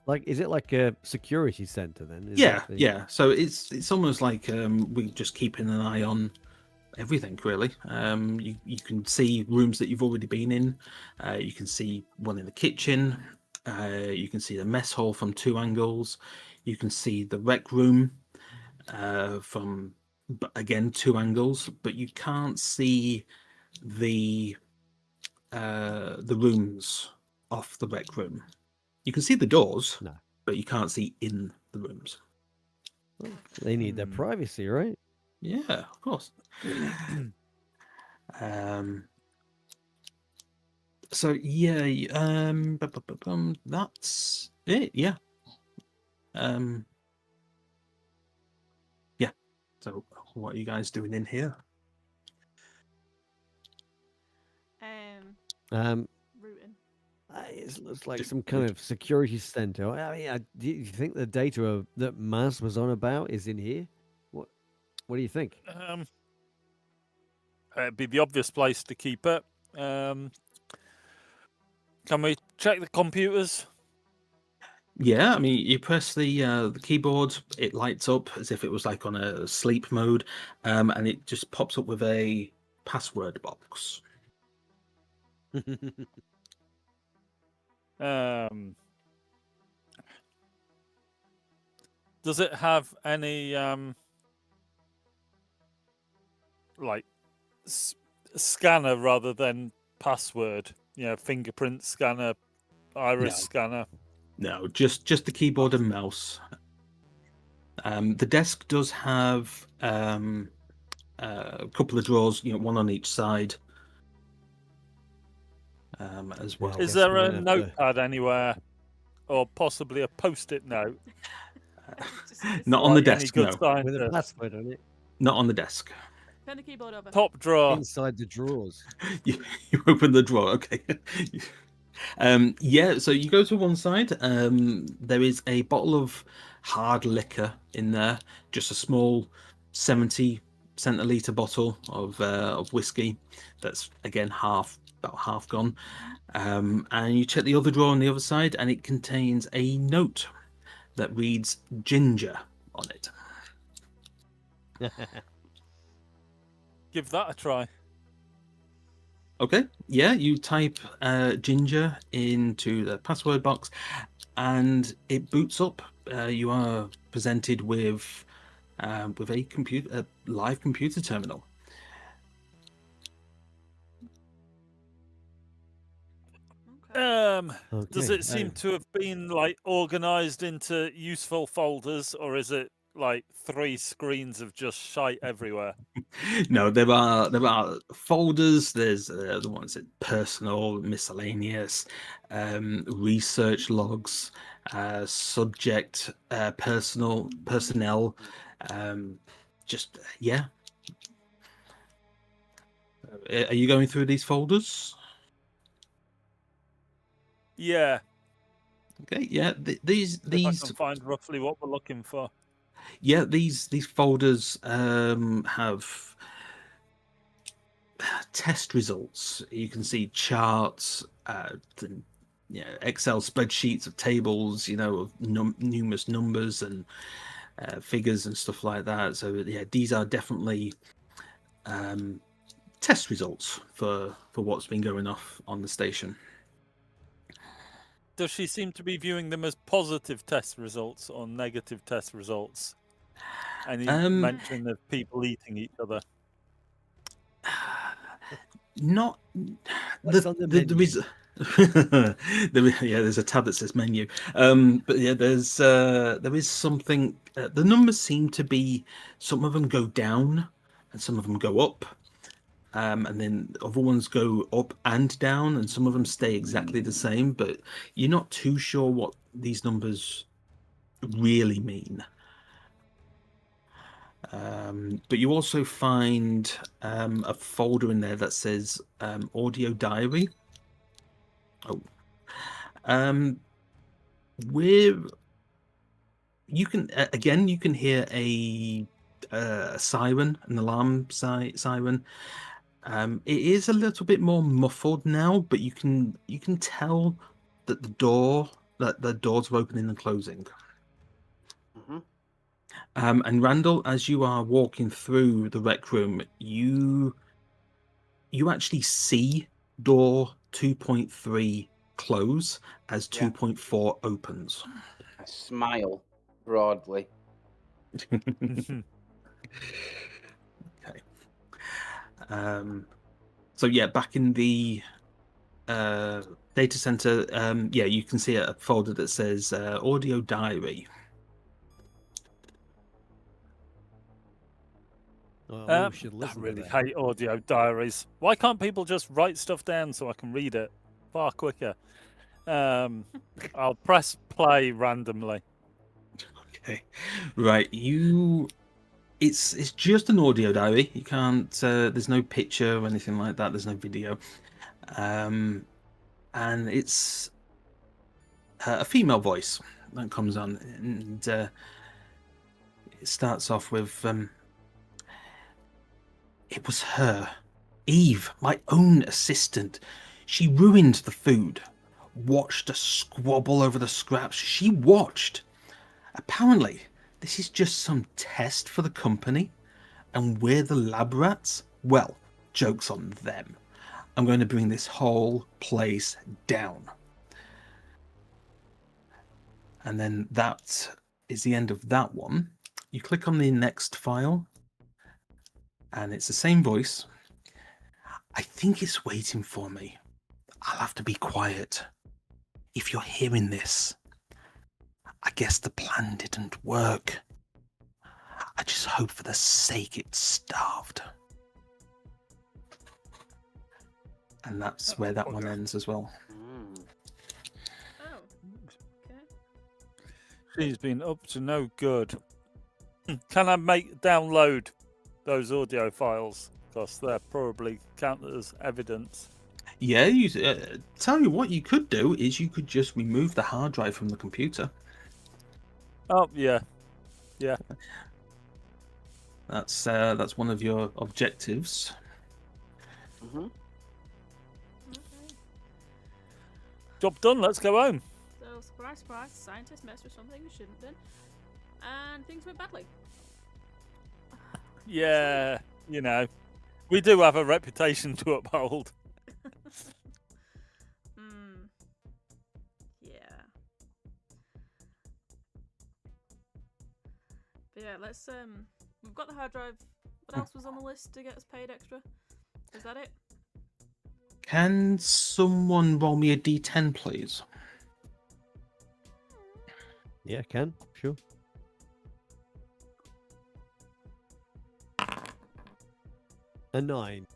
Like, is it like a security center then? Yeah. So it's almost like we're just keeping an eye on everything, really. You can see rooms that you've already been in. You can see one in the kitchen. You can see the mess hall from 2 angles. You can see the rec room from, again, 2 angles. But you can't see the rooms off the rec room. You can see the doors, No. but you can't see in the rooms. Well, they need their privacy, right? Yeah, of course. So yeah, that's it. Yeah. Yeah. So what are you guys doing in here? Rooting. It looks like some kind of security center. I mean, do you think the data that Maz was on about is in here? What do you think? It'd be the obvious place to keep it. Can we check the computers? Yeah, I mean, you press the keyboard, it lights up as if it was like on a sleep mode, and it just pops up with a password box. Does it have any like scanner rather than password? You know, fingerprint scanner, iris scanner. No, just the keyboard and mouse. The desk does have a couple of drawers, one on each side, as well. Is there a notepad anywhere, or possibly a post-it note? Not on the desk, no. With a password on it. Not on the desk. Turn the keyboard over. Top drawer. Inside the drawers. You open the drawer, okay. Yeah, so you go to one side. There is a bottle of hard liquor in there, just a small 70 centiliter bottle of whiskey. That's again about half gone. And you check the other drawer on the other side, and it contains a note that reads ginger on it. Give that a try. Okay, yeah, you type ginger into the password box, and it boots up. You are presented with a live computer terminal. Does it seem to have been like organized into useful folders, or is it like 3 screens of just shite everywhere? No, there are folders. There's the ones that personal, miscellaneous, research logs, subject, personnel. Just yeah. Are you going through these folders? Yeah. Okay. Yeah. These. I can find roughly what we're looking for. Yeah, these folders have test results. You can see charts, Excel spreadsheets of tables, of numerous numbers and figures and stuff like that. So yeah, these are definitely test results for what's been going off on the station. Does she seem to be viewing them as positive test results or negative test results? Any mention of people eating each other? Not What's on the menu? There's a tab that says menu. But yeah, there is something. The numbers seem to be, some of them go down and some of them go up. And then other ones go up and down, and some of them stay exactly the same, but you're not too sure what these numbers really mean. But you also find a folder in there that says audio diary. Oh, where you can again you can hear a siren, an alarm siren. It is a little bit more muffled now, but you can tell that the doors are opening and closing. Mm-hmm. And Randall, as you are walking through the rec room, you actually see door 2.3 close as 2.4 opens. I smile broadly. Okay. So yeah, back in the data center, yeah, you can see a folder that says audio diary. Oh, we should I listen really to that. hate audio diaries. Why can't people just write stuff down so I can read it far quicker? I'll press play randomly. Okay, right. It's just an audio diary. You can't. There's no picture or anything like that. There's no video. And it's a female voice that comes on, and it starts off with, "It was her, Eve, my own assistant. She ruined the food. Watched us squabble over the scraps. She watched. Apparently, this is just some test for the company, and we're the lab rats. Well, joke's on them. I'm going to bring this whole place down." And then that is the end of that one. You click on the next file, and it's the same voice. "I think it's waiting for me. I'll have to be quiet. If you're hearing this, I guess the plan didn't work. I just hope for the sake it starved." And that's where that one ends as well. Oh, okay. She's been up to no good. Can I download those audio files? Because they're probably counted as evidence. Yeah, tell you what you could do is you could just remove the hard drive from the computer. Oh yeah, yeah. That's one of your objectives. Mm-hmm. Okay. Job done. Let's go home. So, surprise, surprise, the scientist messed with something he shouldn't have done, and things went badly. Yeah, you know, we do have a reputation to uphold. Yeah. But yeah, let's we've got the hard drive. What else was on the list to get us paid extra? Is that it? Can someone roll me a d10, please? Yeah, can. Sure. A 9.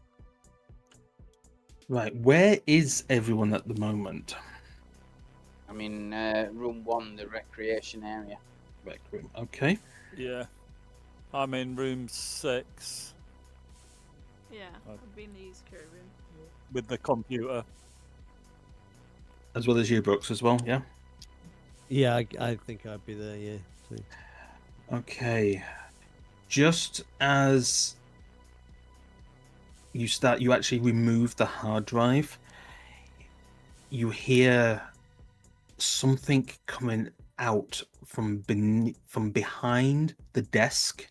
Right, where is everyone at the moment? I'm in room 1, the recreation area. Rec room, okay. Yeah, I'm in room 6 Yeah, I've been in the security room. with the computer. As well as you, Brooks, as well, yeah? Yeah, I think I'd be there, yeah. Too. Okay. Just as you actually remove the hard drive, you hear something coming out from behind the desk,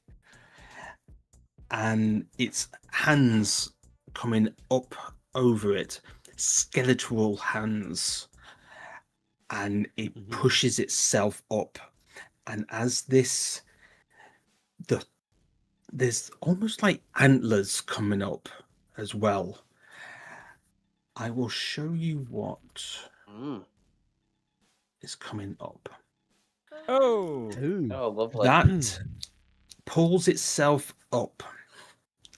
and it's hands coming up over it, skeletal hands, and it pushes itself up. And as there's almost like antlers coming up as well. I will show you what is coming up. Oh, Oh, lovely. That pulls itself up,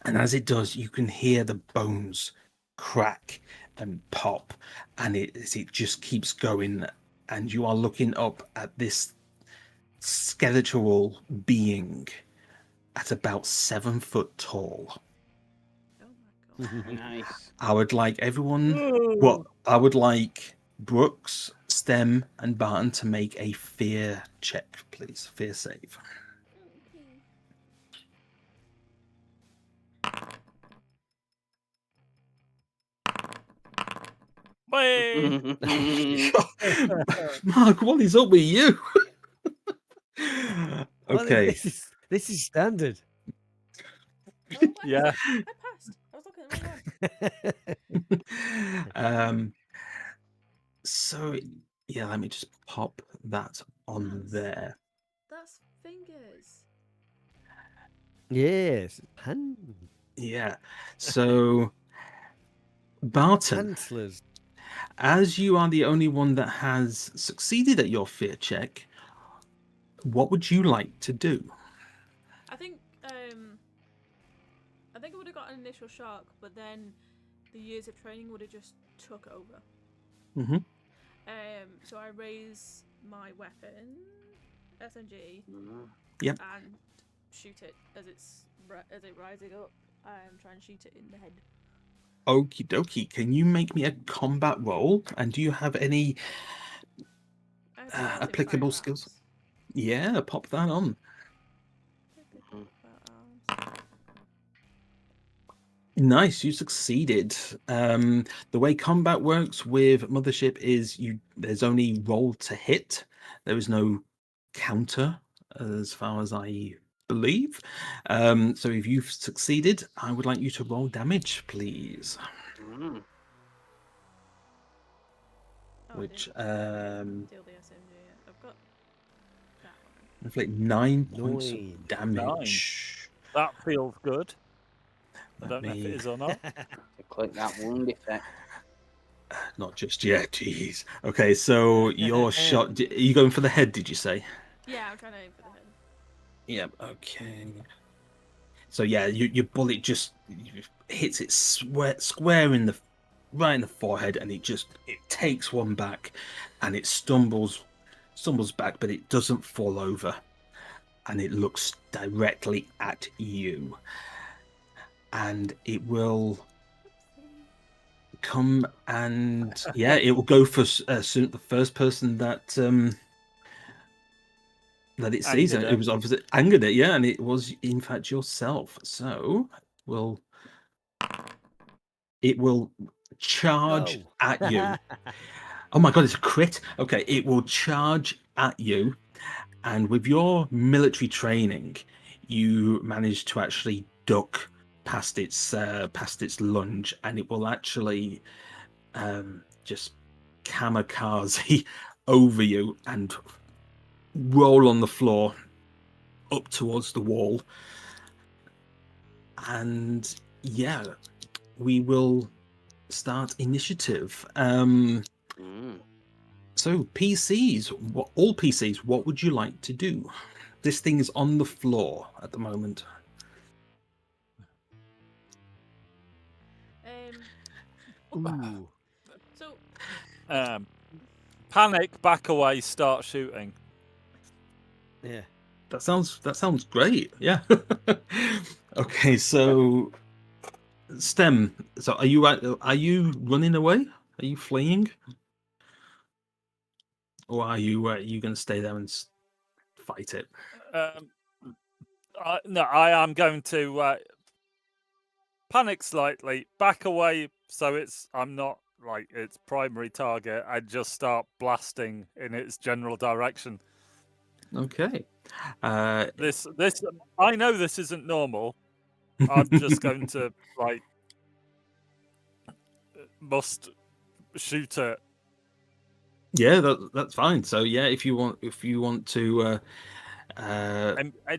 and as it does, you can hear the bones crack and pop, and it just keeps going, and you are looking up at this skeletal being at about 7 foot tall. Oh my god. Nice. I would like I would like Brooks, Stem, and Barton to make a fear check, please. Fear save. Whee! Mark, what is up with you? Well, Okay. this is standard. Oh, Yeah. I passed. I was looking at the wrong one. So yeah, let me just pop that on Nice. there. That's fingers. Yes. Yeah. So Barton, Pantlers. as you are the only one that has succeeded at your fear check, what would you like to do? I think I would have got an initial shock, but then the years of training would have just took over. Mm-hmm. So I raise my weapon, SMG, Yep. and shoot it as it rising up. Try and shoot it in the head. Okie dokie. Can you make me a combat roll? And do you have any applicable skills? Yeah, pop that on. Nice, you succeeded. The way combat works with Mothership is there's only roll to hit. There is no counter, as far as I believe. So if you've succeeded, I would like you to roll damage, please. Which Deal the SMG. I've got that one. inflict 9 points of damage. That feels good. I Let don't know if it is or not. Click that wound effect. Not just yet, jeez. Okay, so your shot. Are you going for the head? Did you say? Yeah, I'm trying to aim for the head. Yep. Okay. So yeah, your bullet just hits it square in the right in the forehead, and it takes one back, and it stumbles back, but it doesn't fall over, and it looks directly at you, and it will come and it will go for the first person that it sees, and it was obviously angered it, and it was in fact yourself. So it will charge at you. Oh my god, it's a crit. Okay, it will charge at you, and with your military training, you manage to actually duck past its lunge, and it will actually just kamikaze over you and roll on the floor up towards the wall. And yeah, we will start initiative. So PCs, all PCs, what would you like to do? This thing is on the floor at the moment. So panic, back away, start shooting. Yeah. That sounds great. Yeah. Okay, so Stem, so are you running away? Are you fleeing? Or are you going to stay there and fight it? No, I am going to panic slightly, back away, so I'm not like its primary target. I just start blasting in its general direction. Okay. This I know this isn't normal. I'm just going to must shoot it. Yeah, that's fine. So yeah, if you want to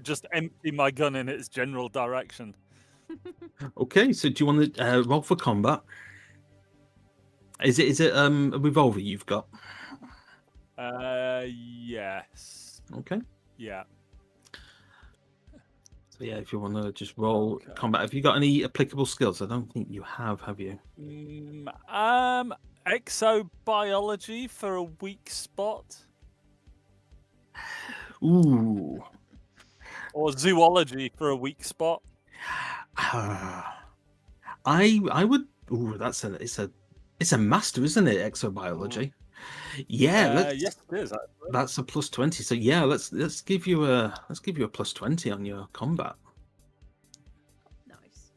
just empty my gun in its general direction. Okay, so do you want to roll for combat? Is it a revolver you've got? Yes. Okay. Yeah. So yeah, if you want to just roll combat, have you got any applicable skills? I don't think you have you? Exobiology for a weak spot. Ooh. Or zoology for a weak spot. I would. Ooh, it's a master, isn't it? Exobiology. Yeah, Yes, it is. Actually. that's a +20. So yeah, let's give you a +20 on your combat. Nice.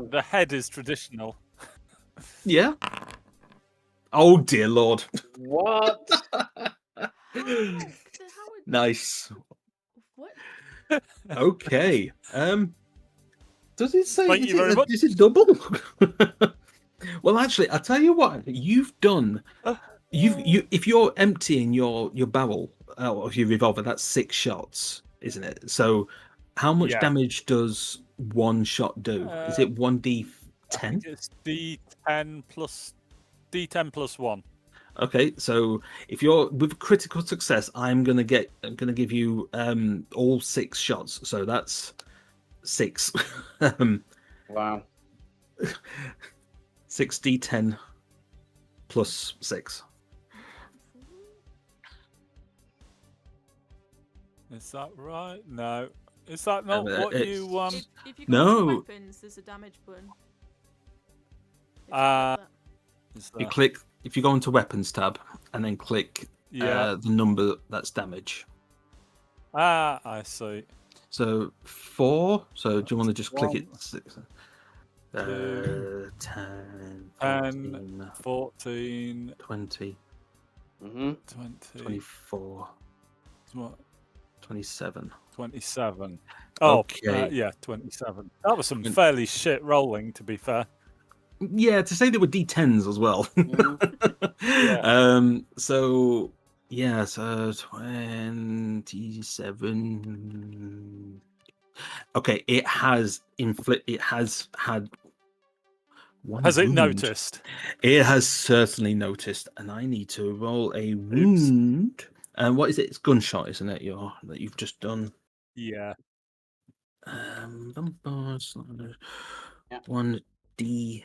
The head is traditional. Yeah. Oh dear Lord. What? Nice. What? Okay. Does it say? Thank you very much. Is it double? Well, actually, I'll tell you what. You've done. If you're emptying your barrel of your revolver, that's 6 shots, isn't it? So, how much damage does one shot do? Is it 1d10? It's D10 plus 1. Okay, so if you're with critical success, I'm gonna give you all 6 shots. So that's 6. Wow. 6d10 plus 6. Is that right? No. Is that not what you If you go to weapons, there's a damage button. You click if you go into weapons tab and then click the number that's damage. I see. So 4. So do you want to just click it? 6, 10, 14, 20, 20, 24, 27. 27. Oh, okay. 27. That was some fairly shit rolling, to be fair. Yeah, to say they were D10s as well. So 27. Okay, it has had one. Has wound. it noticed? It has certainly noticed, and I need to roll a wound. And what is it? It's gunshot, isn't it? That you've just done. Yeah. 1d10.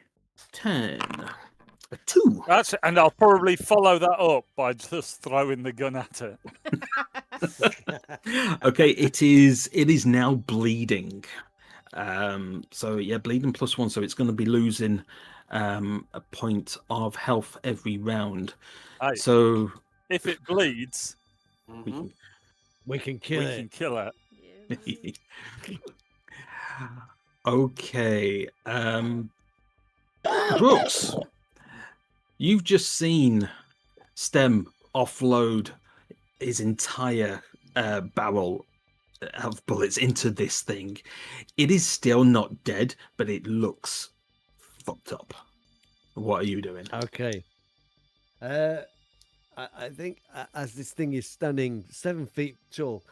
A 2. And I'll probably follow that up by just throwing the gun at it. Okay, it is now bleeding. So yeah, bleeding +1, so it's going to be losing a point of health every round. So if it bleeds, we can kill it. We can kill it. Okay. Brooks, you've just seen Stem offload his entire barrel of bullets into this thing. It is still not dead, but it looks fucked up. What are you doing? Okay. I think as this thing is standing 7 feet tall,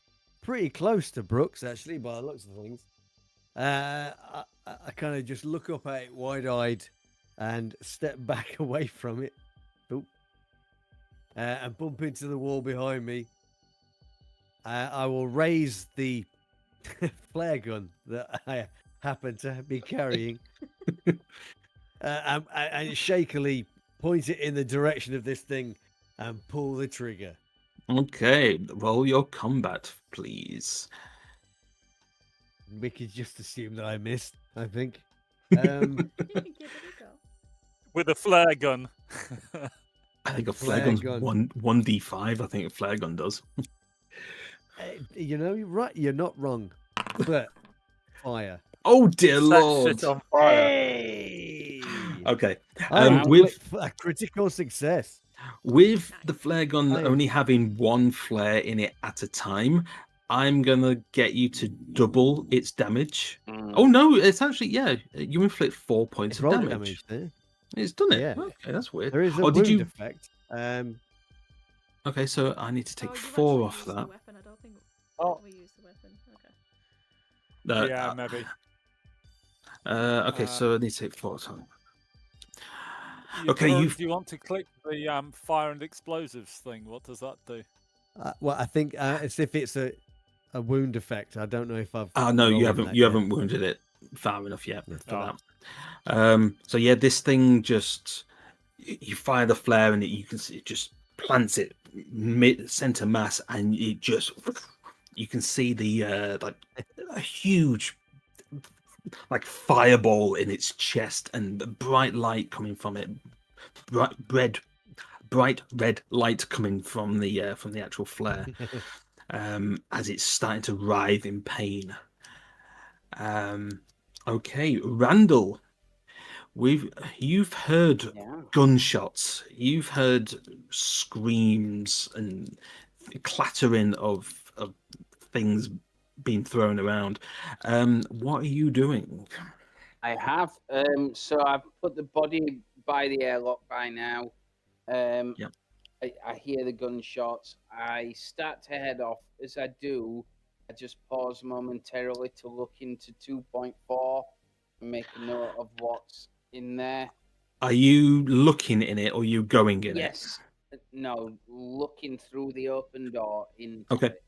pretty close to Brooks, actually, by the looks of things, I kind of just look up at it wide-eyed and step back away from it. And bump into the wall behind me. I will raise the flare gun that I happen to be carrying and shakily point it in the direction of this thing and pull the trigger. Okay, roll your combat, please. We could just assume that I missed, I think. With a flare gun. I think a flare gun's 1d5. I think a flare gun does. You know, you're right. You're not wrong. But fire. Oh dear Lord! Shit on fire. Hey! Okay. With a critical success. With the flare gun only having one flare in it at a time, I'm gonna get you to double its damage. Oh no, it's actually you inflict 4 points of damage. There. It's done it. Yeah. Okay, that's weird. There is a wound effect. Okay, so I need to take 4 off that. Weapon. I don't think we use the weapon. Okay. Maybe. Okay, so I need to take 4. Do you want to click the fire and explosives thing? What does that do? Well, I think it's if it's a wound effect. I don't know if I've. No, you haven't wounded it far enough yet for that. So yeah, this thing just you fire the flare and you can see it just plants it center mass, and it just, you can see the like a huge like fireball in its chest, and bright light coming from it, bright red light coming from the actual flare, as it's starting to writhe in pain. Okay, Randall, you've heard gunshots, you've heard screams and clattering of things being thrown around. What are you doing? I have. So I've put the body by the airlock by now. Yep. I hear the gunshots. I start to head off. As I do, I just pause momentarily to look into 2.4 and make a note of what's in there. Are you looking in it, or are you going in it? Yes. No, looking through the open door into it.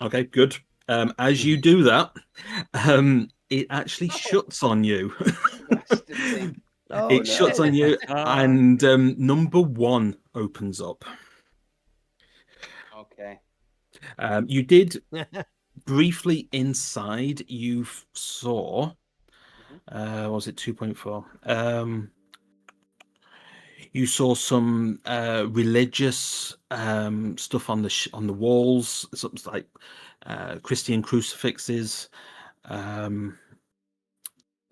Okay, good. As you do that, it actually shuts on you. It shuts on you, and number 1 opens up. Okay. You did briefly inside. You saw. Was it 2.4? You saw some religious stuff on the walls, something like Christian crucifixes.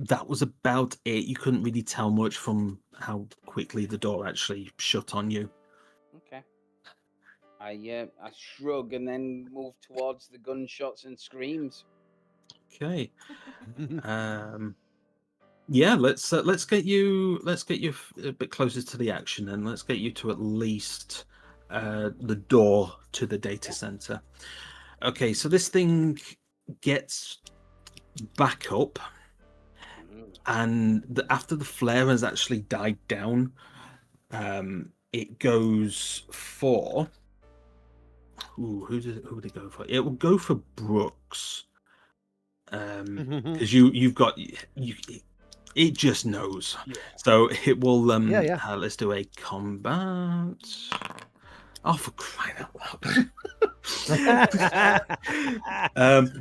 That was about it. You couldn't really tell much from how quickly the door actually shut on you. Okay. I shrug and then move towards the gunshots and screams. Okay. Yeah, let's get you a bit closer to the action, and let's get you to at least the door to the data center. Okay, so this thing gets back up, and after the flare has actually died down, it goes for who would it go for? It will go for Brooks, because you've got it just knows. So it will let's do a combat. Oh, for crying out loud.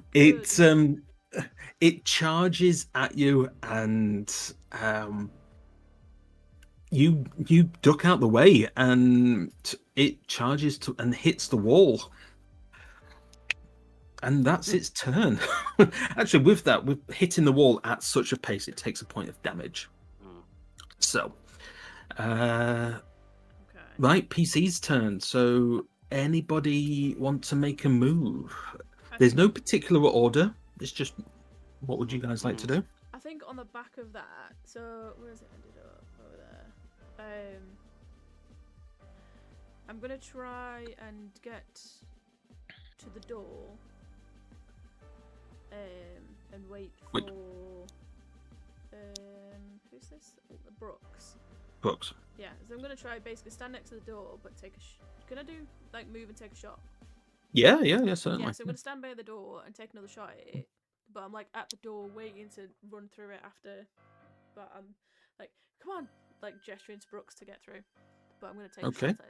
It charges at you, and you duck out the way, and it charges and hits the wall. And that's its turn. Actually, with hitting the wall at such a pace, it takes a point of damage. So, right, PC's turn. So, anybody want to make a move? There's no particular order. It's just, what would you guys like to do? I think on the back of that. So, where is it ended up? Over there. I'm gonna try and get to the door. And wait for who's this? Brooks. Yeah, so I'm gonna try basically stand next to the door, but take a. Can I do like move and take a shot? Yeah, certainly. Yeah, so I'm gonna stand by the door and take another shot at it, but I'm like at the door waiting to run through it after. But I'm like, come on, like gesturing to Brooks to get through. But I'm gonna take a shot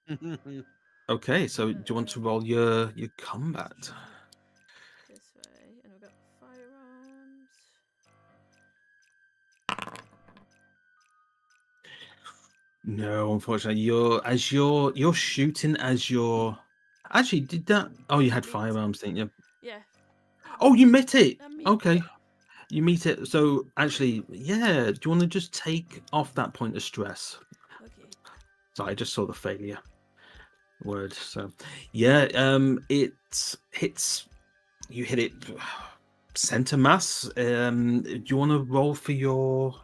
at it. Okay, so do you want to roll your combat? This way, and we've got firearms. No, unfortunately, you're shooting as you're. Actually, did that? Oh, you had firearms, didn't you? Yeah. Oh, you met it. Okay, you meet it. So actually, yeah. Do you want to just take off that point of stress? Okay. So I just saw the failure word. So yeah, it hits. You hit it center mass. Do you want to roll for your?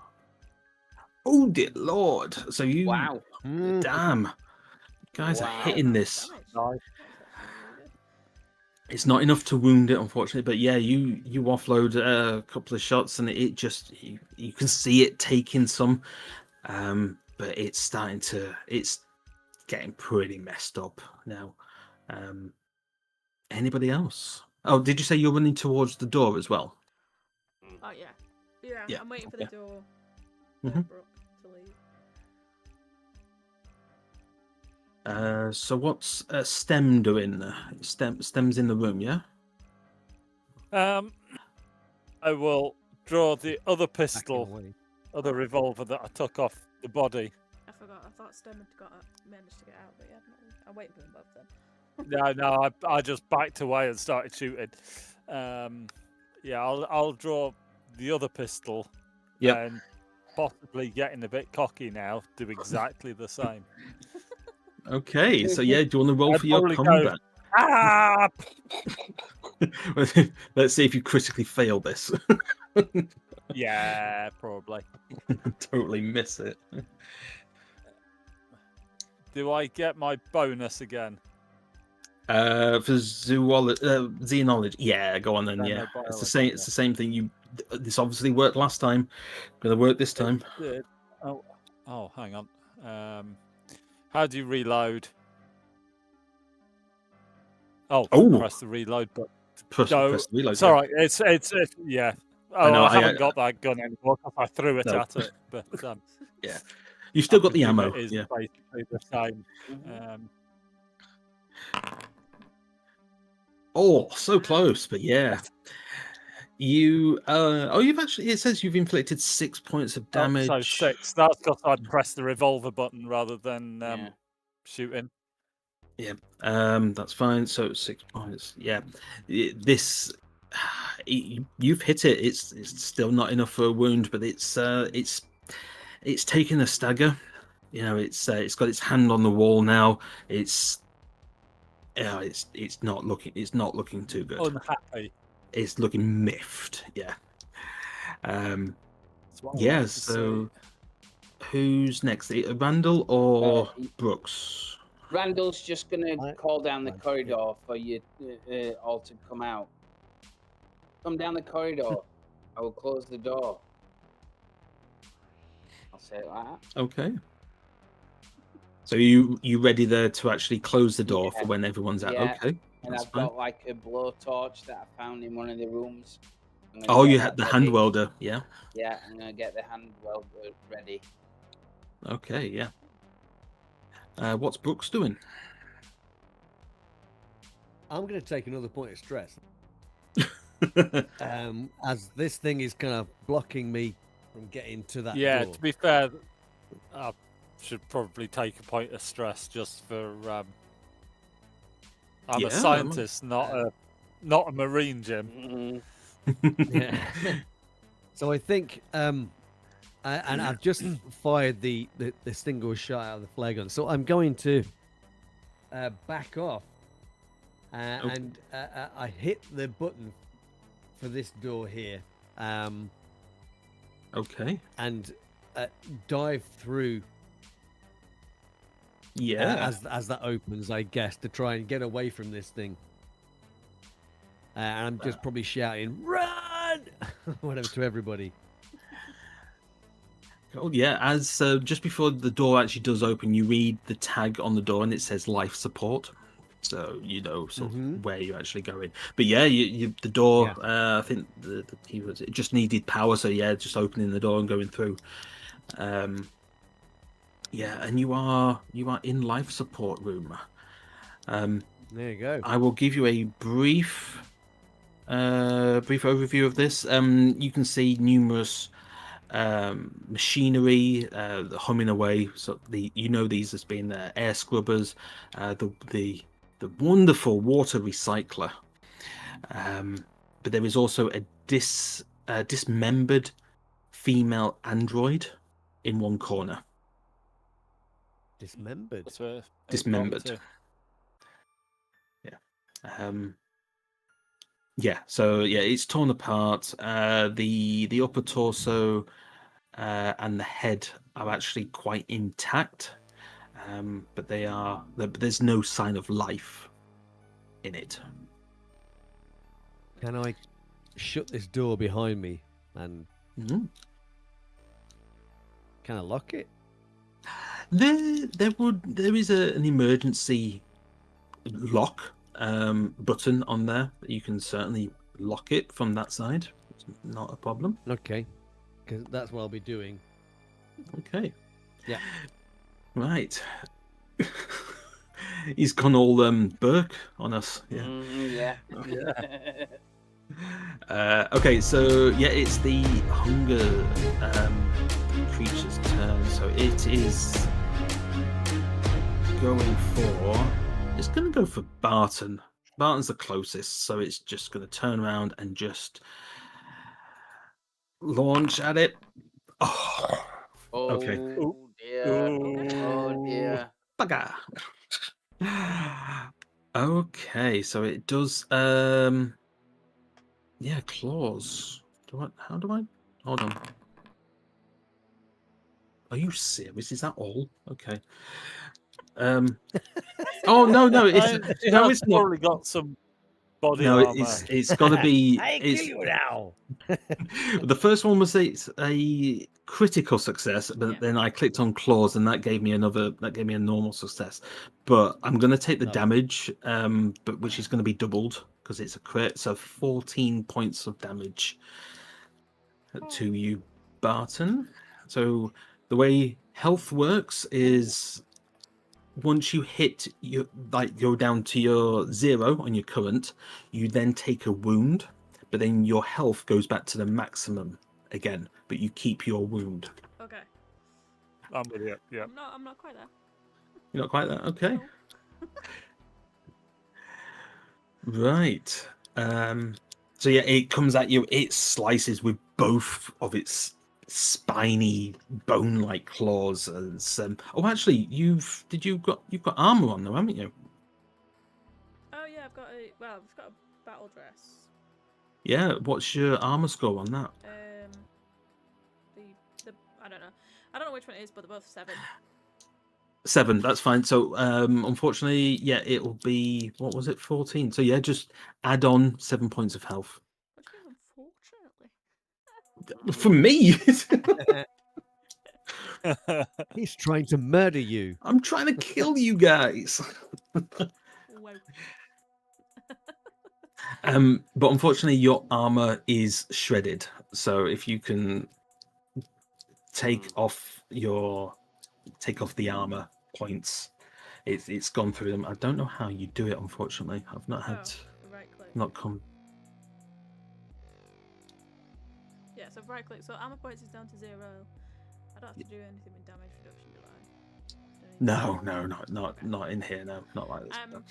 Oh dear lord! So you. Wow. Damn. Guys are hitting this. It's not enough to wound it, unfortunately, but yeah, you offload a couple of shots, and it just you can see it taking some, but it's getting pretty messed up now. Anybody else? Oh, did you say you're running towards the door as well? Oh yeah. I'm waiting for the door. Mm-hmm. Brooke to leave. So what's STEM doing? STEM's in the room, yeah? I will draw the other Backing pistol, away. other revolver that I took off the body. I forgot. I thought Stem had managed to get out, but yeah, no, I'll wait for them both then. No, I just backed away and started shooting. Yeah, I'll draw the other pistol. Yep. And possibly getting a bit cocky now, do exactly the same. Okay, so yeah, do you want to roll I'd for your probably go, combat? Ah! Let's see if you critically fail this. Yeah, probably. Totally miss it. Do I get my bonus again? For xenology, yeah, go on then. No, Yeah, no it's biology, the same. yeah. It's the same thing. This obviously worked last time. Gonna work this time. Oh, hang on. How do you reload? Oh, press the reload button. Press the reload. It's all right. It's yeah. Oh, I know, I haven't got that gun anymore because I threw it No. at it. But Yeah, you've still got the presume ammo. It is Yeah. basically the same. Oh, so close, but yeah. You you've actually, it says you've inflicted 6 points of damage. So 6. That's because I pressed the revolver button rather than shooting. Yeah, that's fine. So 6 points. Yeah, this you've hit it. It's still not enough for a wound, but it's taken a stagger. You know, it's got its hand on the wall now. It's not looking too good. Unhappy. It's looking miffed. Yeah. That's what I Yeah. like to So see. who's next? Randall or Brooks? Randall's just going to call down the corridor for you all to come out. Come down the corridor. I will close the door. I'll say it like that. Okay. So you ready there to actually close the door for when everyone's out? Yeah. Okay. And I've got like a blowtorch that I found in one of the rooms. Oh, you had the hand welder, yeah? Yeah, I'm going to get the hand welder ready. Okay, yeah. What's Brooks doing? I'm going to take another point of stress. As this thing is kind of blocking me from getting to that door. To be fair, I should probably take a point of stress just for... I'm a scientist, not a marine, Jim. Yeah. So I think, and I've just fired the single shot out of the flare gun. So I'm going to back off, and I hit the button for this door here. Okay. And dive through. Yeah. As that opens, I guess, to try and get away from this thing. And I'm just probably shouting, "Run!" whatever to everybody. Oh yeah. As just before the door actually does open, you read the tag on the door, and it says life support. So you know sort of where you're actually going. But yeah, the door. Yeah. I think it just needed power. So yeah, just opening the door and going through. Yeah, and you are in life support room. There you go. I will give you a brief overview of this. You can see numerous machinery humming away. So these as being air scrubbers, the wonderful water recycler. But there is also a dismembered female android in one corner. Dismembered. Dismembered. Yeah. Yeah. So yeah, it's torn apart. The upper torso and the head are actually quite intact, but there's no sign of life in it. Can I shut this door behind me and can I lock it? There is an emergency lock button on there. You can certainly lock it from that side. It's not a problem. Okay, because that's what I'll be doing. Okay. Yeah. Right. He's gone all Burke on us. Yeah. Yeah. Okay, so yeah, it's the hunger creature's turn. So it is going for. It's going to go for Barton. Barton's the closest, so it's just going to turn around and just launch at it. Oh, okay. Oh dear. Oh dear. Bugger. Okay, so it does. Yeah, claws. How do I? Hold on. Are you serious? Is that all? Okay. Oh no, it's not. Probably got some body No, armor. it's got to be. I kill you now. The first one was a critical success, but then I clicked on claws, and that gave me a normal success. But I'm going to take the damage, but which is going to be doubled because it's a crit. So 14 points of damage to you, Barton. So the way health works is once you hit go down to your 0 on your current, you then take a wound, but then your health goes back to the maximum again, but you keep your wound. Okay. I'm with you. Yeah. I'm not quite there. You're not quite there? Okay. No. Right. So yeah, it comes at you. It slices with both of its spiny, bone-like claws. As oh, actually, you've got armor on though, haven't you? Oh yeah, I've got a battle dress. Yeah. What's your armor score on that? I don't know which one it is, but they're both 7. 7, that's fine. So unfortunately, yeah, it will be, what was it, 14? So yeah, just add on 7 points of health. What do you mean, unfortunately? For me. He's trying to murder you. I'm trying to kill you guys. Wow. But unfortunately your armor is shredded. So if you can take off the armor points, it's gone through them. I don't know how you do it, unfortunately. I've not had right click. not come. Yeah, so right click. So armor points is down to 0. I don't have to do anything with damage reduction, do I? Not in here. No, not like this. No.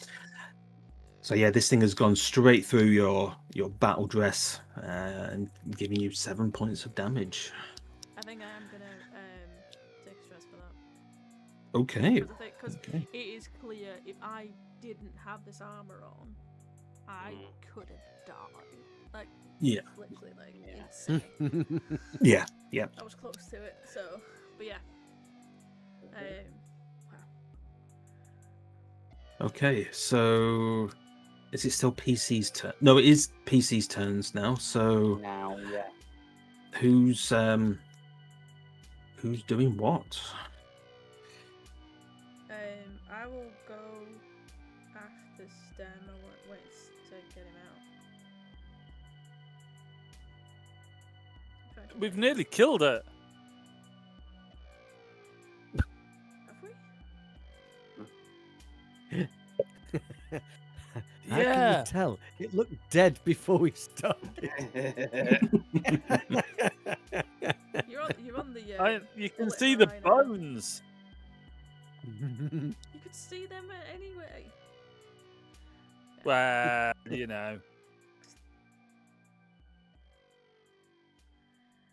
So yeah, this thing has gone straight through your battle dress and giving you 7 points of damage. I think I am gonna take a stress for that. Okay. Because it is clear if I didn't have this armor on, I could have died. Like, yeah, literally, like insane. yeah. I was close to it. So, but yeah. Wow. Okay, so is it still PC's turn? No, it is PC's turns now. So Now, yeah. who's doing what? I will go after Stem. I won't wait to get him out. We've nearly killed it. Have we? How can you tell? It looked dead before we started. You're on the. You can bullet see the line. bones. You could see them anyway. Well, you know.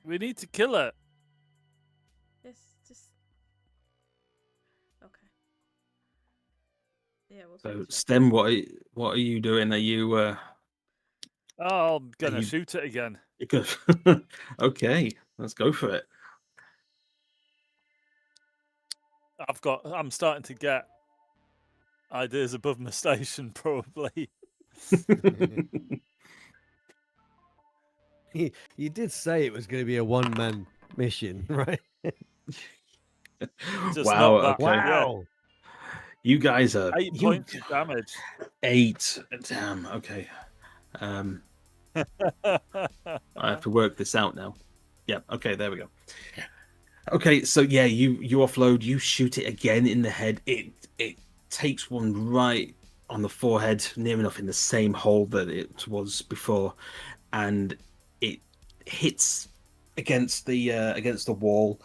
We need to kill it. Yes, just. Okay. Yeah, we'll So see. Stem, what are you doing? Are you Oh, I'm gonna you- shoot it again. good? Okay, let's go for it. I'm starting to get ideas above my station, probably. You did say it was going to be a one-man mission, right? Just Wow. not that. Okay. Wow. You guys are 8 points of damage. 8. Damn. Okay. I have to work this out now. Yeah. Okay. There we go. Okay. So yeah, you offload. You shoot it again in the head. It takes one right on the forehead, near enough in the same hole that it was before, and it hits against the wall,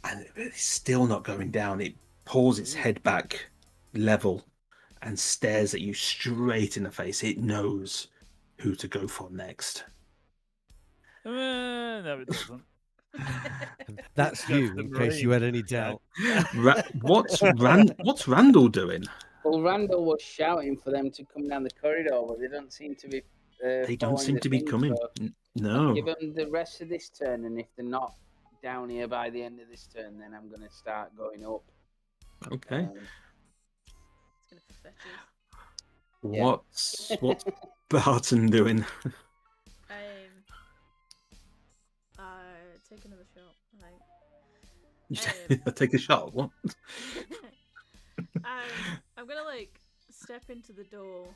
and it's still not going down. It pulls its head back level and stares at you straight in the face. It knows who to go for next. No, it doesn't. That's Go you, for the in case you had Marine. any doubt. What's Randall doing? Well, Randall was shouting for them to come down the corridor, but they don't seem to be. They don't following seem the to be thing, coming. so No. give them the rest of this turn, and if they're not down here by the end of this turn, then I'm going to start going up. Okay. It's gonna fetch us. Yeah. What's Barton doing? Take another shot. Like, Take a shot. What? I'm gonna like step into the door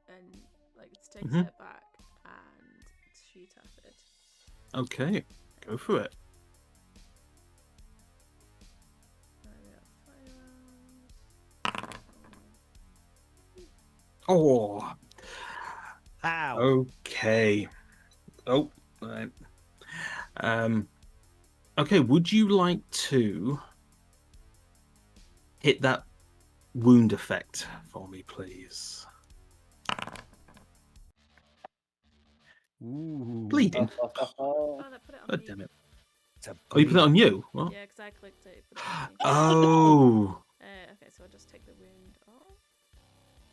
and like take a Mhm. step back and shoot at it. Okay, go for it. Oh. Ow. Okay. Oh. Right. Okay. Would you like to hit that wound effect for me, please? Ooh. Bleeding. Oh, that put it on God me. damn it. It's a Oh, you put it on you? What? Yeah, because I clicked it. Put it on me. Oh. Okay, so I'll just take the wound off.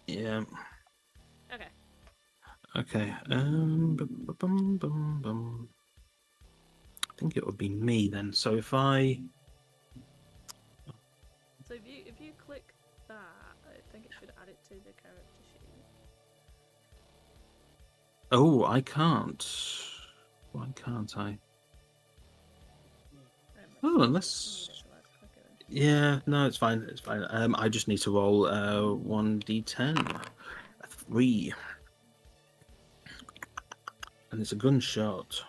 Yeah. Okay. Okay. I think it would be me then. So if I. So if you click that, I think it should add it to the character sheet. Oh, I can't. Why can't I? Oh, unless. Yeah, no, it's fine. It's fine. I just need to roll 1d10, a 3, and it's a gunshot.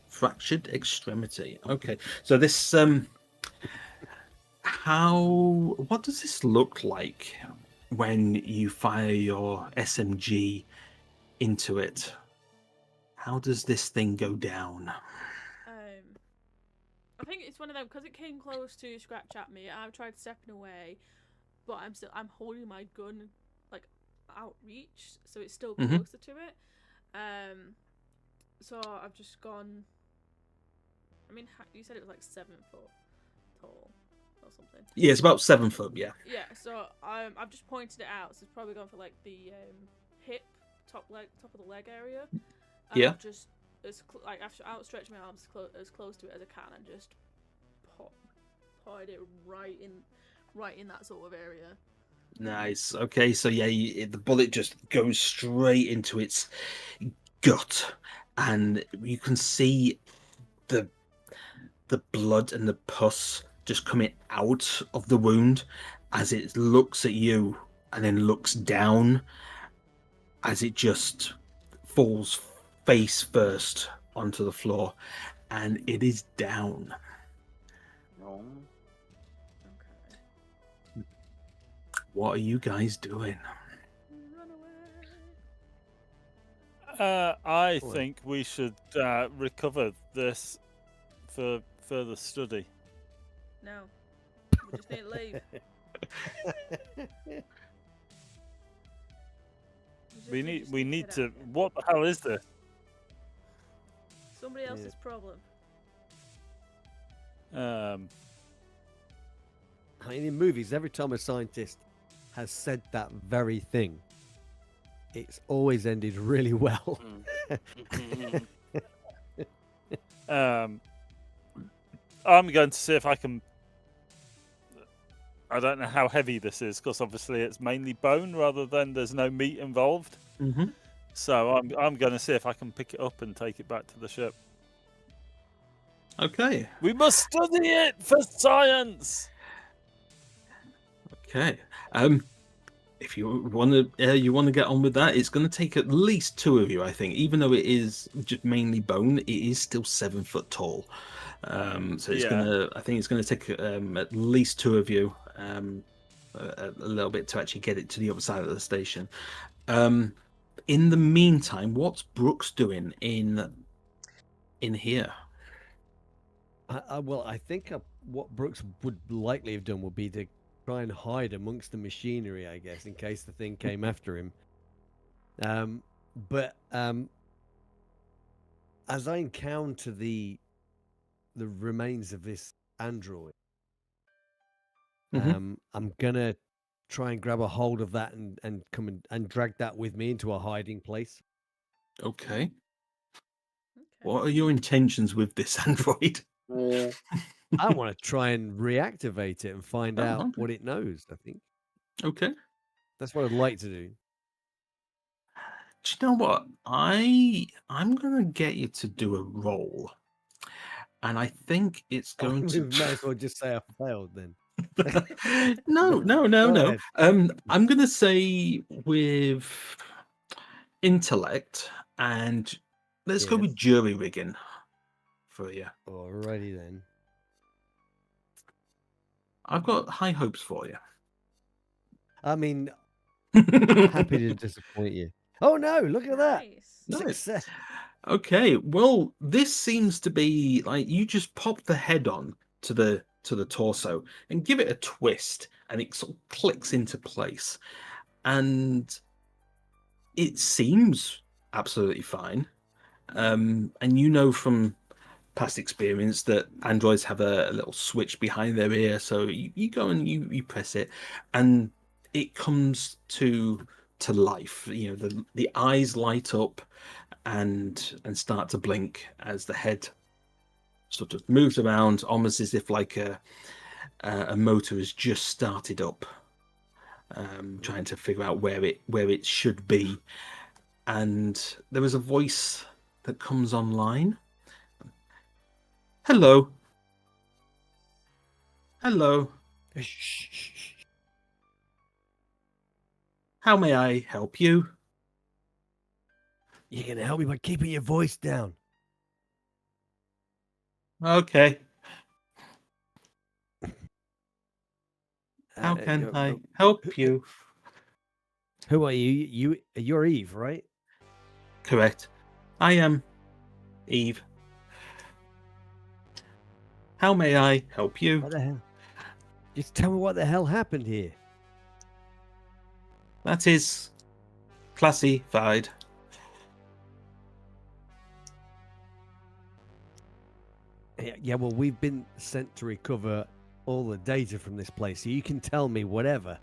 Fractured extremity. Okay, so this what does this look like when you fire your SMG into it? How does this thing go down? I think it's one of them because it came close to scratch at me. I've tried stepping away, but I'm holding my gun like out reach, so it's still closer to it. So I've just gone. I mean, you said it was like 7 foot tall or something. Yeah, it's about 7 foot. Yeah. Yeah. So I've just pointed it out. So it's probably gone for like the hip, top of the leg area. And Yeah. I've just I've outstretched my arms as close to it as I can and just potted it right in that sort of area. Nice. Okay, so yeah, the bullet just goes straight into its gut, and you can see the blood and the pus just coming out of the wound as it looks at you and then looks down as it just falls face first onto the floor, and it is down. No. Okay. What are you guys doing? Run away. I think we should recover this for further study. No. We just need to leave. We need to. What the hell is this? Somebody else's problem. I mean, in movies, every time a scientist has said that very thing, it's always ended really well. I'm going to see if I can. I don't know how heavy this is because obviously it's mainly bone rather than there's no meat involved. Mm-hmm. So I'm going to see if I can pick it up and take it back to the ship. Okay. We must study it for science. Okay. If you want to get on with that, it's going to take at least 2 of you, I think. Even though it is just mainly bone, it is still 7 foot tall. So it's gonna. I think it's gonna take at least 2 of you a little bit to actually get it to the other side of the station. In the meantime, what's Brooks doing in here? Well, I think what Brooks would likely have done would be to try and hide amongst the machinery, I guess, in case the thing came after him. But as I encounter the remains of this android, I'm gonna try and grab a hold of that and come and drag that with me into a hiding place. Okay. What are your intentions with this android? I want to try and reactivate it and find out okay. what it knows, I think. Okay. That's what I'd like to do. Do you know what? I'm gonna get you to do a roll. And I think it's going to Might as well just say I failed then. No. Go I'm gonna say with intellect, and let's go Yes. with jury rigging for you. Alrighty then. I've got high hopes for you. I mean, happy to disappoint you. Oh no, look at that. Nice. Success. Okay, well, this seems to be like you just pop the head on to the torso and give it a twist, and it sort of clicks into place, and it seems absolutely fine. And you know from past experience that androids have a little switch behind their ear, so you go and you press it, and it comes to life. You know, the eyes light up and start to blink as the head sort of moves around, almost as if like a motor has just started up, trying to figure out where it should be. And there is a voice that comes online. Hello. How may I help you? You're gonna help me by keeping your voice down. Okay. How can I help you? Who are you? You're Eve, right? Correct. I am Eve. How may I help you? What the hell? Just tell me what the hell happened here. That is classified. Yeah, well, we've been sent to recover all the data from this place, so you can tell me whatever.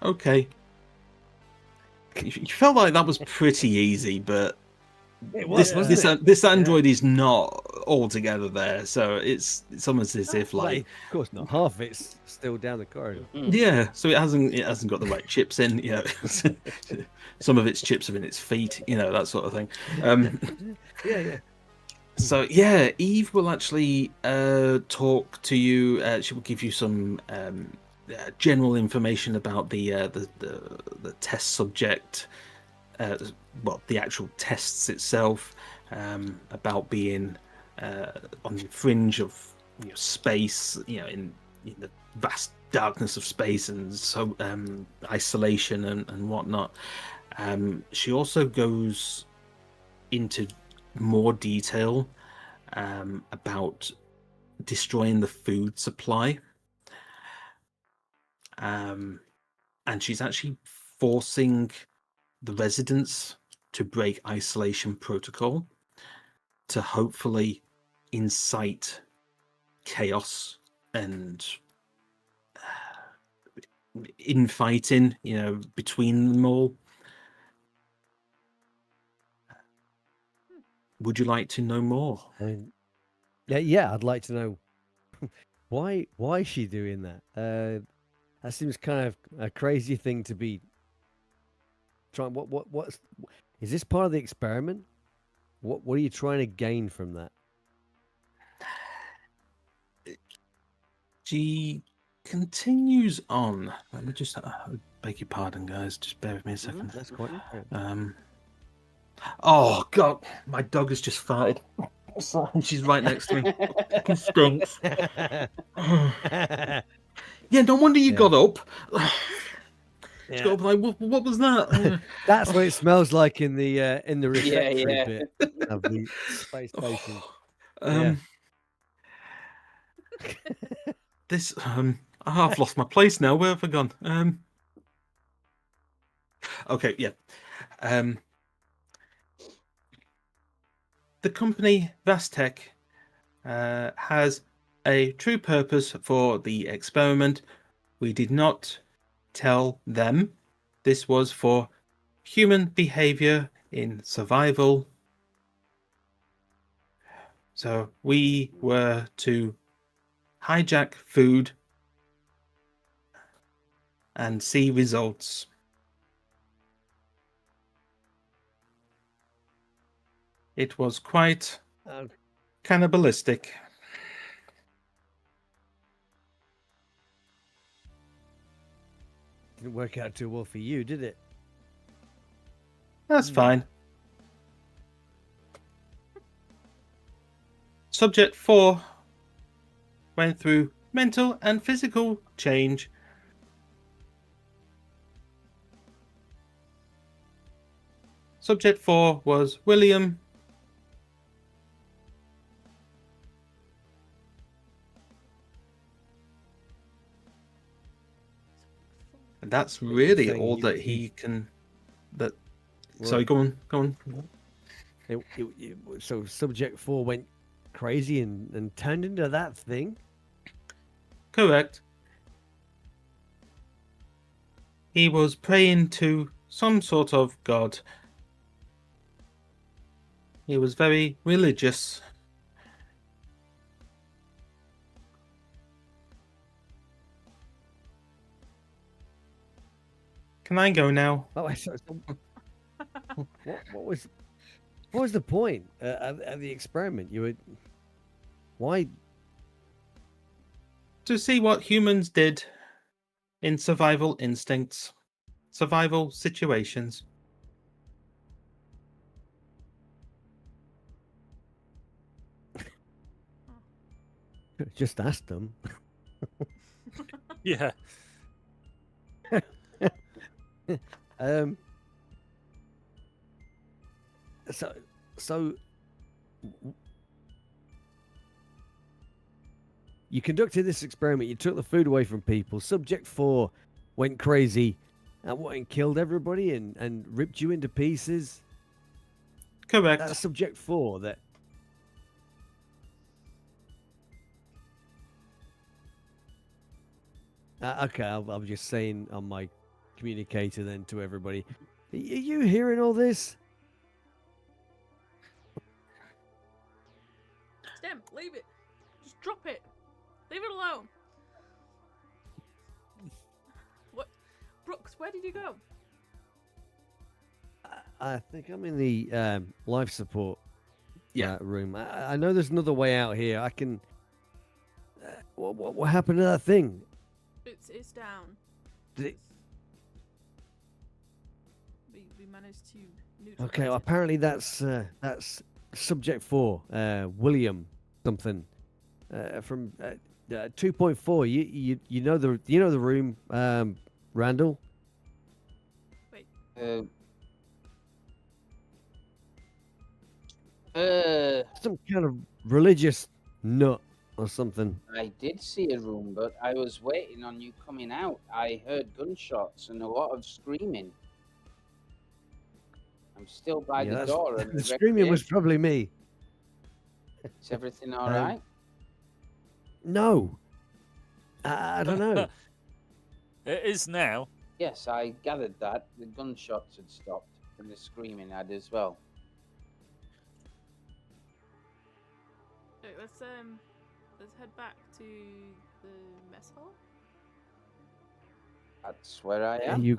Okay. You felt like that was pretty easy, but It was, this android is not altogether there, so it's almost as if like of course not. Half of it's still down the corridor. Yeah, so it hasn't got the right chips in. You know, some of its chips are in its feet. You know, that sort of thing. Yeah. So yeah, Eve will actually talk to you. She will give you some general information about the test subject. Well, the actual tests itself, about being on the fringe of space, in the vast darkness of space, and so isolation and whatnot. She also goes into more detail about destroying the food supply, and she's actually forcing the residents to break isolation protocol to hopefully incite chaos and infighting, between them all. Would you like to know more? Yeah, I'd like to know why is she doing that? That seems kind of a crazy thing to be trying. What's is this part of the experiment? What are you trying to gain from that? She continues on. Let me just beg your pardon, guys. Just bear with me a second. That's quite. Oh God, my dog has just farted. She's right next to me. Fucking stinks. Yeah, no wonder you got up. She got up like, what was that? That's what it smells like in the refectory yeah. bit of the space station. This I've lost my place now. Where have I gone? Okay, yeah. The company Vastec has a true purpose for the experiment. We did not tell them this was for human behavior in survival. So we were to hijack food and see results. It was quite cannibalistic. Didn't work out too well for you, did it? That's fine. Subject 4 went through mental and physical change. Subject 4 was William. And that's really all that he can. That. Sorry, go on. So subject 4 went crazy and turned into that thing? Correct. He was praying to some sort of god. He was very religious. Can I go now? Oh, what was the point of the experiment? Why? To see what humans did in survival instincts, survival situations. Just ask them. Yeah. So you conducted this experiment. You took the food away from people. Subject 4 went crazy and killed everybody and ripped you into pieces. Correct. That's subject 4. That. Okay, I'm just saying on my communicator then to everybody. Are you hearing all this? Stem, leave it. Just drop it. Leave it alone. What? Brooks, where did you go? I think I'm in the life support room. I know there's another way out here. I can. What happened to that thing? It's down. Did it... We managed to neutralize Okay, well, it. apparently that's subject 4, William something, from 2.4. You know the room, Randall. Wait. Some kind of religious nut or something. I did see a room, but I was waiting on you coming out. I heard gunshots and a lot of screaming. I'm still by the door. The screaming was probably me. Is everything all right? No. I don't know. It is now. Yes, I gathered that. The gunshots had stopped and the screaming had as well. Okay, let's head back to the mess hall. That's where I am. You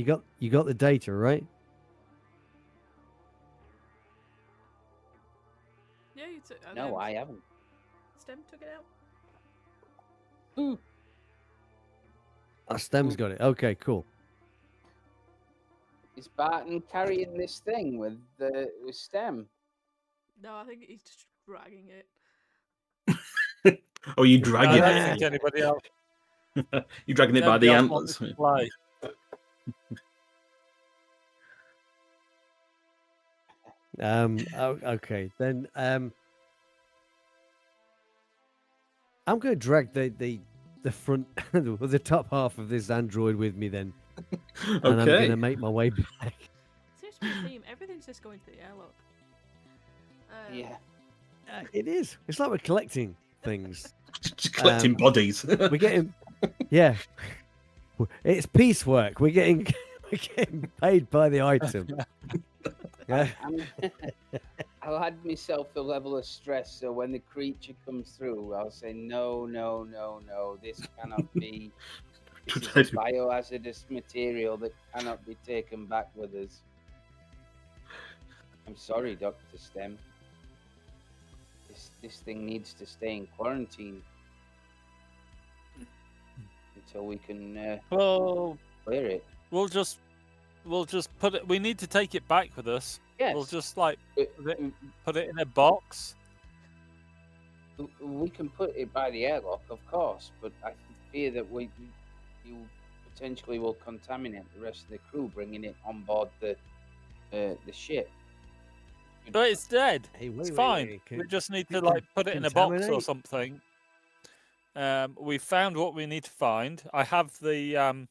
got the data, right? Yeah, you took. No, I haven't. Stem took it out. Ooh. Oh, Stem's got it. Okay, cool. Is Barton carrying this thing with stem? No, I think he's just dragging it. Oh, you No, drag I it. don't think anybody else. You're dragging it by Nobody the else antlers. wanted to play. Okay, then. I'm going to drag the front, the top half of this android with me then, and I'm going to make my way back. Seems to be a theme. Everything's just going to the airlock. Yeah. It is. It's like we're collecting things. Just collecting bodies. We're getting, yeah. It's piecework. We're getting paid by the item. Yeah. I'll add myself a level of stress, so when the creature comes through, I'll say, no, this cannot be. This is biohazardous material that cannot be taken back with us. I'm sorry, Dr. Stem. This thing needs to stay in quarantine until we can clear it. We'll just put it. We need to take it back with us. Yes. We'll just put it in a box. We can put it by the airlock, of course, but I fear that you potentially will contaminate the rest of the crew bringing it on board the ship. But it's dead. Hey, It's fine. We just need to put it in a box or something. We found what we need to find. I have the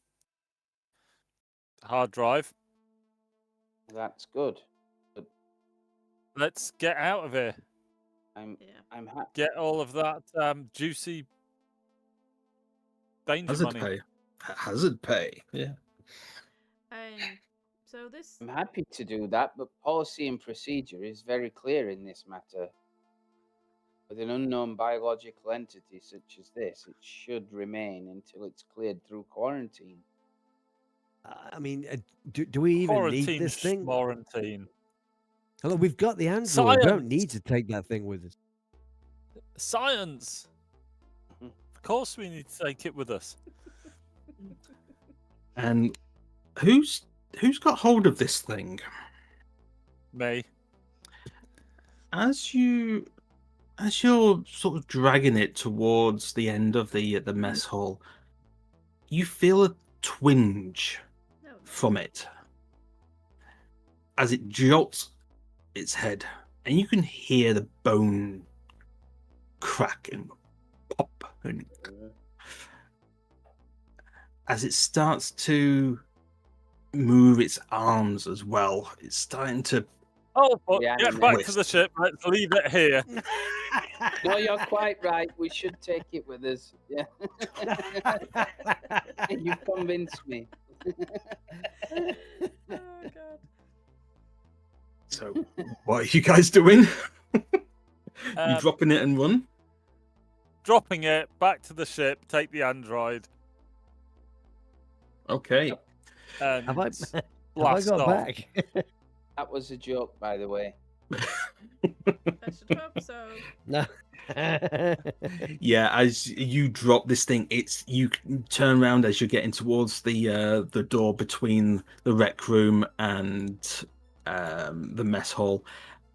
hard drive. That's good. But let's get out of here. I'm happy. Get all of that juicy danger Hazard money. pay. Hazard pay. Yeah. So this. I'm happy to do that, but policy and procedure is very clear in this matter. With an unknown biological entity such as this, it should remain until it's cleared through quarantine. I mean, do we even need this thing? Quarantine. Hello, we've got the android. Science. We don't need to take that thing with us. Science. Of course, we need to take it with us. And who's got hold of this thing? Me. As you're sort of dragging it towards the end of the mess hall, you feel a twinge from it as it jolts its head, and you can hear the bone crack and pop, and as it starts to move its arms as well, it's starting to. Oh, get back to the ship. Let's leave it here. No, you're quite right. We should take it with us. Yeah. You've convinced me. Oh God. So, what are you guys doing? You dropping it and run? Dropping it back to the ship. Take the android. Okay. And Have I blast got off. back? That was a joke, by the way. I should hope so. No. Yeah, as you drop this thing, you turn around as you're getting towards the door between the rec room and the mess hall,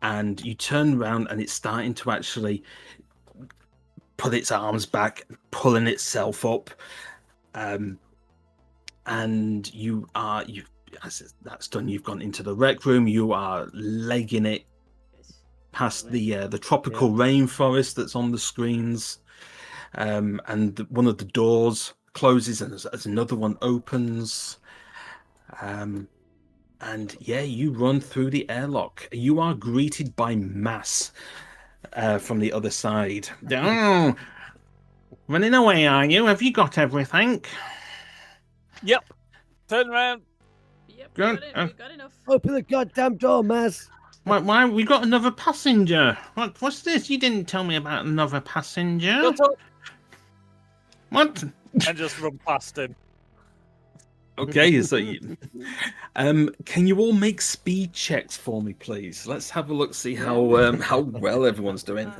and you turn around and it's starting to actually put its arms back, pulling itself up, and as that's done, you've gone into the rec room. You are legging it past the tropical rainforest that's on the screens, and one of the doors closes and as another one opens, and you run through the airlock. You are greeted by Mass from the other side. Oh, running away, are you? Have you got everything? Yep. Turn around. Yep, Good. we got enough. Open the goddamn door, Maz. Why? We got another passenger. What's this? You didn't tell me about another passenger. Shut up. What? And just run past him. Okay, so can you all make speed checks for me, please? Let's have a look, see how well everyone's doing.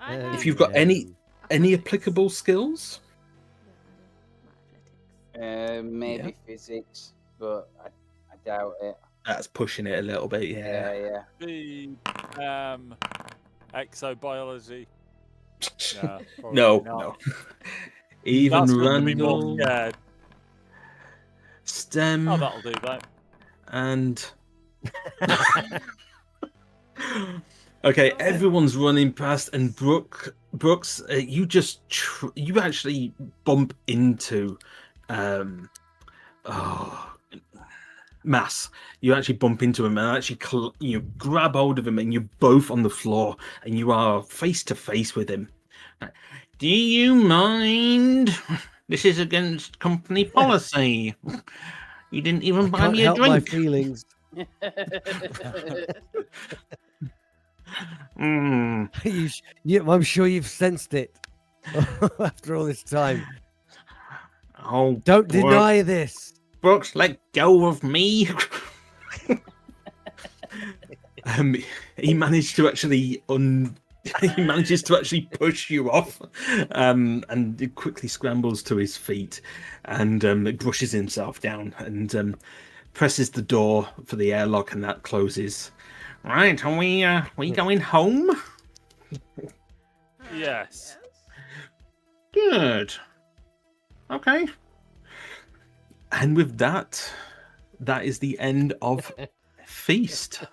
If you've got any applicable skills. Maybe physics. but I doubt it. That's pushing it a little bit, yeah. Yeah. The exobiology. No, probably No, not. no. Even That's going to be more Randall, scared. STEM, Oh, that'll do that. and okay, everyone's running past, and Brooks, you just you actually bump into Mass. You actually bump into him and actually you grab hold of him, and you're both on the floor, and you are face to face with him. Do you mind? This is against company policy. You didn't even buy Can't me a help drink. my feelings. I'm sure you've sensed it after all this time. Oh, Don't deny this. Brooks, let go of me. He managed to actually he manages to actually push you off, and he quickly scrambles to his feet and brushes himself down and presses the door for the airlock, and that closes. Right, are we going home? Yes. Good. Okay. And with that, that is the end of Feast.